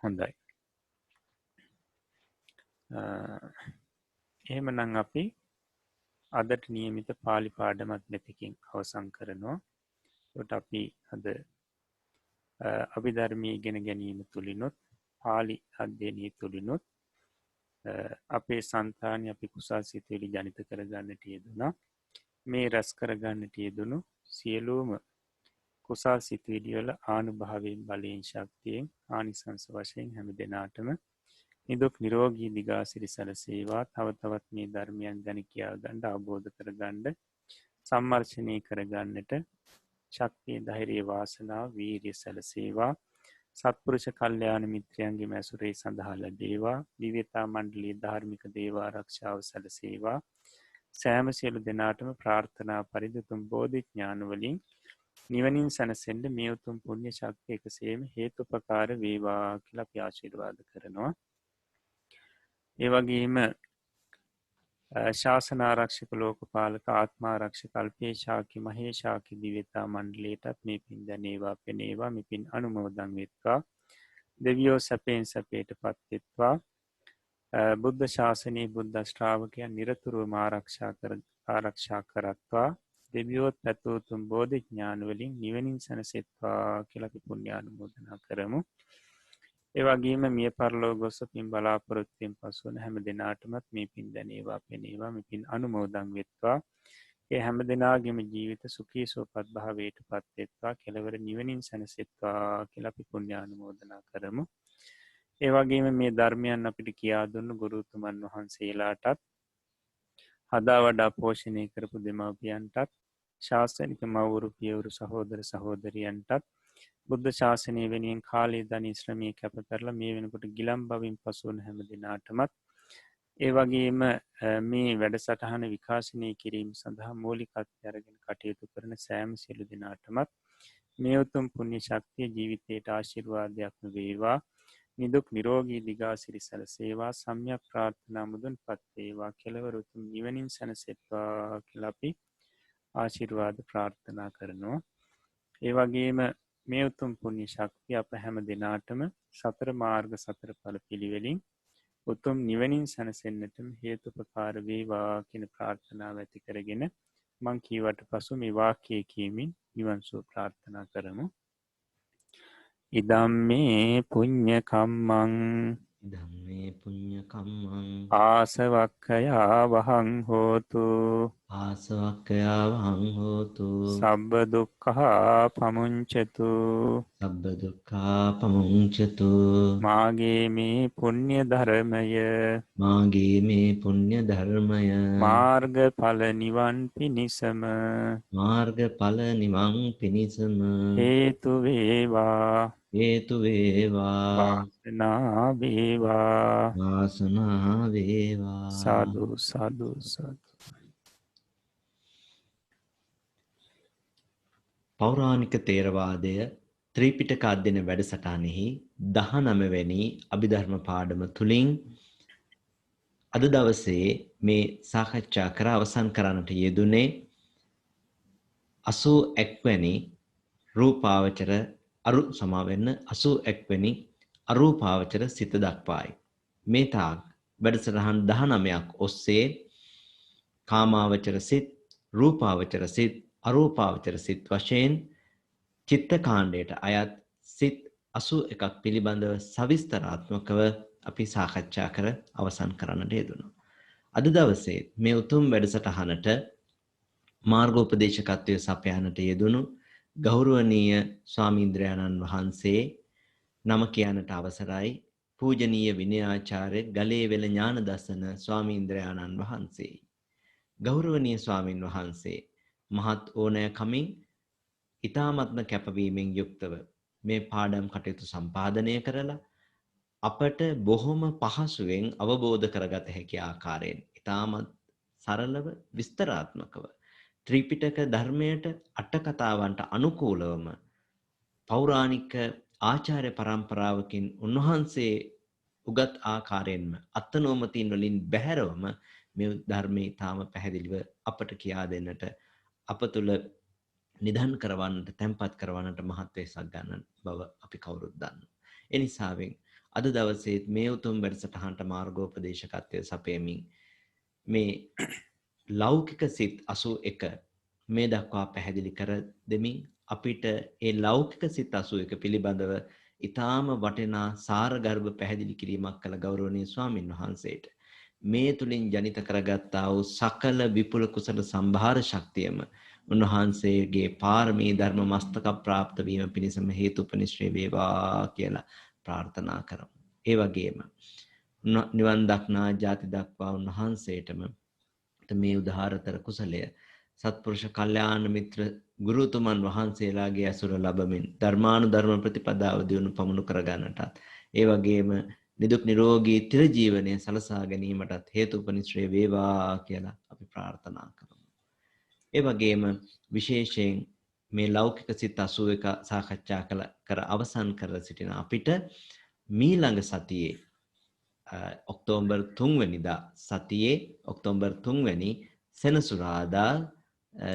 හොඳයි. එහෙමනම් අපි අදට නියමිත පාලි පාඩමත් මෙතකින් අවසන් කරනවා. ඒකට අපි අද අභිධර්මයේ ඉගෙන ගැනීම තුලිනුත් පාලි අධ්‍යයනය තුලිනුත් අපේ సంతානය අපි කුසල් සිතුවිලි ජනිත කරගන්නට යෙදුණා. මේ රැස් කරගන්නට යෙදුණු සියලුම කුසල් සිතුවිලි වල ආනුභාවයෙන් බලයෙන් ශක්තියෙන් ආනිසංස වශයෙන් හැම දෙනාටම නිදුක් නිරෝගී දිගාසිරි සැලසේවා. තව තවත් මේ ධර්මයන් ගැන කියා ගන්න අවබෝධ කරගන්න සම්මර්ෂණය කරගන්නට ශක්තිය ධෛර්යය වාසනාව වීරිය සැලසේවා. සත්පුරුෂ කල්යාණ මිත්‍රයන්ගේ මැසුරේ සඳහා ලැබේවා. දිව්‍යතා මණ්ඩලයේ ධාර්මික දේව ආරක්ෂාව සැලසේවා. සෑම සියලු දෙනාටම ප්‍රාර්ථනා පරිදි උතුම් බෝධි ඥාන වලින් නිවනින් සැනසෙන්න මේ උතුම් පුණ්‍ය ශක්තිය එකසේම හේතුපකාර වේවා කියලා අපි ආශිර්වාද කරනවා. ඒ වගේම ශාසන ආරක්ෂක ලෝකපාලක ආත්මාරක්ෂක අල්පේශාකි මහේශාකි දිව්‍යතා මණ්ඩලයටත් මේ පින් දැනේවා පෙනේවා මේ පින් අනුමෝදන් වෙත්වා. දෙවියෝ සැපෙන් සැපයට පත් වෙත්වා. බුද්ධ ශාසනයේ බුද්ධ ශ්‍රාවකයන් නිරතුරුවම ආරක්ෂා කරත්වා. දෙවියෝත් පැතුතුම් බෝධි ඥාන වලින් නිවනින් සැනසෙත්වා කියලා අපි පුණ්‍යානුමෝදනා කරමු. ඒ වගේම මිය පරලෝ ගොස් පින් බලාපොරොත්තුෙන් පසුවන හැම දෙනාටමත් මේ පින් දැනේවා පෙනේවා මේ පින් අනුමෝදන් වෙත්වා. ඒ හැම දෙනාගේම ජීවිත සුඛී සුවපත් භාවයට පත් වෙත්වා. කෙලවර නිවනින් සැනසෙත්වා කියලා අපි පුණ්‍යානුමෝදනා කරමු. ඒ වගේම මේ ධර්මයන් අපිට කියා දුන්නු ගුරුතුමන් වහන්සේලාටත් හදා වඩා පෝෂණය කරපු දෙමව්පියන්ටත් ශාස්ත්‍රනික මව්වරු පියවරු සහෝදර සහෝදරියන්ටත් බුද්ධ ශාසනය වෙනුවෙන් කාලේ ධනය ශ්‍රමය කැප කරලා මේ වෙනකොට ගිලන් බවින් පසු වන හැම දෙනාටමත් ඒ වගේම මේ වැඩසටහන විකාශනය කිරීම සඳහා මූලිකත්වය අරගෙන කටයුතු කරන සෑම සියලු දෙනාටමත් මේ උතුම් පුණ්‍ය ශක්තිය ජීවිතයට ආශිර්වාදයක්ම වේවා. නිදුක් නිරෝගී දිගාසිරි සැලසේවා. සම්‍යක් ප්‍රාර්ථනා මුදුන්පත් වේවා. කෙලවර උතුම් නිවනින් සැනසෙත්වා කියලා අපි ආශිර්වාද ප්‍රාර්ථනා කරනවා. ඒ වගේම මේ උතුම් පුණ්‍ය ශක්තිය අප හැම දෙනාටම සතර මාර්ග සතර ඵල පිළිවෙලින් උතුම් නිවනින් සැනසෙන්නටම හේතුපකාර වේවා කියන ප්‍රාර්ථනාව ඇති කරගෙන මං කීවට පසු මේ වාක්‍යය කියමින් නිවන් සුව ප්‍රාර්ථනා කරමු. ඉදම්මේ පුඤ්ඤ කම්මං ධම්මේ පුඤ්ඤ කම්මං ආසවක්ඛයා වහං හෝතු ආසවක්ඛයා වහං හෝතු සබ්බ දුක්ඛා පමුංචතු සබ්බ දුක්ඛා පමුංචතු මාගේ මේ පුණ්‍ය ධර්මය මාගේ මේ පුණ්‍ය ධර්මය මාර්ගඵල නිවන් පිණිසම මාර්ගඵල නිවන් පිණිසම හේතු වේවා හේතු වේවා වාසනා වේවා. වාසනාව වේවා. සාදු සාදු සාදු. පෞරාණික තේරවාදය ත්‍රිපිටක අධ්‍යයන වැඩසටහනෙහි 19 වෙනි අභිධර්ම පාඩම තුලින් අද දවසේ මේ සාකච්ඡා කර අවසන් කරන්නට යෙදුනේ 81 වෙනි රූපාවචර සමාවෙන්න 81 වෙනි අරූපාවචර සිත දක්වායි. මේ තාක් වැඩසටහන් 19ක් ඔස්සේ කාමාවචර සිත්, රූපාවචර සිත්, අරූපාවචර සිත් වශයෙන් චිත්ත කාණ්ඩයට අයත් සිත් 81ක් පිළිබඳව සවිස්තරාත්මකව අපි සාකච්ඡා කර අවසන් කරන්නට යෙදුණා. අද දවසේ මේ උතුම් වැඩසටහනට මාර්ගෝපදේශකත්වයේ සපයන්නට යෙදුණු ගෞරවනීය ස්වාමීන්ද්‍රයන්න් වහන්සේ නම කියන්නට අවසරයි. පූජනීය විනයාචාර්ය ගලේවෙල ඥානදසන ස්වාමීන්ද්‍රයන්න් වහන්සේ. ගෞරවනීය ස්වාමින් වහන්සේ මහත් ඕනෑකමින් ඊ타මත්ම කැපවීමෙන් යුක්තව මේ පාඩම් කටයුතු සම්පාදනය කරලා අපට බොහොම පහසුවෙන් අවබෝධ කරගත හැකි ආකාරයෙන් ඊ타මත් සරලව විස්තරාත්මකව ත්‍රිපිටක ධර්මයට අටකතාවන්ට අනුකූලවම පෞරාණික ආචාර්ය පරම්පරාවකින් උන්වහන්සේ උගත් ආකාරයෙන්ම අත්නෝමතින් වලින් බැහැරවම මේ ධර්මයේ තාම පැහැදිලිව අපට කියා දෙන්නට අප තුළ නිධන් කරවන්නට තැන්පත් කරවන්නට මහත් වෙසක් ගන්න බව අපි කවුරුත් දන්නවා. ඒ නිසාවෙන් අද දවසේ මේ උතුම් වැඩසටහනට මාර්ගෝපදේශකත්වයේ සපයමින් මේ ලෞකික සිත් 81 මේ දක්වා පැහැදිලි කර දෙමින් අපිට ඒ ලෞකික සිත් 81 පිළිබඳව ඊටාම වටිනා සාරගර්භ පැහැදිලි කිරීමක් කළ ගෞරවනීය ස්වාමින් වහන්සේට මේ තුලින් ජනිත කරගත්තා වූ සකල විපුල කුසල සම්භාර ශක්තියම උන්වහන්සේගේ පාරමී ධර්ම මස්තක ප්‍රාප්ත වීම පිණිසම හේතුපනිශ්‍රේ වේවා කියලා ප්‍රාර්ථනා කරමු. ඒ වගේම නිවන් දක්නා ජාති දක්වා උන්වහන්සේටම මේ උදාහරතර කුසලය සත්පුරුෂ කල්යාණ මිත්‍ර ගුරුතුමන් වහන්සේලාගේ ඇසුර ලැබමින් ධර්මානුධර්ම ප්‍රතිපදාව දියුණු පමුණු කරගන්නටත් ඒ වගේම නිදුක් නිරෝගී තිර ජීවනය සලසා ගැනීමටත් හේතුපනිශ්‍රේ වේවා කියලා අපි ප්‍රාර්ථනා කරමු. ඒ වගේම විශේෂයෙන් මේ ලෞකික සිත් 81 සාකච්ඡා කර අවසන් කර සිටින අපිට මීළඟ සතියේ ඔක්තෝබර් 3 වෙනිදා සතියේ ඔක්තෝබර් 3 වෙනි සෙනසුරාදා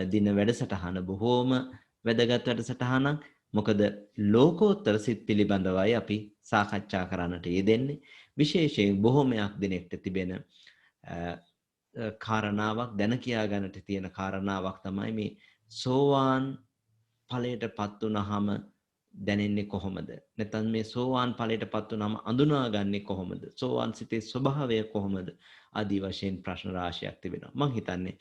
දින වැඩසටහන බොහෝම වැදගත් වැඩසටහනක්. මොකද ලෝකෝත්තර සිත් පිළිබඳවයි අපි සාකච්ඡා කරන්නට යෙදෙන්නේ. විශේෂයෙන් බොහෝමයක් දිනෙකට තිබෙන කාරණාවක් දැන කියා ගන්නට තියෙන කාරණාවක් තමයි මේ සෝවාන් ඵලයටපත් වුනහම දැනෙන්නේ කොහොමද? නැත්නම් මේ සෝවාන් ඵලයටපත් වුනහම අඳුනාගන්නේ කොහොමද? සෝවාන් සිතේ ස්වභාවය කොහොමද? ආදී වශයෙන් ප්‍රශ්න රාශියක් තිබෙනවා. මම හිතන්නේ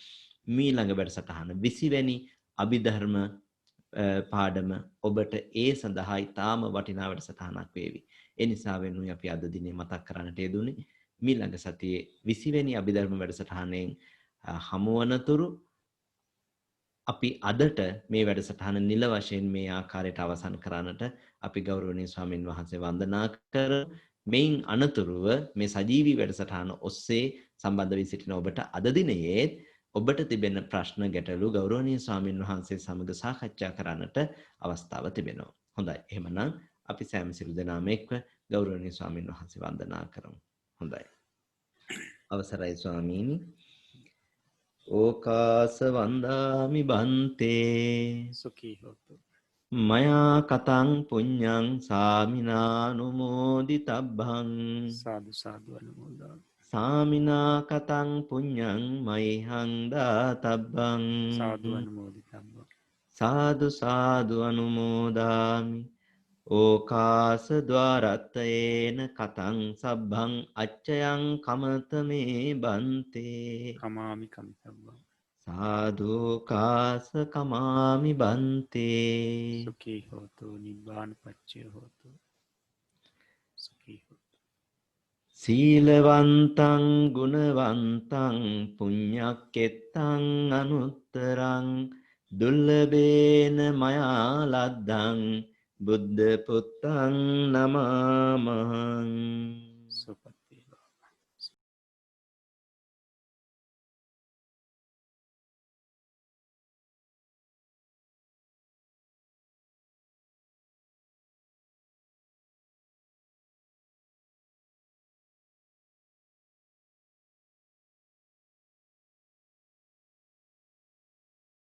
මීළඟ වැඩසටහන 20 වෙනි අභිධර්ම පාඩම ඔබට ඒ සඳහා ඊටාම වටිනා වැඩසටහනක් වේවි. ඒ නිසා වෙනුයි අපි අද දිනේ මතක් කරන්නට යෙදුනේ. මීළඟ සතියේ 20 වෙනි අභිධර්ම වැඩසටහනෙන් හමුවනතුරු අපි අදට මේ වැඩසටහන නිල වශයෙන් මේ ආකාරයට අවසන් කරන්නට අපි ගෞරවනීය ස්වාමින් වහන්සේ වන්දනා කර මෙයින් අනතුරුව මේ සජීවී වැඩසටහන ඔස්සේ සම්බන්ධ වී සිටින ඔබට අද දිනයේ ඔබට තිබෙන ප්‍රශ්න ගැටලු ගෞරවනීය ස්වාමින් වහන්සේ සමග සාකච්ඡා කරන්නට අවස්ථාව තිබෙනවා. හොඳයි. එහෙමනම් අපි සෑම සිළු දෙනාම එක්ව ගෞරවනීය ස්වාමින් වහන්සේ වන්දනා කරමු. හොඳයි. අවසරයි ස්වාමීනි. ඕකාස වන්දාමි බන්තේ සුඛී හොතු. මයා කතං පුඤ්ඤං සාමිනානුමෝදිතබ්බං සාදු සාදු අනුමෝදාමි. සාමිනා කතං පුඤ්ඤං මයිහං දාතබ්බං සාදු අනුමෝදිතබ්බං. සාදු සාදු අනුමෝදාමි. ඕකාස ద్వාරත්තේන කතං සබ්බං අච්චයං කමතමේ බන්තේ කමාමි කමිතබ්බං. සාදු කාස කමාමි බන්තේ සුඛී හොතු නිබ්බාන පච්චය හොතු. සුඛී හොතු. සීලවන්තං ගුණවන්තං පුඤ්ඤක්කෙත්තං අනුත්තරං දුර්ලභේන මයා ලද්දං බුද්ධ පුත්තං නමාමහං